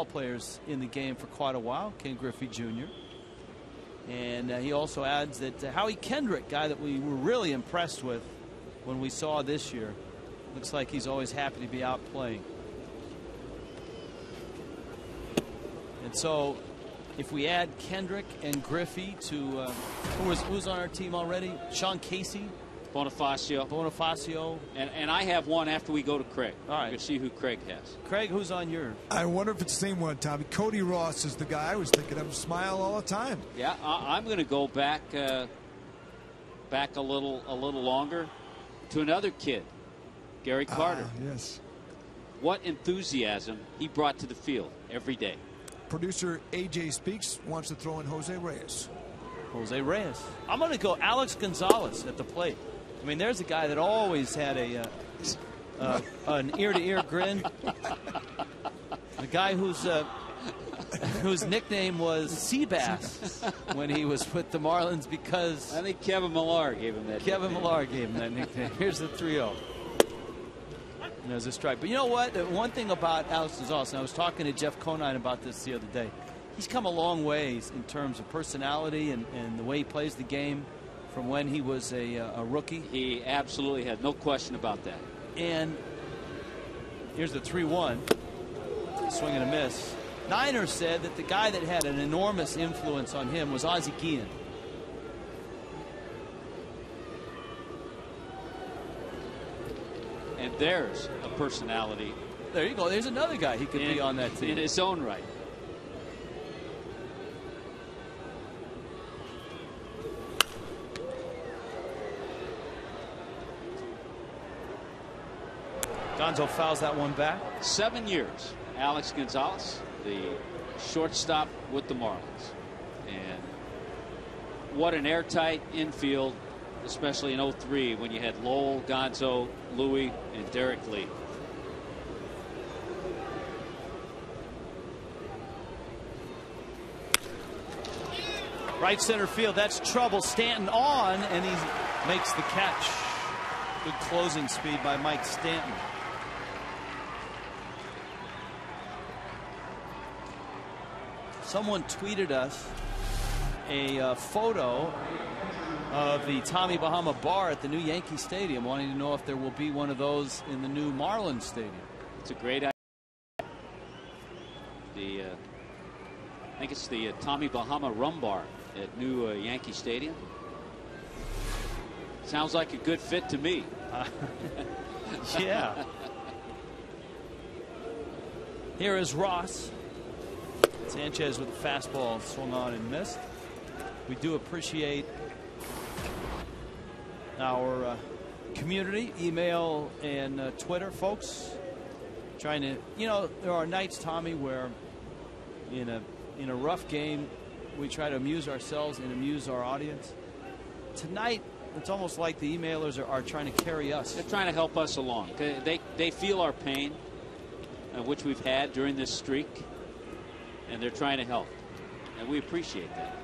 players in the game for quite a while, Ken Griffey Jr. And he also adds that Howie Kendrick, guy that we were really impressed with when we saw this year, looks like he's always happy to be out playing. And so if we add Kendrick and Griffey to who's on our team already? Sean Casey, Bonifacio. And I have one after we go to Craig. All right. You can see who Craig has. Craig, who's on yours? I wonder if it's the same one, Tommy. Cody Ross is the guy I was thinking of. Smile all the time. Yeah, I'm going to go back a little longer to another kid, Gary Carter. Yes. What enthusiasm he brought to the field every day. Producer AJ Speaks wants to throw in Jose Reyes. Jose Reyes. I'm going to go Alex Gonzalez at the plate. I mean, there's a guy that always had an ear-to-ear grin. The guy whose nickname was Seabass when he was with the Marlins because I think Kevin Millar gave him that. Kevin Millar gave him that nickname. Here's the 3-0. And there's a strike. But you know what? The one thing about Alex Gonzalez, and I was talking to Jeff Conine about this the other day, he's come a long ways in terms of personality and the way he plays the game from when he was a rookie. He absolutely had no question about that. And here's the 3-1. Swing and a miss. Niner said that the guy that had an enormous influence on him was Ozzie Guillen. And there's a personality. There you go. There's another guy he could be on that team. In his own right. Gonzo fouls that one back. 7 years. Alex Gonzalez, the shortstop with the Marlins. And what an airtight infield, especially in 03 when you had Lowell, Gonzo, Louie, and Derek Lee. Right center field. That's trouble. Stanton on, and he makes the catch. Good closing speed by Mike Stanton. Someone tweeted us a photo of the Tommy Bahama bar at the new Yankee Stadium, wanting to know if there will be one of those in the new Marlins Stadium. It's a great idea. I think it's the Tommy Bahama Rum Bar at new Yankee Stadium. Sounds like a good fit to me. Yeah. Here is Ross. Sanchez with a fastball swung on and missed. We do appreciate our community, email and Twitter folks. Trying to, you know, there are nights, Tommy, where in a rough game we try to amuse ourselves and amuse our audience. Tonight, it's almost like the emailers are trying to carry us. They're trying to help us along. They feel our pain, which we've had during this streak, and they're trying to help, and we appreciate that.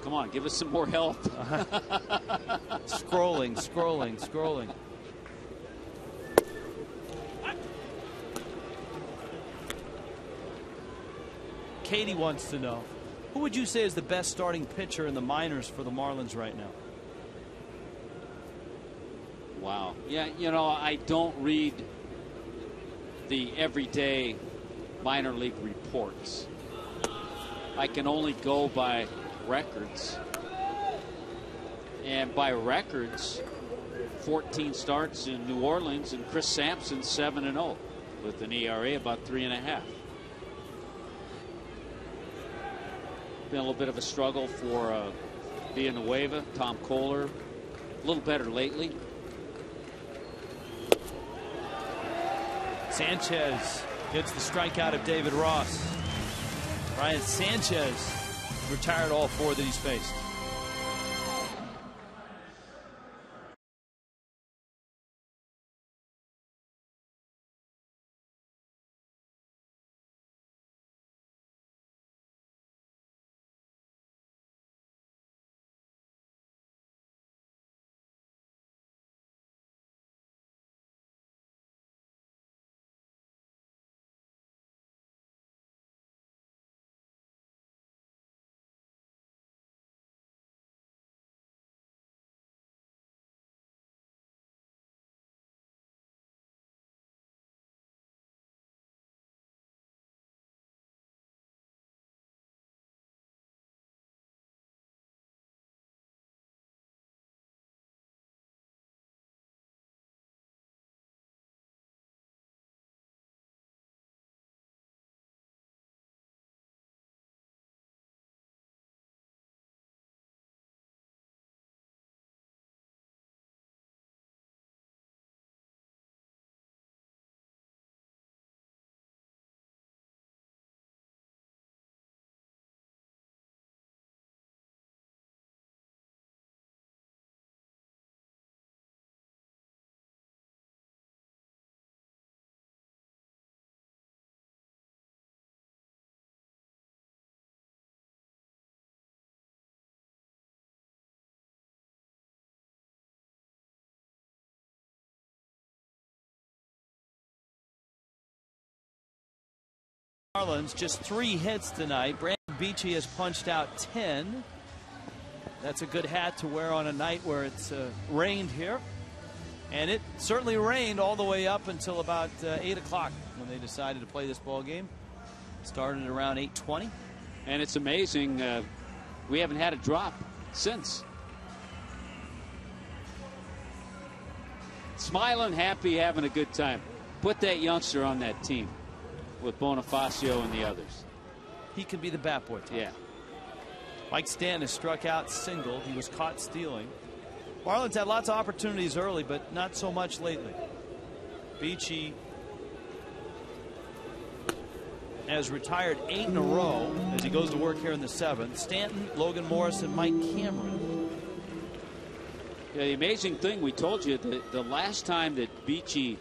Come on, give us some more help. Scrolling. Katie wants to know, who would you say is the best starting pitcher in the minors for the Marlins right now? Wow. Yeah, you know, I don't read the everyday minor league reports. I can only go by records. And by records, 14 starts in New Orleans, and Chris Sampson 7-0 with an ERA about 3.5. Been a little bit of a struggle for Villanueva, Tom Kohler. A little better lately. Sanchez gets the strikeout of David Ross. Ryan Sanchez retired all 4 that he's faced. Marlins just 3 hits tonight. Brandon Beachy has punched out 10. That's a good hat to wear on a night where it's rained here. And it certainly rained all the way up until about 8 o'clock when they decided to play this ball game. Started around 8:20. And it's amazing. We haven't had a drop since. Smiling, happy, having a good time. Put that youngster on that team with Bonifacio and the others. He can be the bat boy, Tom. Yeah. Mike Stanton has struck out single. He was caught stealing. Marlins had lots of opportunities early, but not so much lately. Beachy has retired 8 in a row as he goes to work here in the 7th. Stanton, Logan Morris, and Mike Cameron. Yeah, the amazing thing, we told you that the last time that Beachy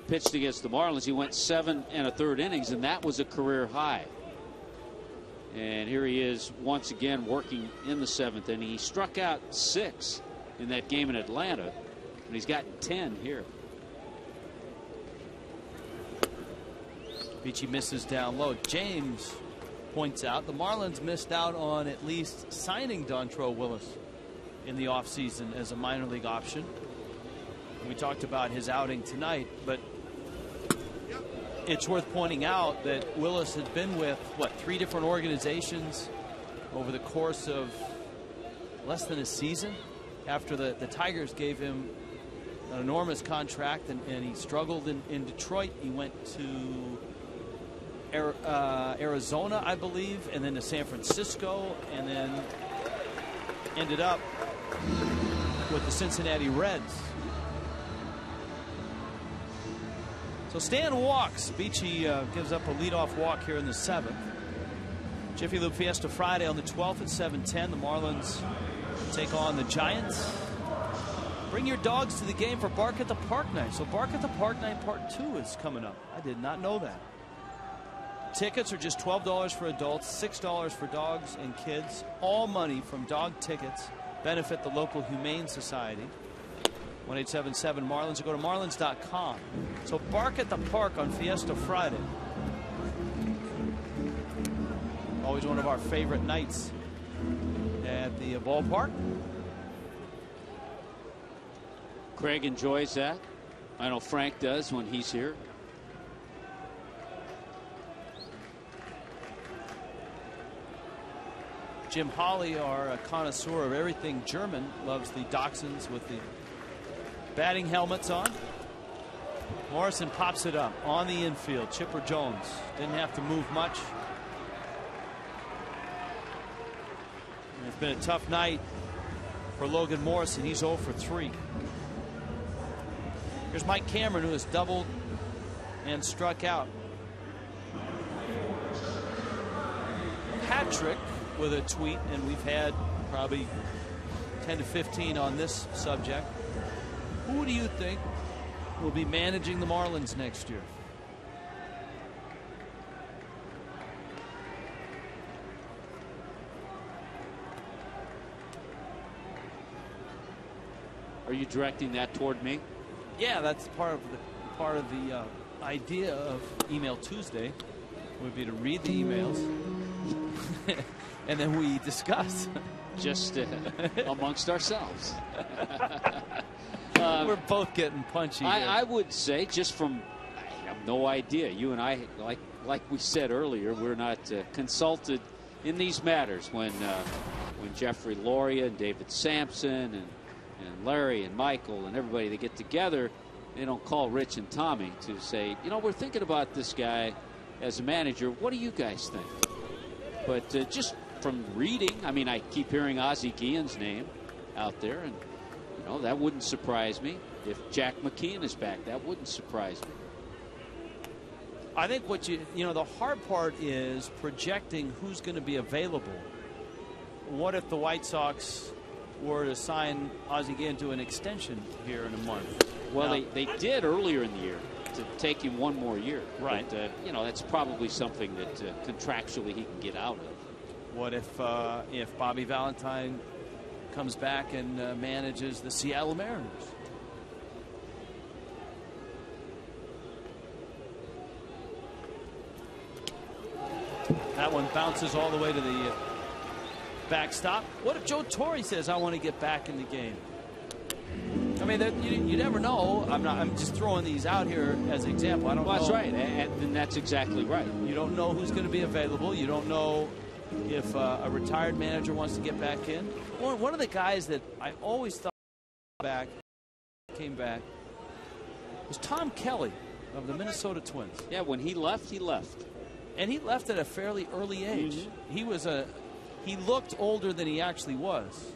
pitched against the Marlins, he went 7 1/3 innings, and that was a career high. And here he is once again working in the 7th inning. He struck out 6 in that game in Atlanta, and he's gotten 10 here. Beachy misses down low. James points out the Marlins missed out on at least signing Dontrelle Willis in the offseason as a minor league option. We talked about his outing tonight, but it's worth pointing out that Willis had been with, what, 3 different organizations over the course of less than a season after the Tigers gave him an enormous contract, and he struggled in Detroit. He went to Arizona, I believe, and then to San Francisco, and then ended up with the Cincinnati Reds. So Stan walks. Beachy gives up a leadoff walk here in the 7th. Jiffy Lube Fiesta Friday on the 12th at 7:10. The Marlins take on the Giants. Bring your dogs to the game for Bark at the Park Night. So Bark at the Park Night Part 2 is coming up. I did not know that. Tickets are just $12 for adults, $6 for dogs and kids. All money from dog tickets benefit the local Humane Society. 1-877 Marlins, or go to marlins.com. So Bark at the Park on Fiesta Friday. Always one of our favorite nights at the ballpark. Craig enjoys that. I know Frank does when he's here. Jim Hawley, our connoisseur of everything German, loves the Dachshunds with the batting helmets on. Morrison pops it up on the infield. Chipper Jones didn't have to move much. And it's been a tough night for Logan Morrison. He's 0 for 3. Here's Mike Cameron, who has doubled and struck out. Patrick with a tweet, and we've had probably 10 to 15 on this subject. Who do you think will be managing the Marlins next year? Are you directing that toward me? Yeah, that's part of the idea of Email Tuesday would be to read the emails and then we discuss just amongst ourselves. We're both getting punchy. I would say, just from, I have no idea. You and I, like we said earlier, we're not consulted in these matters. When Jeffrey Loria and David Sampson and Larry and Michael and everybody, they get together, they don't call Rich and Tommy to say, you know, we're thinking about this guy as a manager. What do you guys think? But just from reading, I mean, I keep hearing Ozzie Guillen's name out there, and you know, that wouldn't surprise me. If Jack McKeon is back, that wouldn't surprise me. I think what you know, the hard part is projecting who's going to be available. What if the White Sox were to sign Ozzie Guillen to an extension here in a month? Well, they did earlier in the year to take him one more year. Right. But, you know, that's probably something that contractually he can get out of. What if Bobby Valentine comes back and manages the Seattle Mariners? That one bounces all the way to the backstop. What if Joe Torre says, I want to get back in the game? I mean, you never know. I'm just throwing these out here as an example. I don't know. That's right, and that's exactly right. You don't know who's going to be available. You don't know if a retired manager wants to get back in. One of the guys that I always thought came back was Tom Kelly of the Minnesota Twins. Yeah, when he left, he left. And he left at a fairly early age. Mm-hmm. He looked older than he actually was.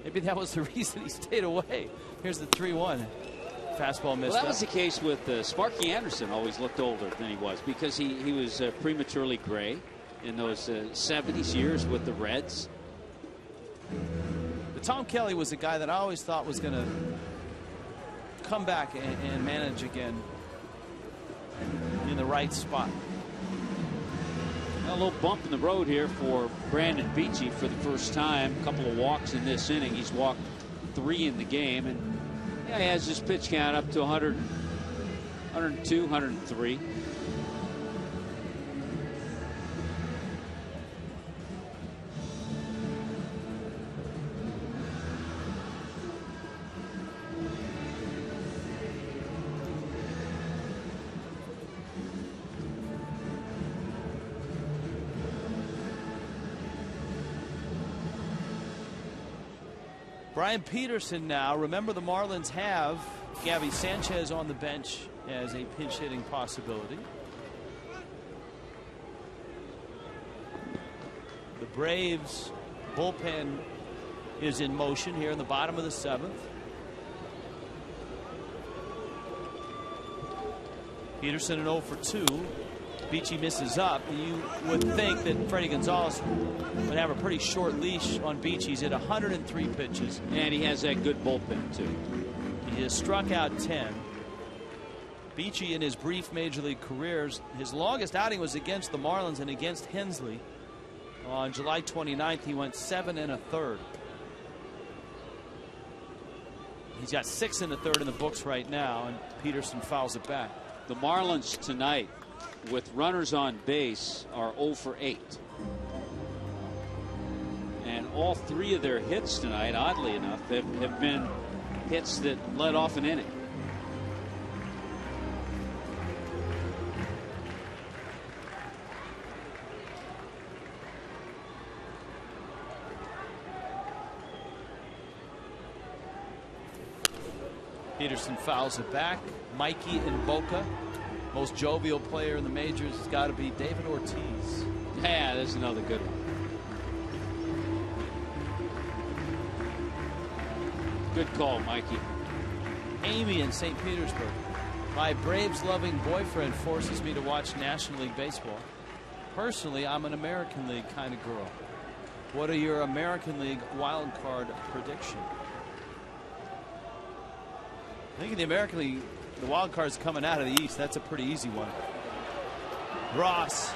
Maybe that was the reason he stayed away. Here's the 3-1. Fastball missed. Well, that was the case with Sparky Anderson. Always looked older than he was because he was prematurely gray in those 70s years with the Reds. But Tom Kelly was a guy that I always thought was going to come back and manage again in the right spot. A little bump in the road here for Brandon Beachy for the first time. A couple of walks in this inning. He's walked 3 in the game, and yeah, he has his pitch count up to 100, 102, 103. Brian Peterson now. Remember, the Marlins have Gabby Sanchez on the bench as a pinch hitting possibility. The Braves bullpen is in motion here in the bottom of the 7th. Peterson an 0 for 2. Beachy misses up. You would think that Freddie Gonzalez would have a pretty short leash on Beachy. He's at 103 pitches. And he has that good bullpen, too. He has struck out 10. Beachy, in his brief major league careers, his longest outing was against the Marlins and against Hensley. On July 29th, he went 7 1/3. He's got 6 1/3 in the books right now, and Peterson fouls it back. The Marlins tonight, with runners on base, are 0 for 8. And all 3 of their hits tonight, oddly enough, have been hits that led off an inning. Peterson fouls it back. Mikey in Boca. Most jovial player in the majors has got to be David Ortiz. Yeah, there's another good one. Good call, Mikey. Amy in St. Petersburg My Braves-loving boyfriend forces me to watch National League Baseball. Personally, I'm an American League kind of girl. What are your American League wild card predictions? I think in the American League, the wild card's coming out of the East. That's a pretty easy one. Ross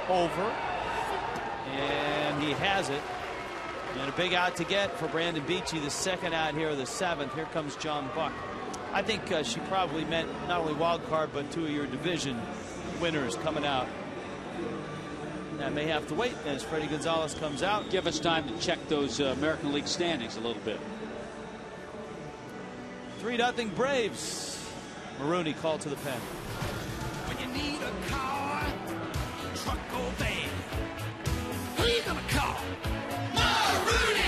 over, and he has it. And a big out to get for Brandon Beachy, the second out here of the 7th. Here comes John Buck. I think she probably meant not only wild card, but 2 of your division winners coming out. I may have to wait as Freddie Gonzalez comes out. Give us time to check those American League standings a little bit. 3-0 Braves. Marooney called to the pen. When you need a car, truck or van, who you gonna call? Marooney!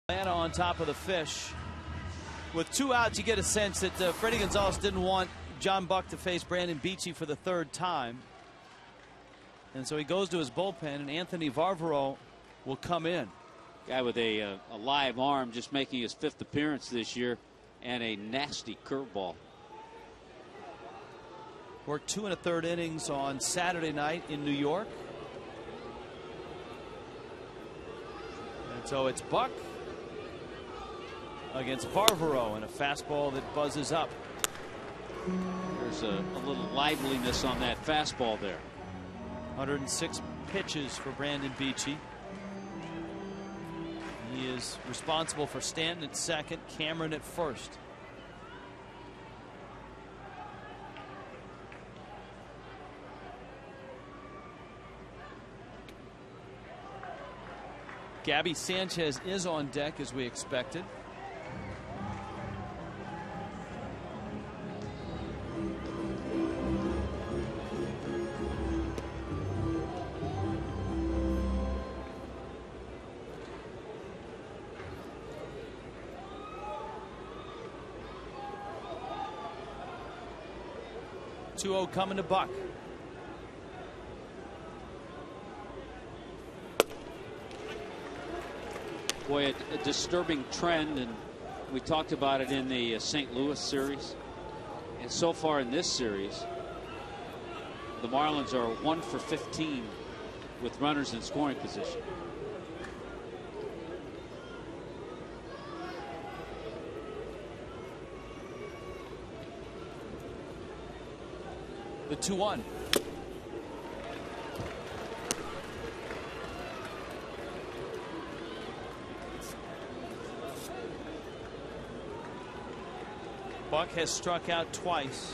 Atlanta on top of the fish. With 2 outs, you get a sense that Freddie Gonzalez didn't want John Buck to face Brandon Beachy for the 3rd time. And so he goes to his bullpen, and Anthony Varvaro will come in. Guy with a live arm, just making his 5th appearance this year, and a nasty curveball. Worked 2 1/3 innings on Saturday night in New York. And so it's Buck against Varvaro, and a fastball that buzzes up. There's a little liveliness on that fastball there. 106 pitches for Brandon Beachy. He is responsible for Stanton at second, Cameron at first. Gabby Sanchez is on deck as we expected. Coming to Buck. Boy, a disturbing trend, and we talked about it in the St. Louis series. And so far in this series, the Marlins are 1 for 15 with runners in scoring position. The 2-1. Buck has struck out twice,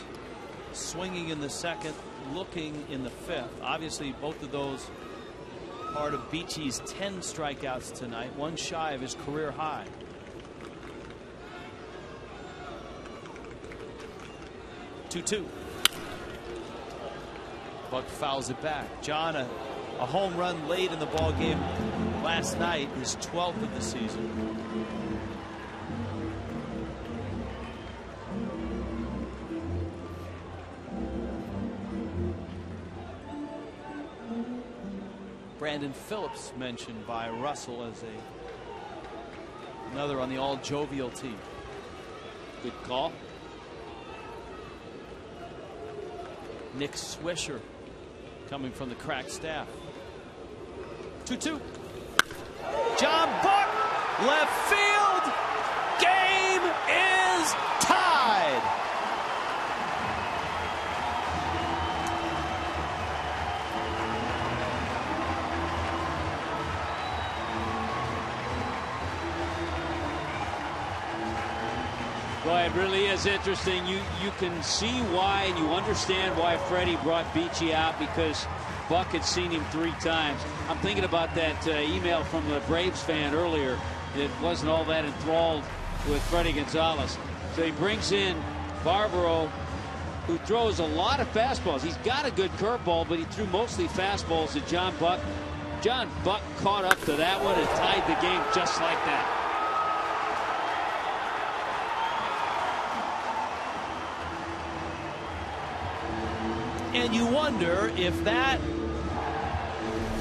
swinging in the 2nd, looking in the 5th. Obviously, both of those part of Beachy's 10 strikeouts tonight, 1 shy of his career high. Two. Buck fouls it back. John, a a home run late in the ball game last night, his 12th of the season. Brandon Phillips mentioned by Russell as another on the all jovial team. Good call. Nick Swisher coming from the cracked staff. 2-2. John Buck, left field. Game is tied. Well, it really is interesting. You can see why, and you understand why Freddie brought Beachy out, because Buck had seen him 3 times. I'm thinking about that email from the Braves fan earlier that wasn't all that enthralled with Freddie Gonzalez. So he brings in Barbaro, who throws a lot of fastballs. He's got a good curveball, but he threw mostly fastballs to John Buck. John Buck caught up to that one and tied the game just like that. And you wonder if that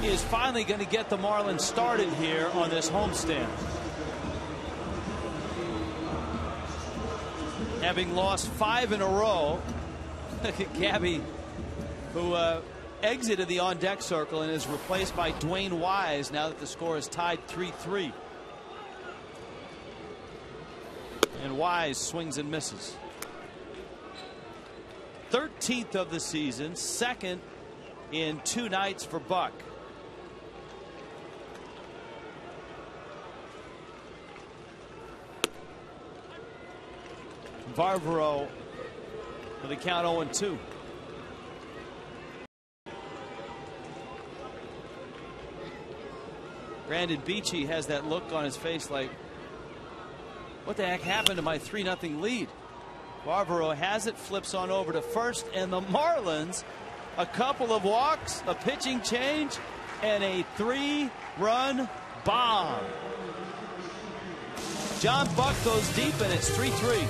is finally going to get the Marlins started here on this homestand. Having lost 5 in a row, Gabby, who exited the on-deck circle and is replaced by Dwayne Wise now that the score is tied 3-3. And Wise swings and misses. 13th of the season, 2nd in 2 nights for Buck. Barbaro with a count 0-2. Brandon Beachy has that look on his face like, what the heck happened to my 3-0 lead? Barbaro has it, flips on over to first, and the Marlins, a couple of walks, a pitching change, and a 3-run bomb. John Buck goes deep, and it's 3-3.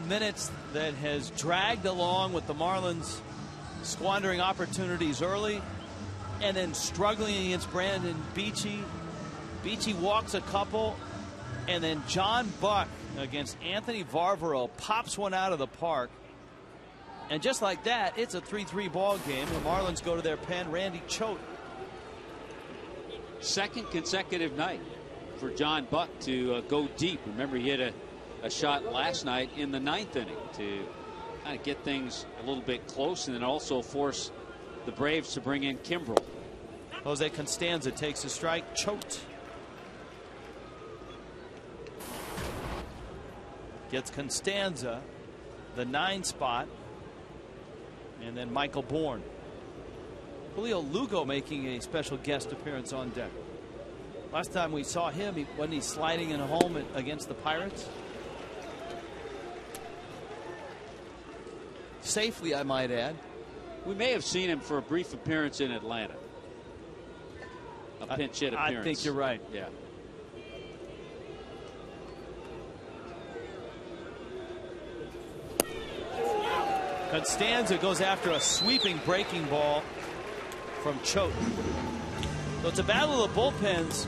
Minutes that has dragged along with the Marlins squandering opportunities early and then struggling against Brandon Beachy. Beachy walks a couple, and then John Buck against Anthony Barbaro pops one out of the park. And just like that, it's a 3-3 ball game. The Marlins go to their pen. Randy Choate. 2nd consecutive night for John Buck to go deep. Remember, he hit a a shot last night in the 9th inning to kind of get things a little bit close, and then also force the Braves to bring in Kimbrel. Jose Constanza takes a strike, choked. Gets Constanza the 9 spot, and then Michael Bourne. Julio Lugo making a special guest appearance on deck. Last time we saw him, wasn't he sliding in home against the Pirates? Safely, I might add. We may have seen him for a brief appearance in Atlanta. A pinch hit appearance. I think you're right. Yeah. Constanza goes after a sweeping breaking ball from Choate. So it's a battle of the bullpens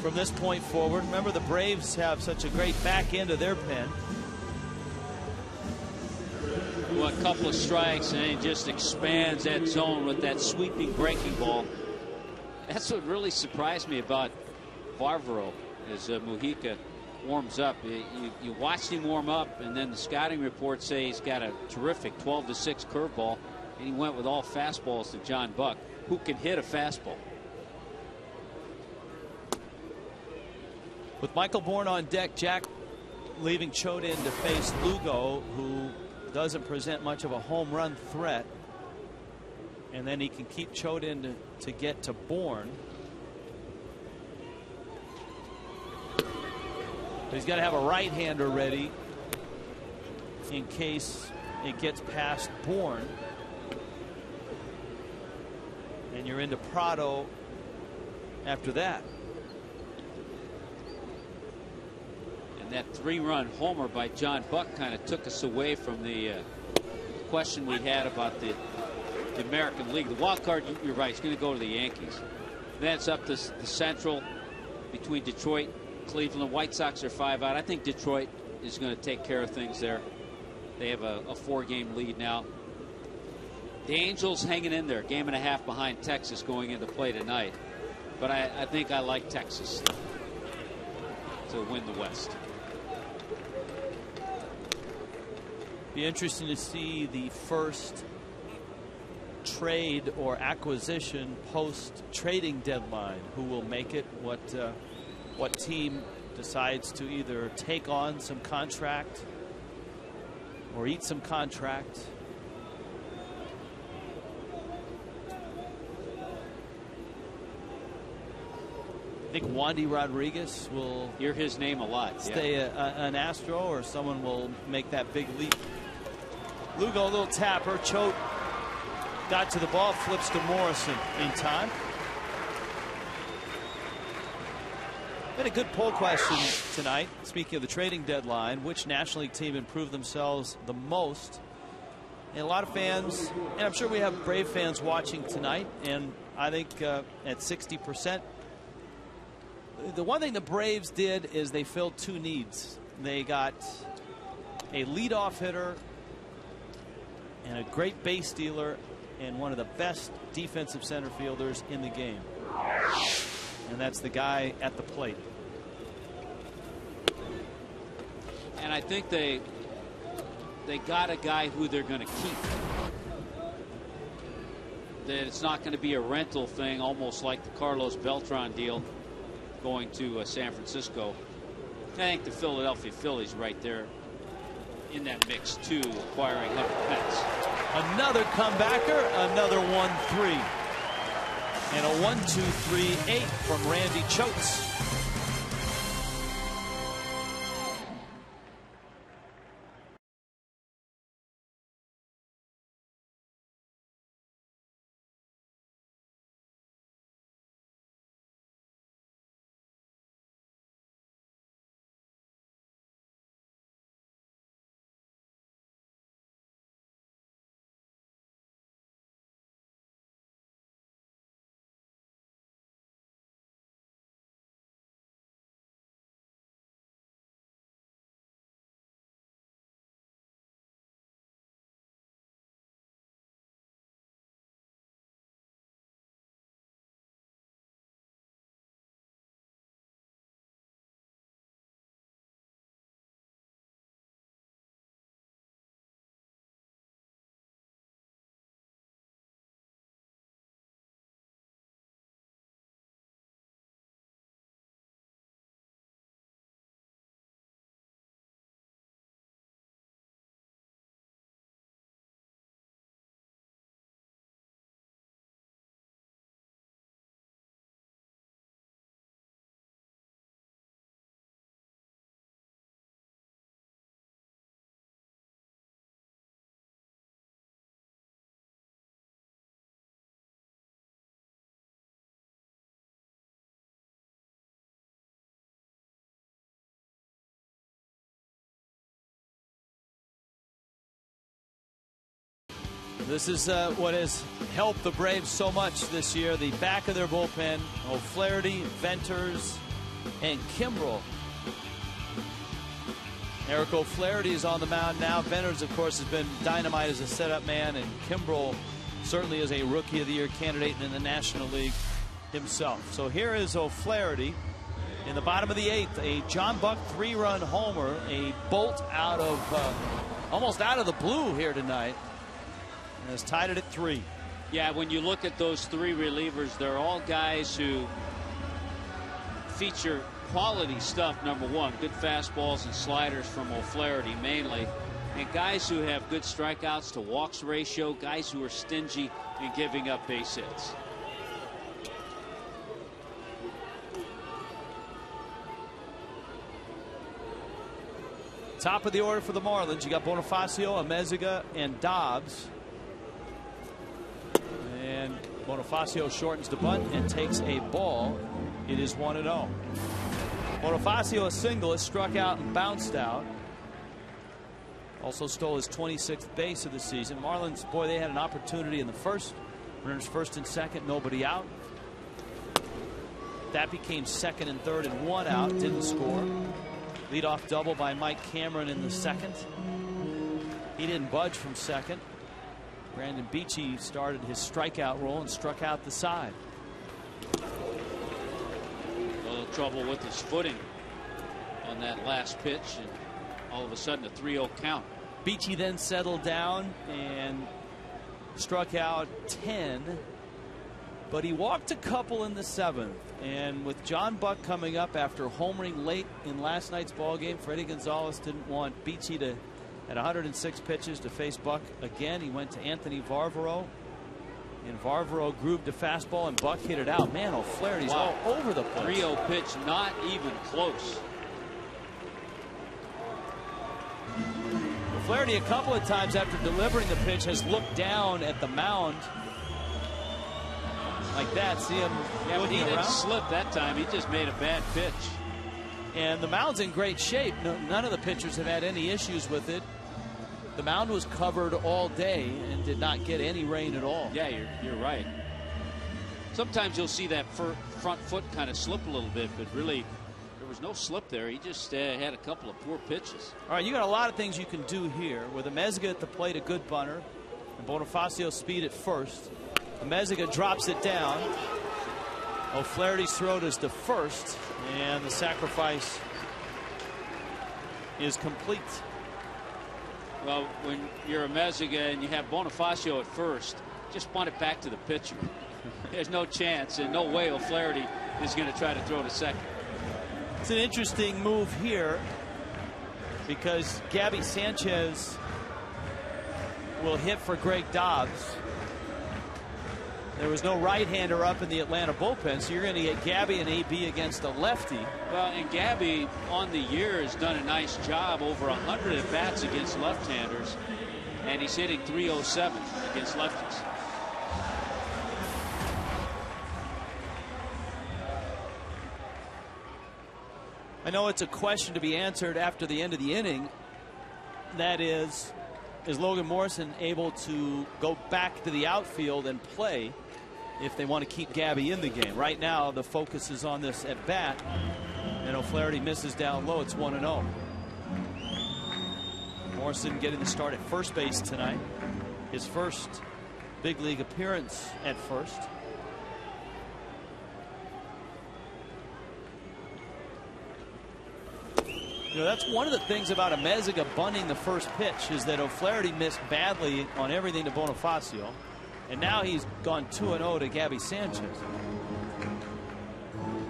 from this point forward. Remember, the Braves have such a great back end of their pen. Well, a couple of strikes, and he just expands that zone with that sweeping breaking ball. That's what really surprised me about Barbaro as Mujica warms up. You watched him warm up, and then the scouting reports say he's got a terrific 12-6 curveball, and he went with all fastballs to John Buck, who can hit a fastball. With Michael Bourne on deck, Jack leaving Choate in to face Lugo, who doesn't present much of a home run threat. And then he can keep Choate in to get to Bourne. But he's got to have a right-hander ready in case it gets past Bourne. And you're into Prado after that. And that 3-run homer by John Buck kind of took us away from the question we had about the American League. The wild card, you're right, it's going to go to the Yankees. Then it's up to the Central between Detroit, Cleveland. White Sox are 5 out. I think Detroit is going to take care of things there. They have a 4-game lead now. The Angels hanging in there, 1.5 games behind Texas going into play tonight. But I think I like Texas to win the West. Be interesting to see the first trade or acquisition post trading deadline. Who will make it? What team decides to either take on some contract or eat some contract? I think Wandy Rodriguez will hear his name a lot. Stay an Astro, or someone will make that big leap. Lugo, a little tapper. Choate got to the ball, flips to Morrison in time. Been a good poll question tonight. Speaking of the trading deadline, which National League team improved themselves the most? And a lot of fans, and I'm sure we have Brave fans watching tonight, and I think at 60%. The one thing the Braves did is they filled 2 needs. They got a leadoff hitter and a great base stealer and one of the best defensive center fielders in the game. And that's the guy at the plate. And I think they got a guy who they're going to keep. That it's not going to be a rental thing, almost like the Carlos Beltran deal going to San Francisco. I think the Philadelphia Phillies right there in that mix too, acquiring Hunter Pence. Another comebacker, another 1-3. And a 1-2-3-8 from Randy Choate. This is what has helped the Braves so much this year. The back of their bullpen, O'Flaherty, Venters, and Kimbrel. Eric O'Flaherty is on the mound now. Venters, of course, has been dynamite as a setup man, and Kimbrel certainly is a Rookie of the Year candidate in the National League himself. So here is O'Flaherty in the bottom of the 8th. A John Buck 3-run homer, a bolt out of almost out of the blue here tonight, and has tied it at 3. Yeah, when you look at those 3 relievers, they're all guys who feature quality stuff. Number one, good fastballs and sliders from O'Flaherty mainly, and guys who have good strikeouts to walks ratio, guys who are stingy in giving up base hits. Top of the order for the Marlins, you got Bonifacio, Amezaga, and Dobbs. And Bonifacio shortens the bunt and takes a ball. It is 1-0. Bonifacio, a single, is struck out and bounced out. Also stole his 26th base of the season. Marlins, boy, they had an opportunity in the first. Runners first and second, nobody out. That became second and third and 1 out. Didn't score. Leadoff double by Mike Cameron in the second. He didn't budge from second. Brandon Beachy started his strikeout roll and struck out the side. A little trouble with his footing on that last pitch, and all of a sudden a 3-0 count. Beachy then settled down and struck out 10, but he walked a couple in the 7th. And with John Buck coming up after homering late in last night's ball game, Freddie Gonzalez didn't want Beachy to, at 106 pitches, to face Buck again. He went to Anthony Varvaro, and Varvaro grooved a fastball, and Buck hit it out. Man, O'Flaherty's all over the place. 3-0 pitch, not even close. O'Flaherty a couple of times after delivering the pitch has looked down at the mound like that. See him but he didn't slip that time. He just made a bad pitch. And the mound's in great shape. None of the pitchers have had any issues with it. The mound was covered all day and did not get any rain at all. Yeah, you're right. Sometimes you'll see that front foot kind of slip a little bit, but really there was no slip there. He just had a couple of poor pitches. All right, you got a lot of things you can do here. With Amezaga at the plate, a good bunter, and Bonifacio speed at first. Amezaga drops it down. O'Flaherty's throw is to first, and the sacrifice is complete. Well, when you're Amezaga and you have Bonifacio at first, just bunt it back to the pitcher. There's no chance and no way O'Flaherty is going to try to throw to second. It's an interesting move here because Gabby Sanchez will hit for Greg Dobbs. There was no right-hander up in the Atlanta bullpen, so you're going to get Gabby and AB against a lefty. Well, and Gabby on the year has done a nice job, over 100 at-bats against left-handers, and he's hitting .307 against lefties. I know it's a question to be answered after the end of the inning. That is Logan Morrison able to go back to the outfield and play if they want to keep Gabby in the game? Right now, the focus is on this at bat, and O'Flaherty misses down low. It's 1-0. Morrison getting the start at first base tonight. His first big league appearance at first. You know, that's one of the things about Amezaga bunting the first pitch is that O'Flaherty missed badly on everything to Bonifacio, and now he's gone 2-0 to Gabby Sanchez.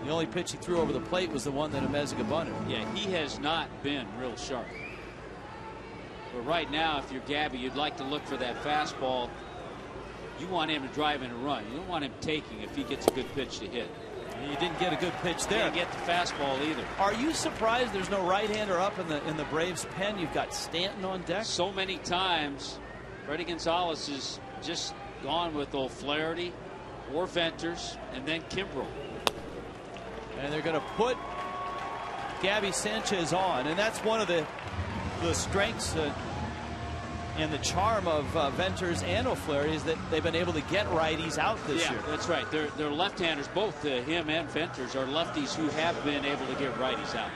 The only pitch he threw over the plate was the one that Amezaga bunted. Yeah, he has not been real sharp. But right now, if you're Gabby, you'd like to look for that fastball. You want him to drive in a run. You don't want him taking if he gets a good pitch to hit. You didn't get a good pitch there. Didn't get the fastball either. Are you surprised there's no right-hander up in the Braves pen? You've got Stanton on deck. So many times, Freddie Gonzalez has just gone with O'Flaherty or Venters and then Kimbrel. And they're going to put Gabby Sanchez on, and that's one of the strengths And the charm of Venters and O'Flaherty is that they've been able to get righties out this year. That's right. They're left-handers. Both him and Venters are lefties who have been able to get righties out.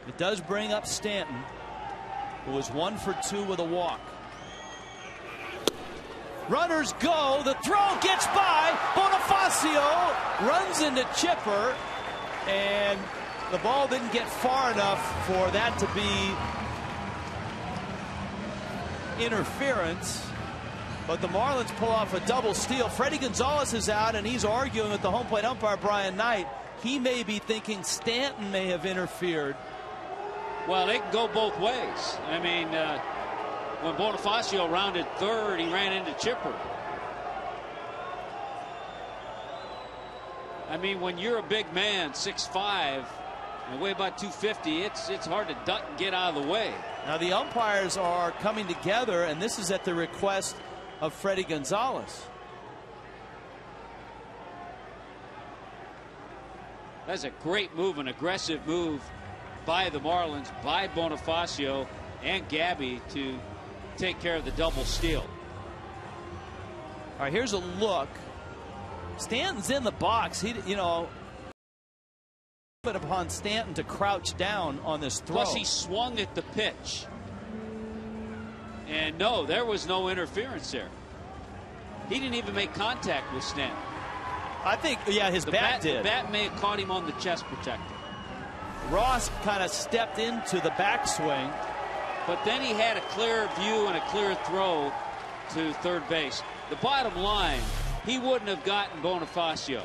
It does bring up Stanton, who was 1 for 2 with a walk. Runners go. The throw gets by. Bonifacio runs into Chipper, and the ball didn't get far enough for that to be interference. But the Marlins pull off a double steal. Freddie Gonzalez is out, and he's arguing with the home plate umpire, Brian Knight. He may be thinking Stanton may have interfered. Well, they can go both ways. I mean, when Bonifacio rounded third, he ran into Chipper. I mean, when you're a big man, 6'5", and weigh about 250, it's hard to duck and get out of the way. Now the umpires are coming together, and this is at the request of Freddie Gonzalez. That's a great move, an aggressive move by the Marlins, by Bonifacio and Gabby to take care of the double steal. All right, here's a look. Stanton's in the box. He, but upon Stanton to crouch down on this throw. Plus, he swung at the pitch. And no, there was no interference there. He didn't even make contact with Stanton. I think, yeah, his bat did. The bat may have caught him on the chest protector. Ross kind of stepped into the backswing. But then he had a clear view and a clear throw to third base. The bottom line, he wouldn't have gotten Bonifacio.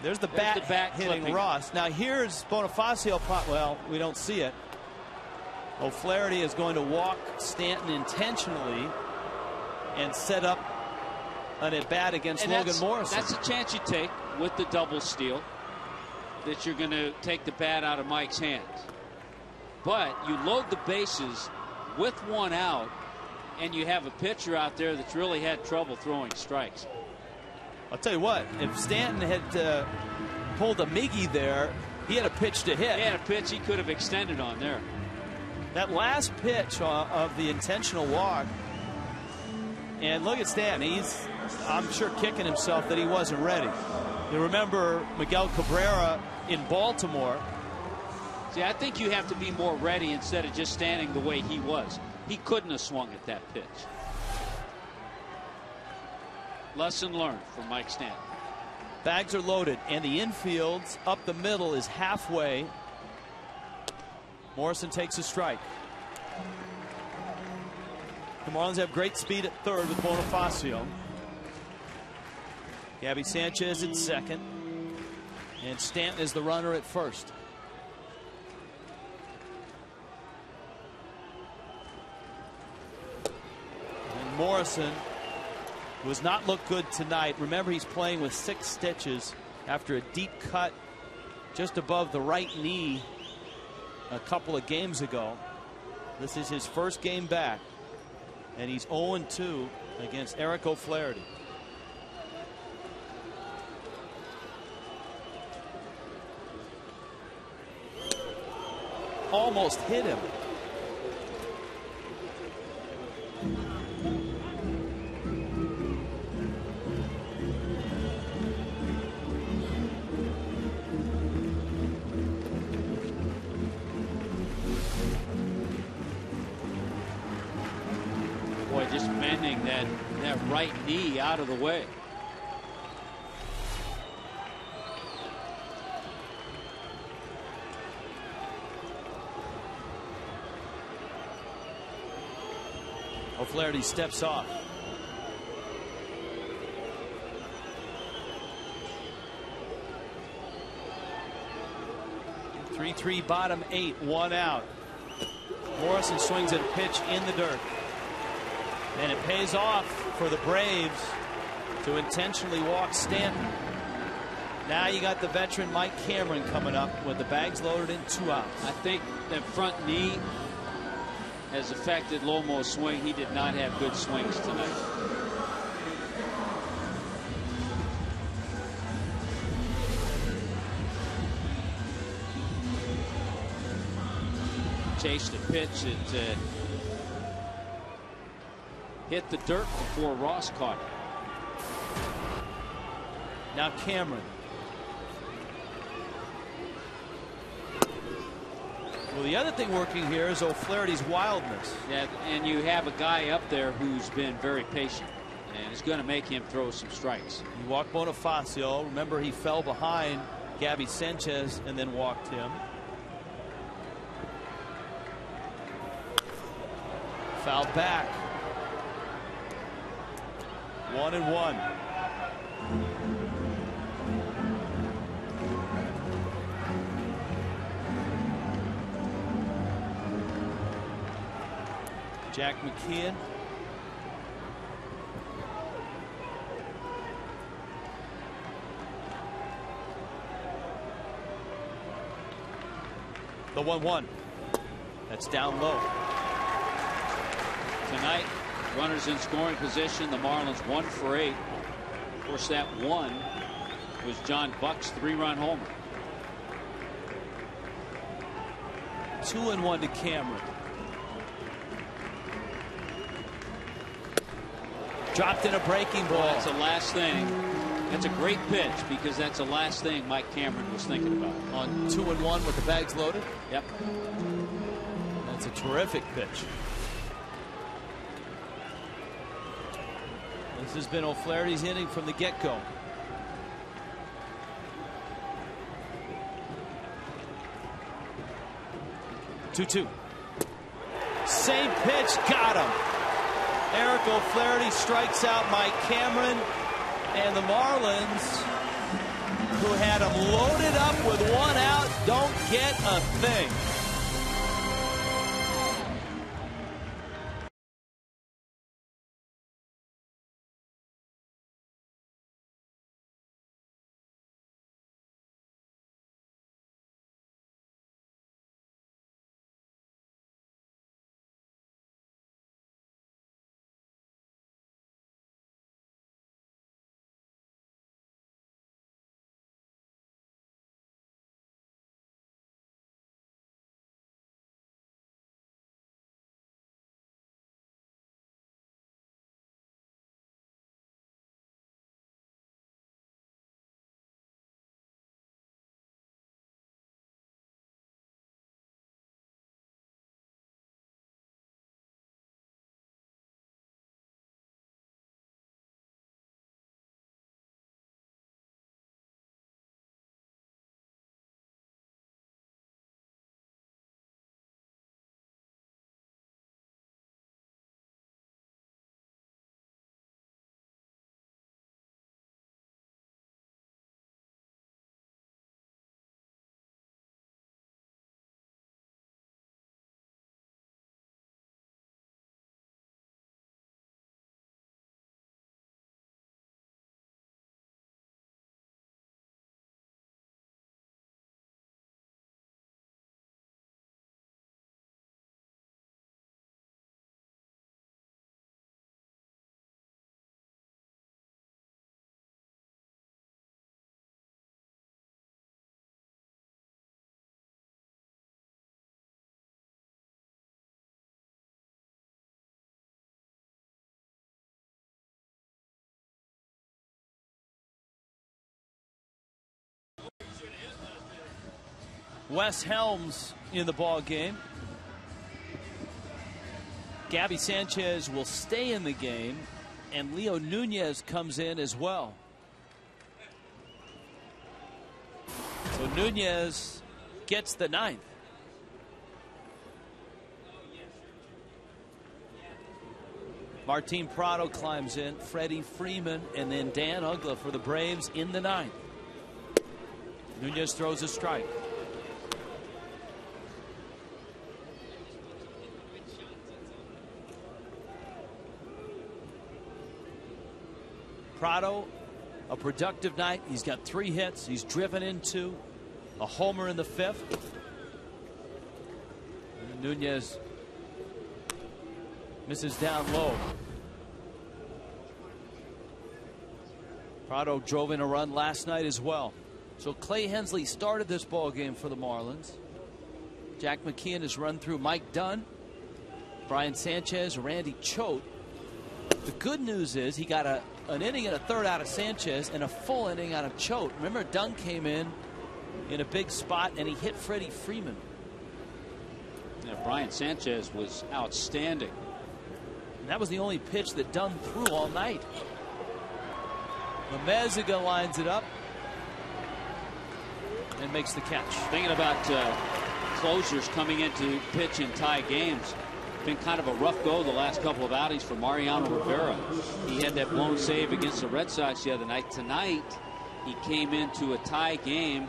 There's the bat hitting clipping. Ross. Now here's Bonifacio. Well, we don't see it. O'Flaherty is going to walk Stanton intentionally and set up an at-bat against Logan Morrison. That's a chance you take with the double steal, that you're going to take the bat out of Mike's hands. But you load the bases with one out, and you have a pitcher out there that's really had trouble throwing strikes. I'll tell you what, if Stanton had pulled a Miggy there, he had a pitch to hit. He had a pitch he could have extended on there. That last pitch of the intentional walk, and look at Stanton. He's, I'm sure, kicking himself that he wasn't ready. You remember Miguel Cabrera in Baltimore. See, I think you have to be more ready instead of just standing the way he was. He couldn't have swung at that pitch. Lesson learned from Mike Stanton. Bags are loaded, and the infield up the middle is halfway. Morrison takes a strike. The Marlins have great speed at third with Bonifacio. Gabby Sanchez at second, and Stanton is the runner at first. And Morrison does not look good tonight. Remember, he's playing with 6 stitches after a deep cut just above the right knee a couple of games ago. This is his first game back, and he's 0-2 against Eric O'Flaherty. Almost hit him. Boy, just bending that right knee out of the way. O'Flaherty steps off. Three bottom 8, 1 out. Morrison swings at a pitch in the dirt. And it pays off for the Braves to intentionally walk Stanton. Now you got the veteran Mike Cameron coming up with the bags loaded in 2 outs. I think that front knee has affected Lomo's swing. He did not have good swings tonight. chased a pitch that hit the dirt before Ross caught it. Now Cameron. Well, the other thing working here is O'Flaherty's wildness. Yeah, and you have a guy up there who's been very patient, and it's going to make him throw some strikes. He walked Bonifacio. Remember, he fell behind Gabby Sanchez and then walked him. Foul back. 1-1. Jack McKeon. The 1-1. That's down low. Tonight, runners in scoring position. The Marlins 1 for 8. Of course, that one was John Buck's 3-run homer. 2-1 to Cameron. Dropped in a breaking ball. That's the last thing. That's a great pitch because that's the last thing Mike Cameron was thinking about. On 2-1 with the bags loaded? Yep. That's a terrific pitch. This has been O'Flaherty's inning from the get-go. Two. Same pitch, got him. Eric O'Flaherty strikes out Mike Cameron, and the Marlins, who had him loaded up with 1 out, don't get a thing. Wes Helms in the ball game. Gabby Sanchez will stay in the game, and Leo Nunez comes in as well. So Nunez gets the 9th. Martin Prado climbs in, Freddie Freeman, and then Dan Uggla for the Braves in the 9th. Nunez throws a strike. Prado, a productive night. He's got 3 hits. He's driven in 2. A homer in the 5th. And Nunez misses down low. Prado drove in a run last night as well. So Clay Hensley started this ball game for the Marlins. Jack McKeon has run through Mike Dunn, Brian Sanchez, Randy Choate. The good news is he got an inning and a third out of Sanchez and a full inning out of Choate. Remember, Dunn came in a big spot and he hit Freddie Freeman. Yeah, Brian Sanchez was outstanding. And that was the only pitch that Dunn threw all night. Lemeziga lines it up and makes the catch. Thinking about closers coming in to pitch and tie games. Been kind of a rough go the last couple of outings for Mariano Rivera. He had that blown save against the Red Sox the other night. Tonight, he came into a tie game,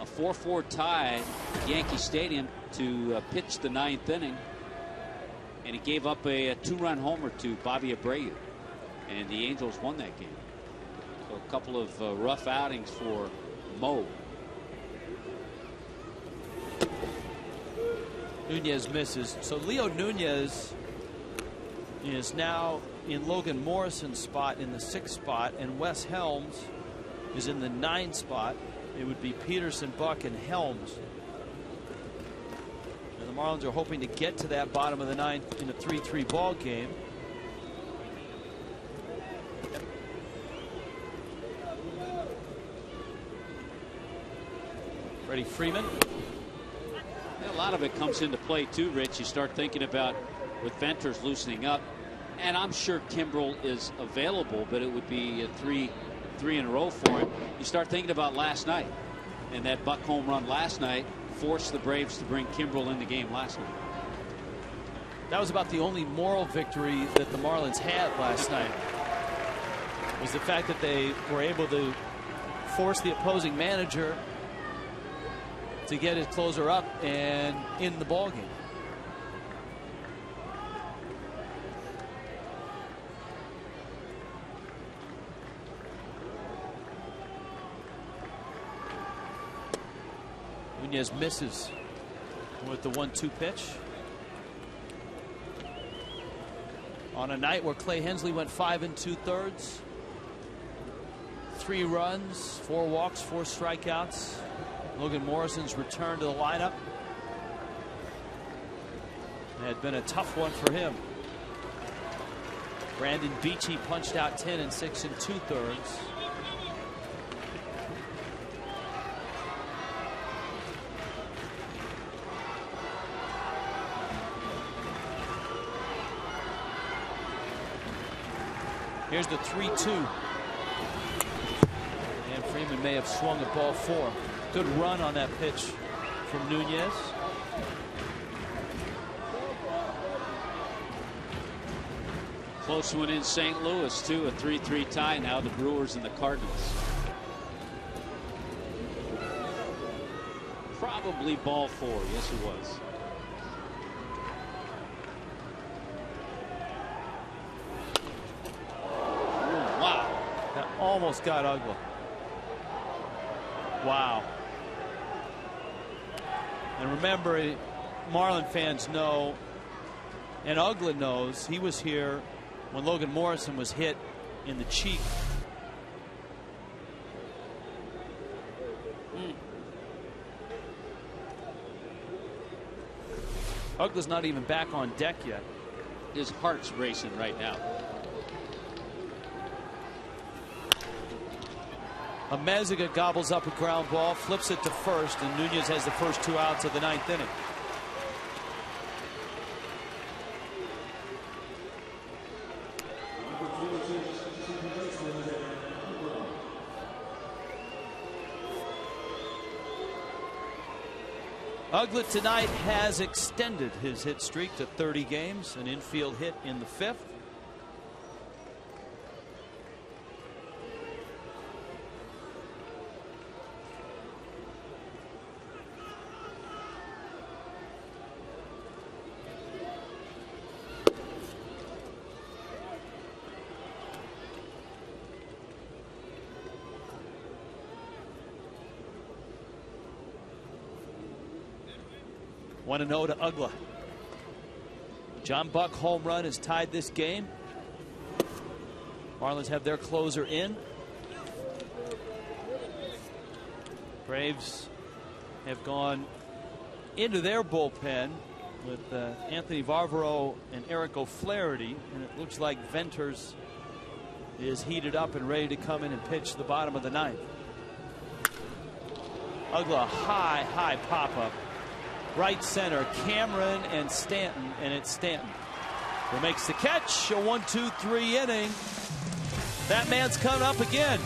a 4-4 tie at Yankee Stadium to pitch the 9th inning. And he gave up a 2-run homer to Bobby Abreu. And the Angels won that game. So a couple of rough outings for Mo. Nunez misses. So Leo Nunez is now in Logan Morrison's spot in the 6th spot, and Wes Helms is in the 9th spot. It would be Peterson, Buck, and Helms. And the Marlins are hoping to get to that bottom of the 9th in a 3-3 ball game. Freddie Freeman. A lot of it comes into play too, Rich. You start thinking about with Venters loosening up, and I'm sure Kimbrel is available, but it would be a three in a row for him. You start thinking about last night, and that Buck home run last night forced the Braves to bring Kimbrel in the game last night. That was about the only moral victory that the Marlins had last night, was the fact that they were able to force the opposing manager to get his closer up and in the ball game. Nunez misses with the 1-2 pitch. On a night where Clay Hensley went 5 2/3. 3 runs, 4 walks, 4 strikeouts. Logan Morrison's return to the lineup had been a tough one for him. Brandon Beachy punched out 10 6 2/3. Here's the 3-2. And Freeman may have swung at ball 4. Good run on that pitch from Nunez. Close one in St. Louis too, a 3-3 tie now, the Brewers and the Cardinals. Probably ball 4. Yes, it was. Ooh, wow. That almost got Ugla. Wow. And remember, Marlin fans know, and Ugla knows, he was here when Logan Morrison was hit in the cheek. Ugla's not even back on deck yet. His heart's racing right now. Lemeziga gobbles up a ground ball, flips it to first, and Nunez has the first 2 outs of the 9th inning. Ugla tonight has extended his hit streak to 30 games, an infield hit in the 5th. One and 0 to Ugla. John Buck home run has tied this game. Marlins have their closer in. Braves have gone into their bullpen with Anthony Varvaro and Eric O'Flaherty, and it looks like Venters is heated up and ready to come in and pitch the bottom of the ninth. Uggla, high pop-up. Right center, Cameron and Stanton, and it's Stanton who makes the catch. A 1-2-3 inning. That man's coming up again.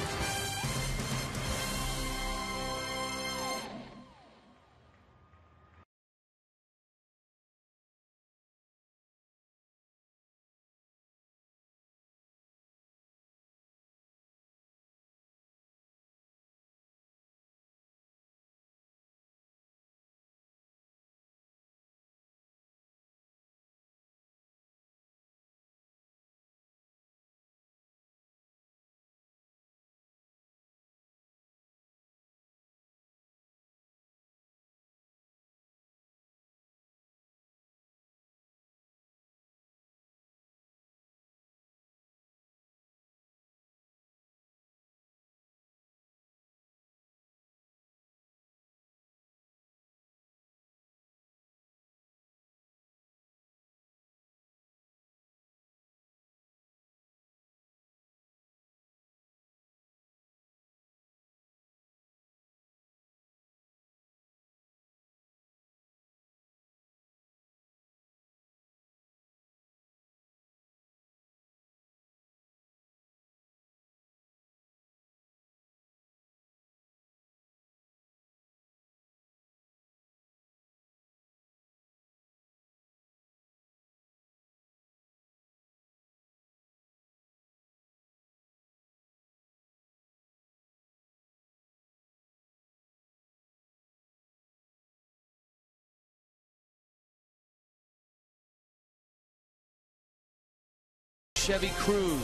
Chevy Cruze.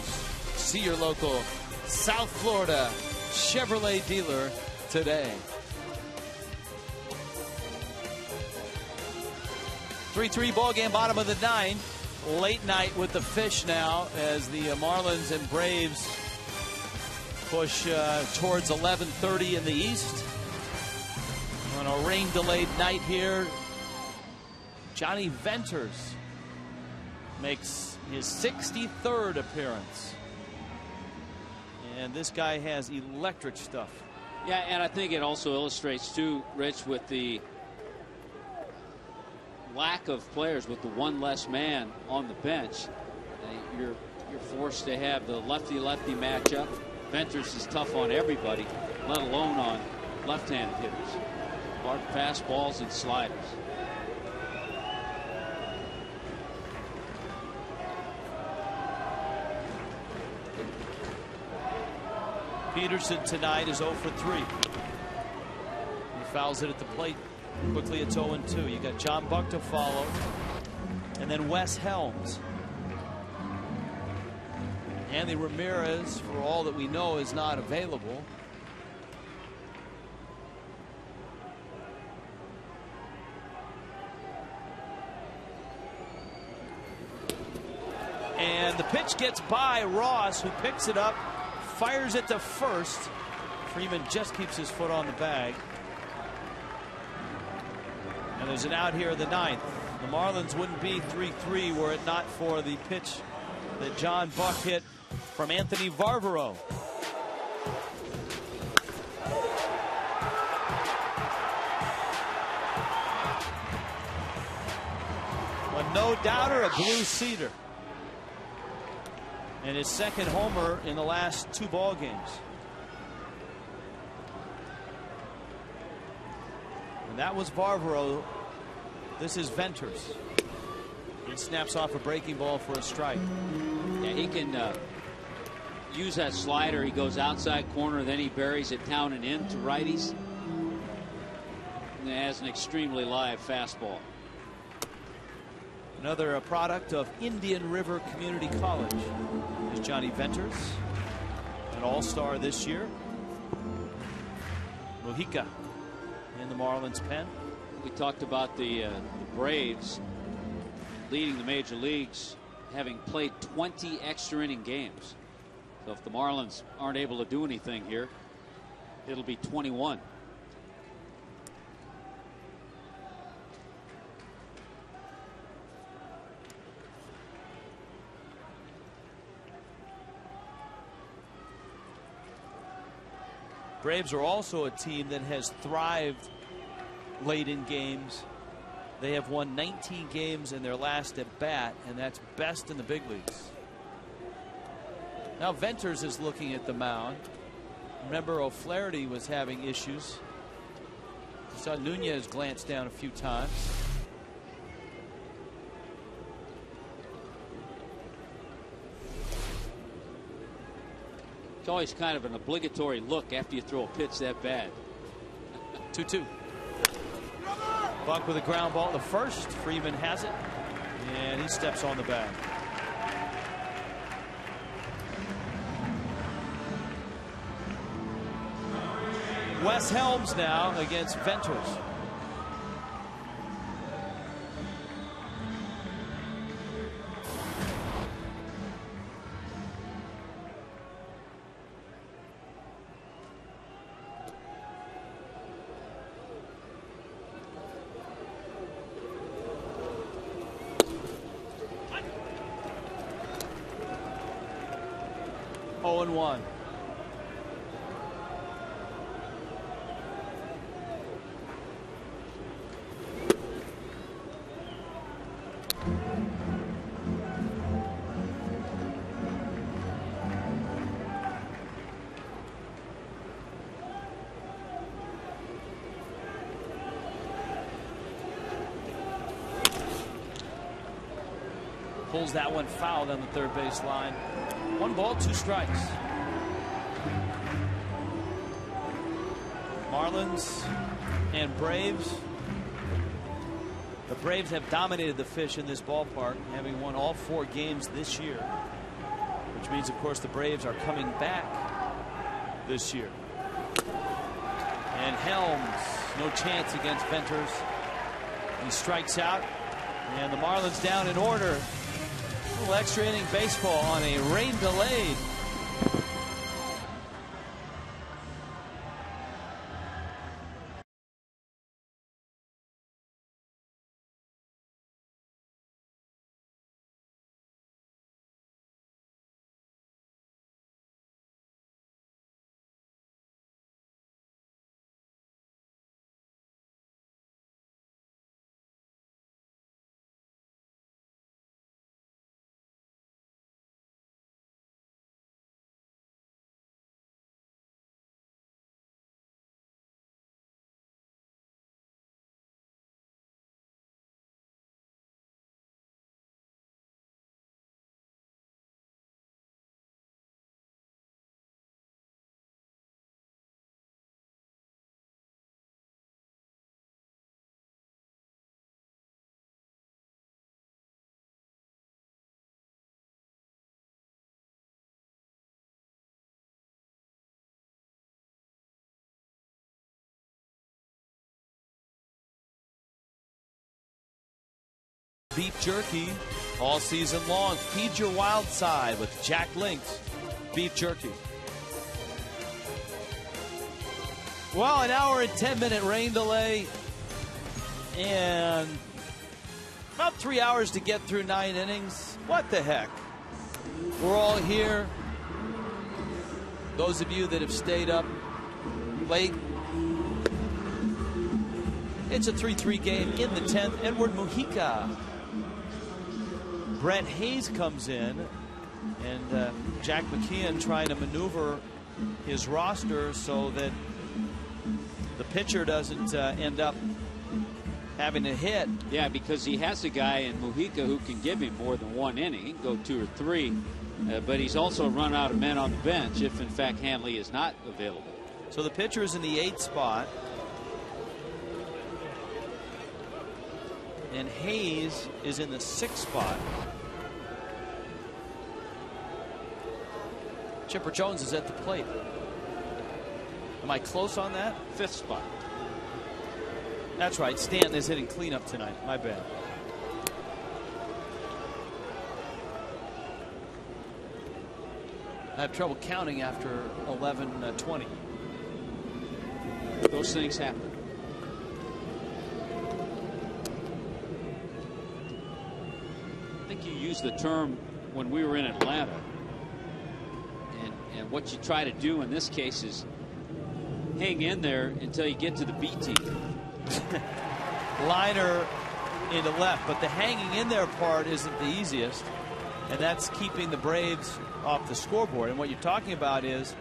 See your local South Florida Chevrolet dealer today. 3-3 ball game, bottom of the ninth. Late night with the Fish now as the Marlins and Braves push towards 11:30 in the East. On a rain-delayed night here, Johnny Venters makes his 63rd appearance. And this guy has electric stuff. Yeah, and I think it also illustrates too, Rich, with the lack of players, with the one less man on the bench, you're forced to have the lefty-lefty matchup. Venters is tough on everybody, let alone on left-handed hitters. Hard fastballs and sliders. Peterson tonight is 0 for 3. He fouls it at the plate. Quickly it's 0-2. You got John Buck to follow, and then Wes Helms. Andy Ramirez, for all that we know, is not available. And the pitch gets by Ross, who picks it up, fires it to first. Freeman just keeps his foot on the bag. And there's an out here in the ninth. The Marlins wouldn't be 3-3 were it not for the pitch that John Buck hit from Anthony Varvaro. A no-doubter, a blue cedar. And his second homer in the last 2 ball games. And that was Varvaro. This is Venters. He snaps off a breaking ball for a strike. Yeah, he can use that slider. He goes outside corner, then he buries it down and in to righties. And has an extremely live fastball. Another product of Indian River Community College is Johnny Venters, an all-star this year. Mojica in the Marlins pen. We talked about the Braves leading the major leagues, having played 20 extra inning games. So if the Marlins aren't able to do anything here, it'll be 21. Braves are also a team that has thrived late in games. They have won 19 games in their last at bat, and that's best in the big leagues. Now Venters is looking at the mound. Remember, O'Flaherty was having issues. You saw Nunez glance down a few times. It's always kind of an obligatory look after you throw a pitch that bad. 2-2. Buck with a ground ball to first. Freeman has it, and he steps on the bag. Wes Helms now against Venters. Oh, and 1. Pulls that one foul down the third base line. 1 ball, 2 strikes. Marlins and Braves. The Braves have dominated the Fish in this ballpark, having won all 4 games this year, which means, of course, the Braves are coming back this year. And Helms, no chance against Venters. He strikes out, and the Marlins down in order. A little extra inning baseball on a rain delayed. Beef jerky all season long. Feed your wild side with Jack Link's beef jerky. Well, an hour and 10-minute rain delay and about 3 hours to get through 9 innings. What the heck? We're all here. Those of you that have stayed up late. It's a 3-3 game in the 10th. Edward Mujica. Brett Hayes comes in, and Jack McKeon trying to maneuver his roster so that the pitcher doesn't end up having to hit. Yeah, because he has a guy in Mujica who can give him more than 1 inning. He can go 2 or 3, but he's also run out of men on the bench if, in fact, Hanley is not available. So the pitcher is in the 8th spot. And Hayes is in the 6th spot. Chipper Jones is at the plate. Am I close on that? 5th spot. That's right. Stanton is hitting cleanup tonight. My bad. I have trouble counting after 11:20. Those things happen. I think you used the term when we were in Atlanta, and what you try to do in this case is hang in there until you get to the B team. Liner into left, but the hanging in there part isn't the easiest, and that's keeping the Braves off the scoreboard. And what you're talking about is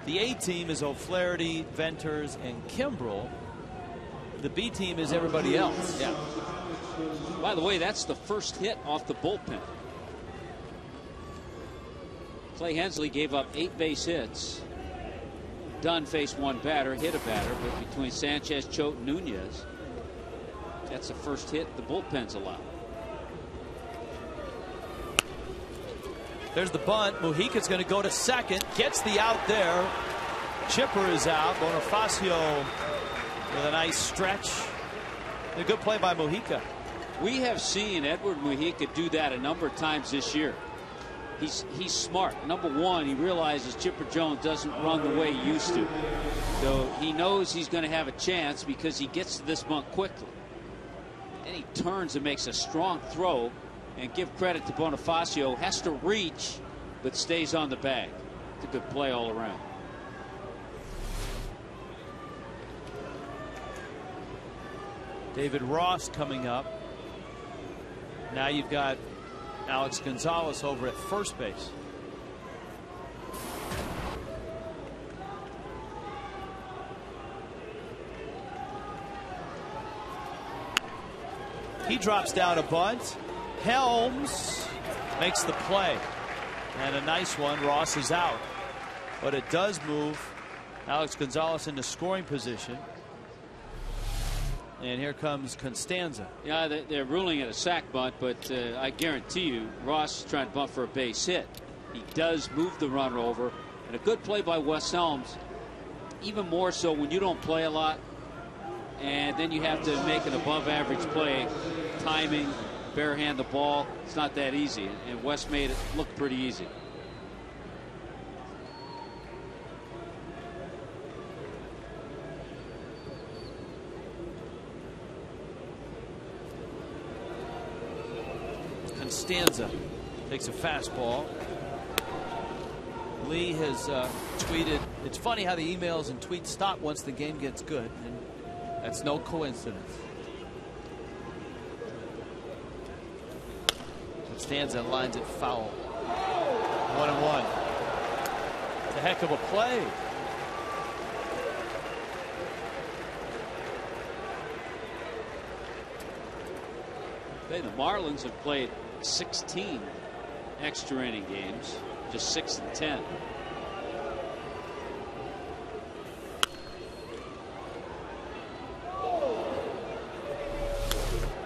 the A team is O'Flaherty, Venters, and Kimbrel. The B team is everybody else. Yeah. By the way, that's the first hit off the bullpen. Clay Hensley gave up 8 base hits. Dunn faced 1 batter, hit a batter, but between Sanchez, Choate, and Nunez, that's the first hit the bullpen's allowed. There's the bunt. Mujica's going to go to second. Gets the out there. Chipper is out. Bonifacio with a nice stretch. A good play by Mujica. We have seen Edward Mujica do that a number of times this year. He's smart. Number one, he realizes Chipper Jones doesn't run the way he used to. So he knows he's going to have a chance because he gets to this bunt quickly. And he turns and makes a strong throw. And give credit to Bonifacio. Has to reach, but stays on the bag. It's a good play all around. David Ross coming up. Now you've got Alex Gonzalez over at first base. He drops down a bunt. Helms makes the play. And a nice one. Ross is out. But it does move Alex Gonzalez into scoring position. And here comes Constanza. Yeah, they're ruling it a sac bunt, but I guarantee you Ross is trying to bunt for a base hit. He does move the runner over. And a good play by Wes Helms. Even more so when you don't play a lot. And then you have to make an above average play. Timing, barehand the ball. It's not that easy. And Wes made it look pretty easy. Constanza takes a fastball. Lee has tweeted, it's funny how the emails and tweets stop once the game gets good, and that's no coincidence. Constanza lines it foul. 1-1. It's a heck of a play. The Marlins have played 16 extra inning games, just 6-10.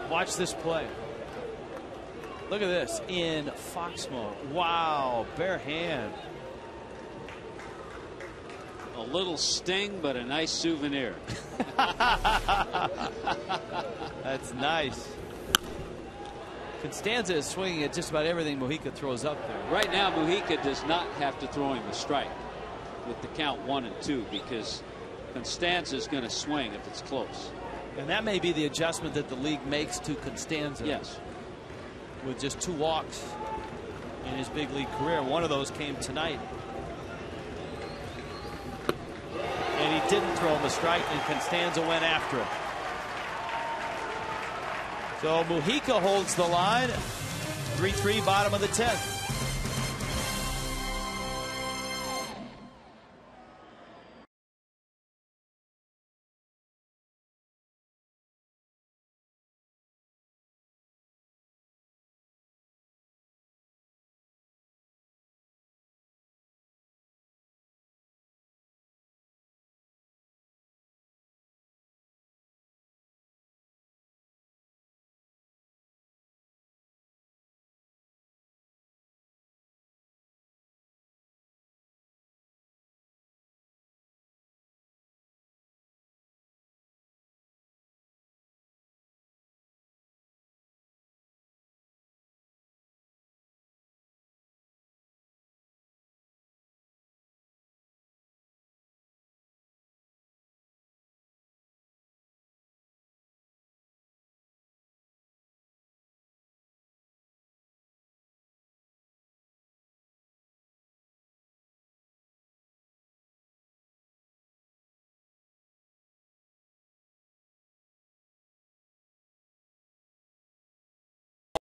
Watch this play. Look at this in Fox mode. Wow, bare hand. A little sting, but a nice souvenir. That's nice. Constanza is swinging at just about everything Mujica throws up there. Right now, Mujica does not have to throw him a strike with the count 1-2 because Constanza is going to swing if it's close. And that may be the adjustment that the league makes to Constanza. Yes. With just 2 walks in his big league career. One of those came tonight. And he didn't throw him a strike, and Constanza went after it. So Mujica holds the line. 3-3, bottom of the 10th.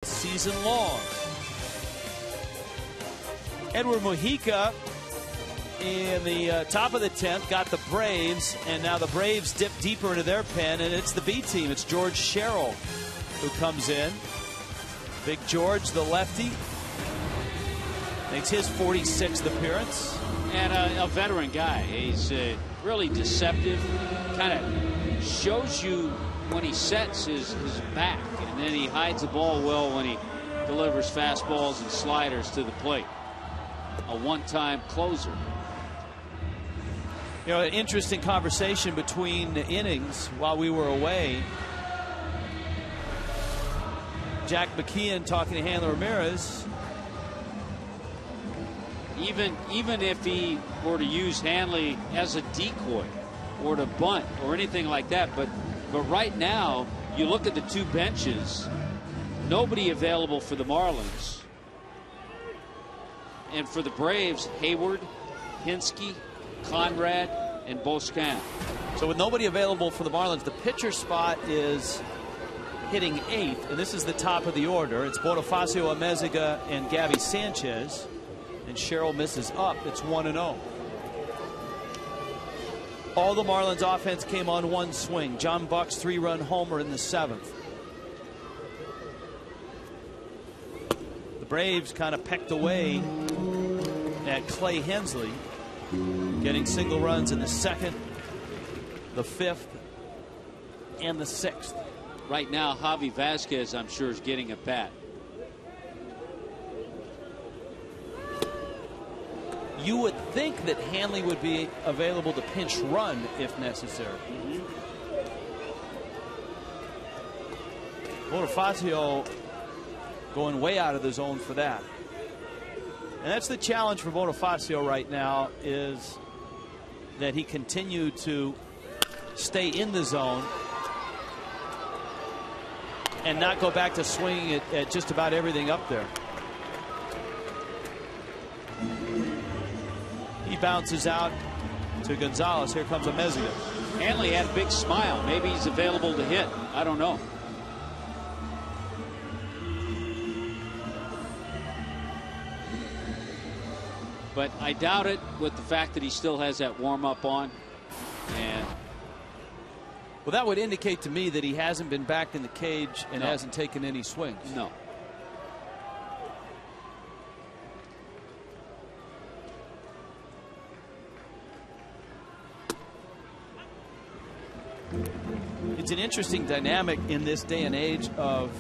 season long. Edward Mujica in the top of the 10th got the Braves, and now the Braves dip deeper into their pen, and it's the B team. It's George Sherrill who comes in. Big George, the lefty, makes his 46th appearance. And a veteran guy. He's really deceptive. Kind of shows you when he sets his back, and then he hides the ball well when he delivers fastballs and sliders to the plate. A one-time closer. You know, an interesting conversation between innings while we were away. Jack McKeon talking to Hanley Ramirez. Even if he were to use Hanley as a decoy or to bunt or anything like that, but right now you look at the two benches, nobody available for the Marlins, and for the Braves, Hayward, Hinsky, Conrad, and Boscan. So with nobody available for the Marlins, the pitcher spot is hitting 8th, and this is the top of the order. It's Bonifacio Amezaga and Gabby Sanchez, and Sherrill misses up. It's 1-0. All the Marlins offense came on one swing. John Buck's 3-run homer in the 7th. The Braves kind of pecked away at Clay Hensley, getting single runs in the 2nd, the 5th, and the 6th. Right now, Javi Vasquez, I'm sure, is getting a bat. You would think that Hanley would be available to pinch run if necessary. Bonifacio going way out of the zone for that. And that's the challenge for Bonifacio right now, is that he continued to stay in the zone and not go back to swinging at just about everything up there. He bounces out to Gonzalez. Here comes Amezaga. Hanley had a big smile. Maybe he's available to hit. I don't know. But I doubt it with the fact that he still has that warm-up on. And well, that would indicate to me that he hasn't been back in the cage and hasn't taken any swings. No. It's an interesting dynamic in this day and age of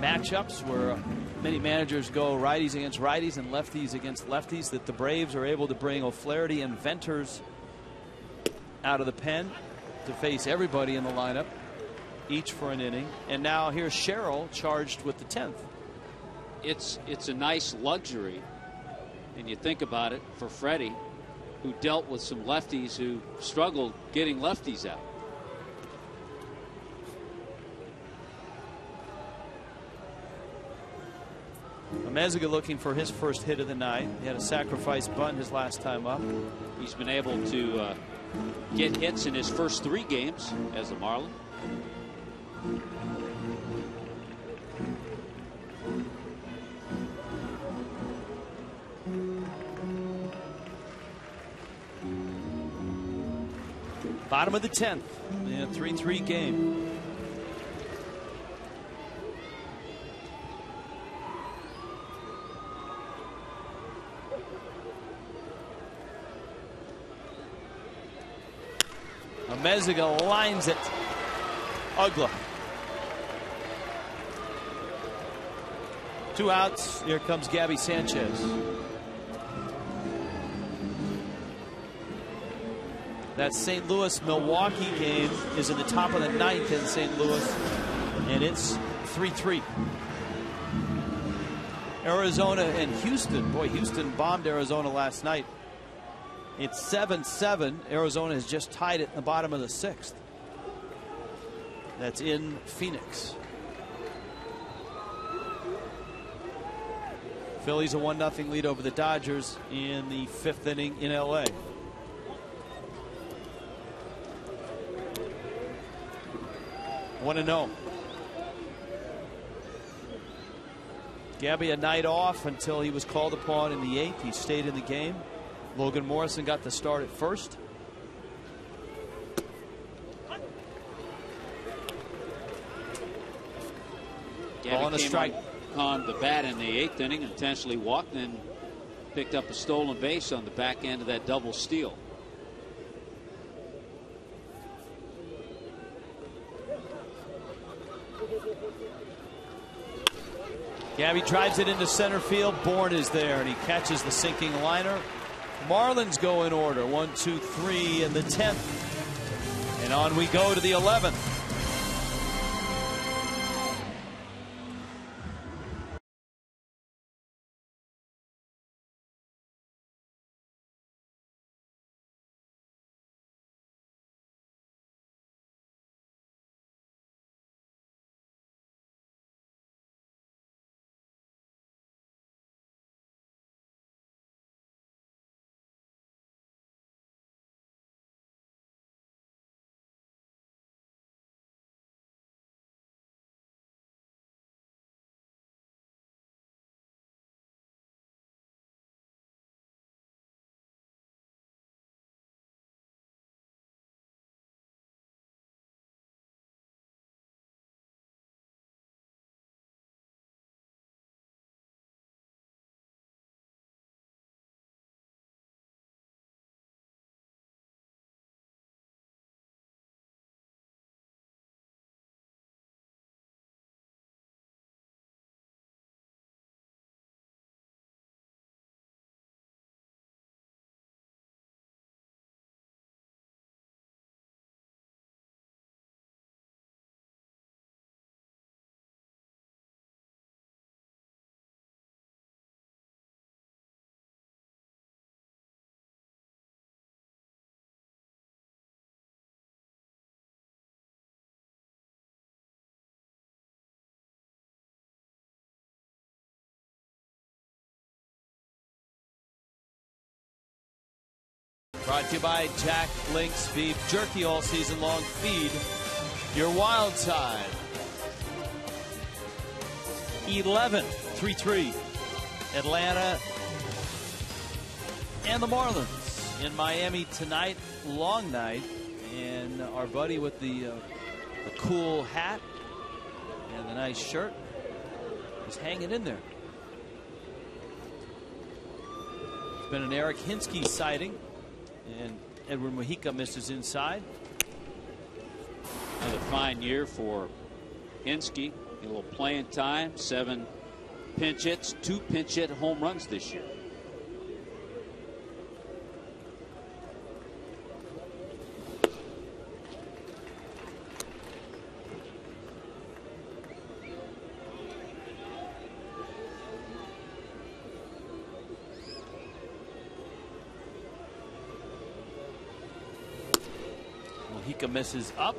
matchups where many managers go righties against righties and lefties against lefties, that the Braves are able to bring O'Flaherty and Venters out of the pen to face everybody in the lineup, each for an inning. And now here's Sherrill charged with the 10th. It's a nice luxury, and you think about it, for Freddie, who dealt with some lefties who struggled getting lefties out. Amezaga looking for his first hit of the night. He had a sacrifice bunt his last time up. He's been able to get hits in his first 3 games as a Marlin. Bottom of the 10th in a 3-3 game. Amezaga lines it. Ugla. 2 outs. Here comes Gabby Sanchez. That St. Louis-Milwaukee game is in the top of the 9th in St. Louis, and it's 3-3. Arizona and Houston. Boy, Houston bombed Arizona last night. It's 7-7. Arizona has just tied it in the bottom of the 6th. That's in Phoenix. Phillies a 1-0 lead over the Dodgers in the 5th inning in LA. Gabby a night off until he was called upon in the 8th. He stayed in the game. Logan Morrison got the start at first. Gabby on a came strike. on the bat in the 8th inning, intentionally walked, and picked up a stolen base on the back end of that double steal. Gabby drives it into center field. Bourne is there, and he catches the sinking liner. Marlins go in order. 1, 2, 3 in the 10th. And on we go to the 11th. Brought to you by Jack Link's Beef Jerky all season long. Feed your wild side. 11-3-3. Atlanta and the Marlins in Miami tonight. Long night. And our buddy with the cool hat and the nice shirt is hanging in there. It's been an Eric Hinsky sighting. And Edward Mujica misses inside. Another fine year for Hinsky. A little playing time. 7 pinch hits, 2 pinch hit home runs this year. Mujica misses up.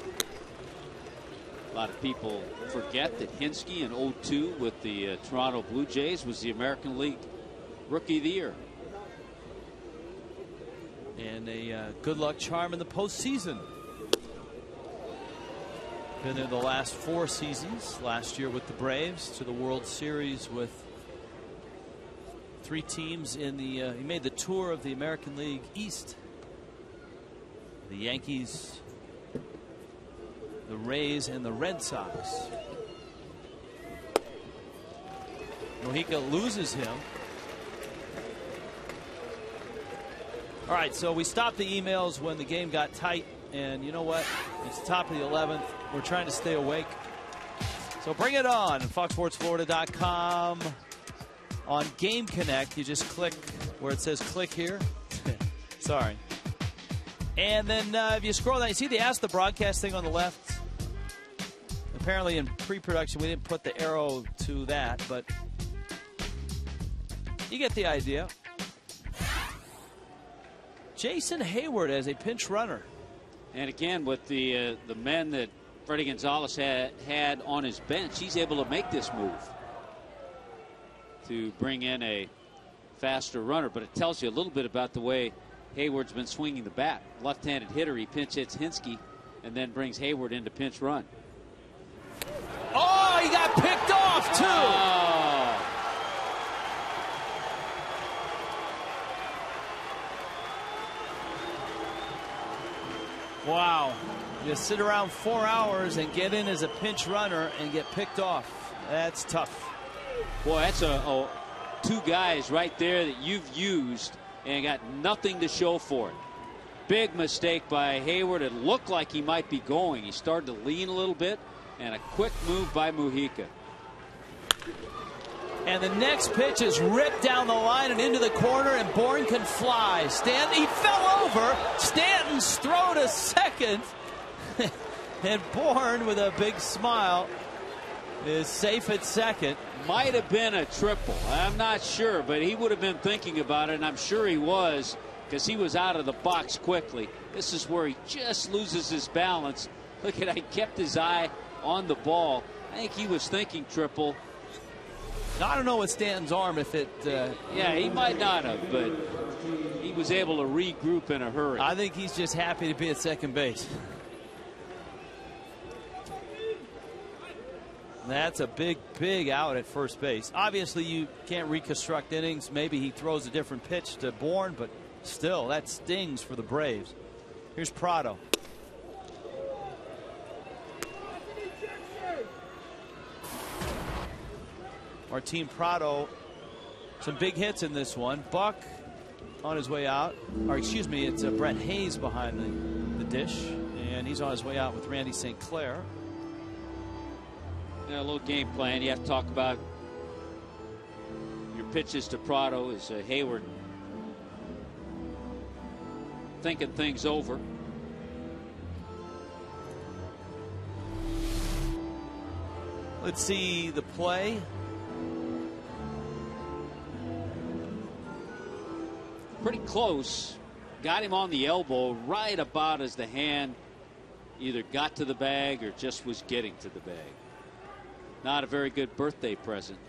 A lot of people forget that Hinsky in 02 with the Toronto Blue Jays was the American League Rookie of the Year. And a good luck charm in the postseason. Been there the last 4 seasons. Last year with the Braves to the World Series with 3 teams in the. He made the tour of the American League East. The Yankees, the Rays, and the Red Sox. Mujica loses him. All right, so we stopped the emails when the game got tight, and you know what? It's the top of the 11th. We're trying to stay awake. So bring it on. FoxSportsFlorida.com. On Game Connect, you just click where it says click here. Sorry. And then if you scroll down, you see the Ask the Broadcast thing on the left. Apparently in pre-production, we didn't put the arrow to that, but you get the idea. Jason Hayward as a pinch runner. And again, with the men that Freddie Gonzalez had on his bench, he's able to make this move to bring in a faster runner. But it tells you a little bit about the way Hayward's been swinging the bat. Left-handed hitter, he pinch hits Hinsky and then brings Hayward into pinch run. Oh, he got picked off, too. Oh. Just sit around 4 hours and get in as a pinch runner and get picked off. That's tough. Boy, that's two guys right there that you've used and got nothing to show for it. Big mistake by Hayward. It looked like he might be going. He started to lean a little bit, and a quick move by Mujica. And the next pitch is ripped down the line and into the corner, and Bourne can fly. Stanton, he fell over. Stanton's throw to second. And Bourne, with a big smile, is safe at second. Might have been a triple. I'm not sure, but he would have been thinking about it, and I'm sure he was, because he was out of the box quickly. This is where he just loses his balance. Look at, he kept his eye on the ball. I think he was thinking triple. I don't know with Stanton's arm if it... yeah, he might not have, but he was able to regroup in a hurry. I think he's just happy to be at second base. That's a big, big out at first base. Obviously, you can't reconstruct innings. Maybe he throws a different pitch to Bourne, but still, that stings for the Braves. Here's Prado. Martin Prado, some big hits in this one. Buck on his way out. Or excuse me, it's Brett Hayes behind the dish. And he's on his way out with Randy St. Clair. A little game plan. You have to talk about your pitches to Prado. Is Hayward thinking things over? Let's see the play. Pretty close. Got him on the elbow right about as the hand either got to the bag or just was getting to the bag. Not a very good birthday present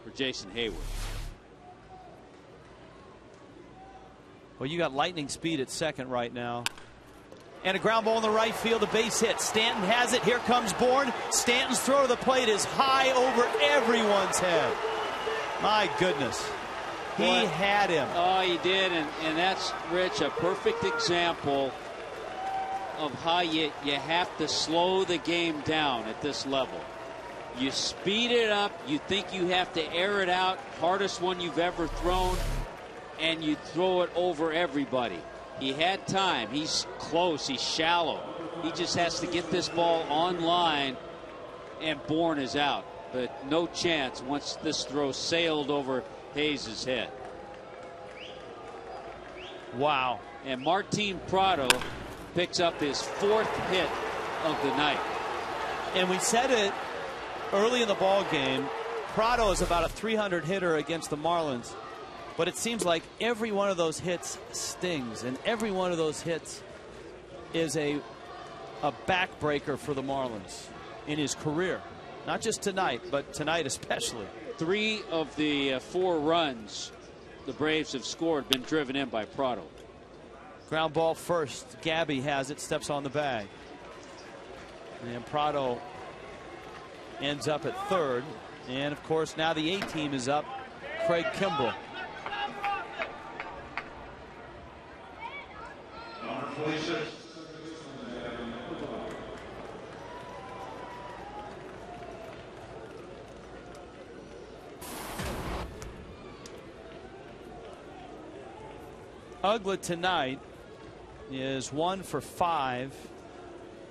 for Jason Hayward. Well, you got lightning speed at second right now. And a ground ball in the right field, a base hit. Stanton has it. Here comes Bourne. Stanton's throw to the plate is high over everyone's head. My goodness. He had him. Oh, he did. And that's, Rich, a perfect example of how you have to slow the game down at this level. You speed it up. You think you have to air it out. Hardest one you've ever thrown. And you throw it over everybody. He had time. He's close. He's shallow. He just has to get this ball on line, and Bourne is out. But no chance once this throw sailed over Hayes' head. Wow. And Martin Prado picks up his 4th hit of the night. And we said it early in the ball game. Prado is about a 300 hitter against the Marlins. But it seems like every one of those hits stings, and every one of those hits is a backbreaker for the Marlins in his career. Not just tonight, but tonight especially. 3 of the 4 runs the Braves have scored been driven in by Prado. Ground ball first. Gabby has it, steps on the bag. And Prado ends up at third. And, of course, now the A team is up. Craig Kimbrell. Uggla tonight is 1 for 5.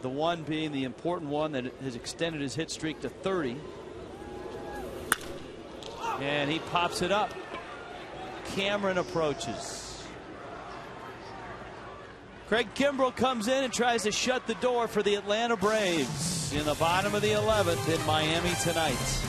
The one being the important one that has extended his hit streak to 30. And he pops it up. Cameron approaches. Craig Kimbrell comes in and tries to shut the door for the Atlanta Braves in the bottom of the 11th in Miami tonight.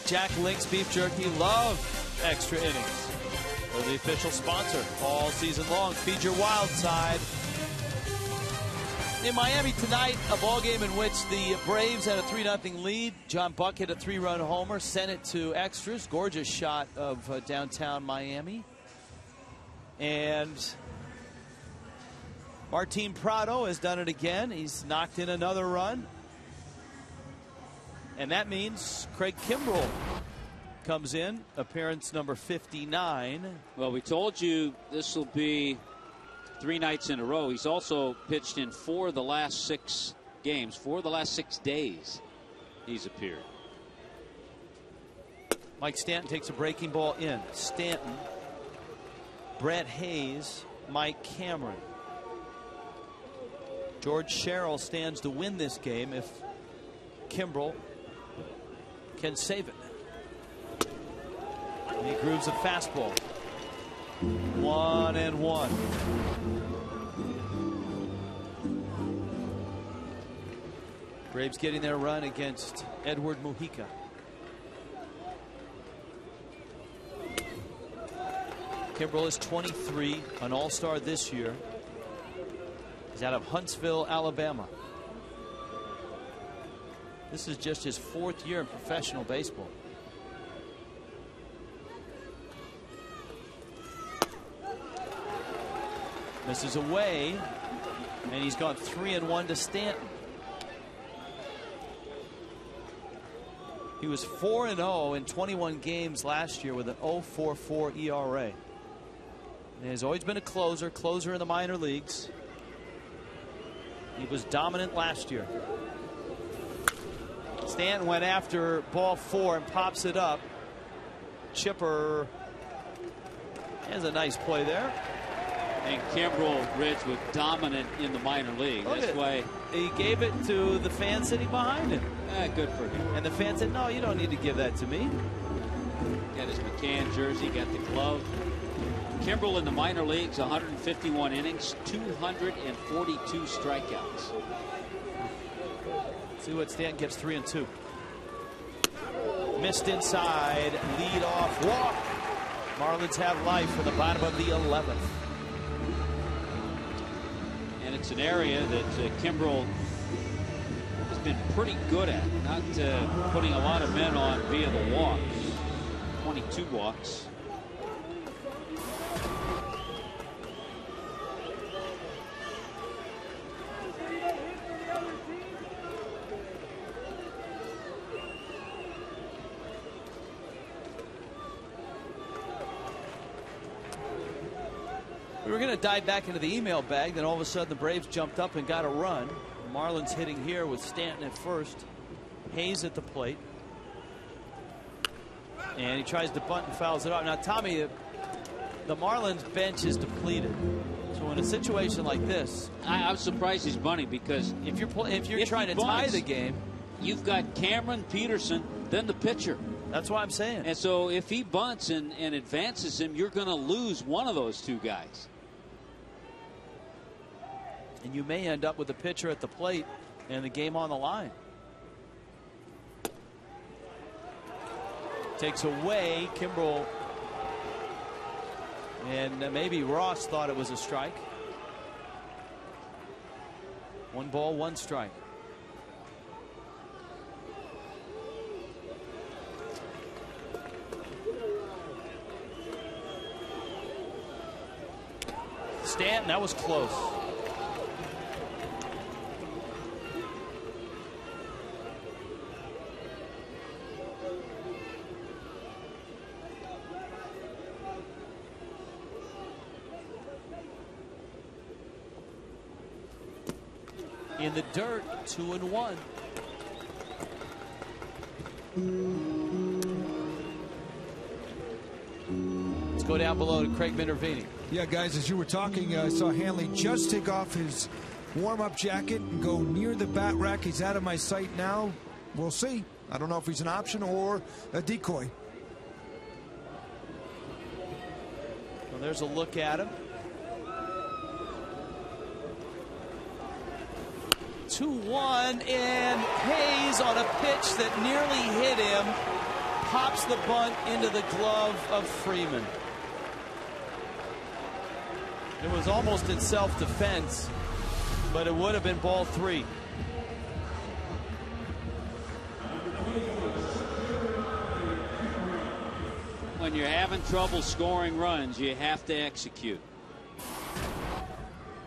Jack Link's Beef Jerky love extra innings. They're the official sponsor all season long. Feed your wild side. In Miami tonight, a ball game in which the Braves had a 3-0 lead. John Buck hit a 3-run homer, sent it to extras. Gorgeous shot of downtown Miami. And Martin Prado has done it again. He's knocked in another run. And that means Craig Kimbrell comes in, appearance number 59. Well, we told you this will be 3 nights in a row. He's also pitched in 4 of the last 6 games. 4 of the last 6 days he's appeared. Mike Stanton takes a breaking ball in. Stanton, Brett Hayes, Mike Cameron. George Sherrill stands to win this game if Kimbrell can save it. And he grooves a fastball. 1-1. Braves getting their run against Edward Mujica. Kimbrell is 23, an all-star this year. He's out of Huntsville, Alabama. This is just his 4th year in professional baseball. Misses away, and he's gone 3-1 to Stanton. He was 4-0 in 21 games last year with an 0.44 ERA. And has always been a closer in the minor leagues. He was dominant last year. Stanton went after ball 4 and pops it up. Chipper has a nice play there. And Kimbrell, Rich, was dominant in the minor league. That's why he gave it to the fan sitting behind him. Good for him. And the fan said, no, you don't need to give that to me. Got his McCann jersey, got the glove. Kimbrell in the minor leagues, 151 innings, 242 strikeouts. See what Stanton gets, 3-2. Missed inside, lead off walk. Marlins have life from the bottom of the 11th. And it's an area that Kimbrell has been pretty good at, not putting a lot of men on via the walks. 22 walks. We were going to dive back into the email bag, then all of a sudden the Braves jumped up and got a run. Marlins hitting here with Stanton at first. Hayes at the plate. And he tries to bunt and fouls it out. Now, Tommy, the Marlins bench is depleted. So in a situation like this, I'm surprised he's bunting, because if you're trying to tie the game, you've got Cameron, Peterson, then the pitcher. That's what I'm saying. And so if he bunts and advances him, you're going to lose one of those 2 guys. And you may end up with the pitcher at the plate and the game on the line. Takes away Kimbrell. And maybe Ross thought it was a strike. 1 ball, 1 strike. Stanton, that was close. In the dirt, 2-1. Let's go down below to Craig Minervini. Yeah, guys, as you were talking, I saw Hanley just take off his warm-up jacket and go near the bat rack. He's out of my sight now. We'll see. I don't know if he's an option or a decoy. Well, there's a look at him. 2-1, and Hayes on a pitch that nearly hit him pops the bunt into the glove of Freeman. It was almost in self-defense, but it would have been ball 3. When you're having trouble scoring runs, you have to execute.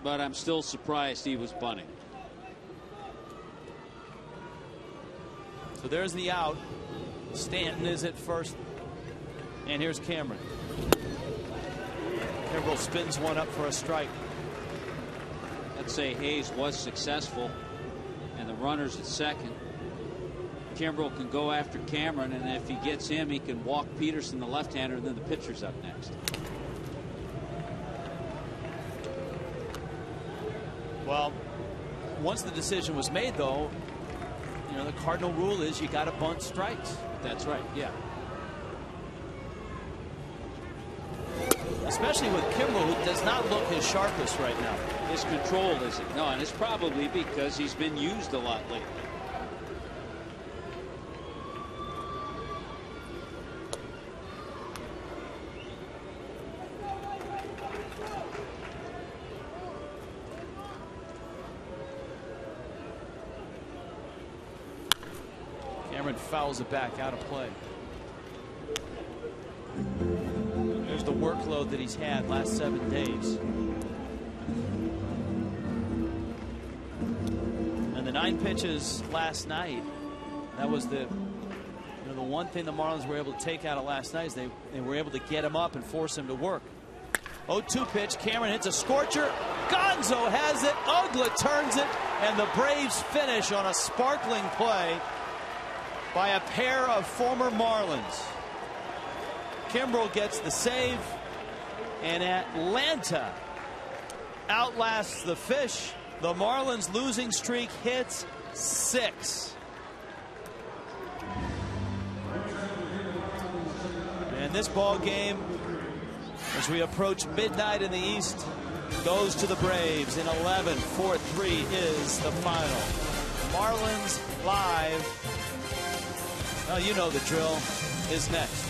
But I'm still surprised he was bunting. So there's the out. Stanton is at first. And here's Cameron. Kimbrel spins one up for a strike. Let's say Hayes was successful and the runner's at second. Kimbrel can go after Cameron, and if he gets him, he can walk Peterson, the left-hander, and then the pitcher's up next. Well, once the decision was made, though, you know, the cardinal rule is you got to bunt strikes. That's right, yeah. Especially with Kimbrel, who does not look his sharpest right now. His control isn't. No, and it's probably because he's been used a lot lately. Cameron fouls it back out of play. There's the workload that he's had last 7 days. And the 9 pitches last night, that was the one thing the Marlins were able to take out of last night is they were able to get him up and force him to work. 0-2 pitch. Cameron hits a scorcher. Gonzo has it. Uggla turns it. And the Braves finish on a sparkling play by a pair of former Marlins. Kimbrel gets the save, and Atlanta outlasts the Fish. The Marlins losing streak hits 6. And this ball game, as we approach midnight in the East, goes to the Braves in 11. 4-3 is the final. Marlins Live, well, you know the drill, is next.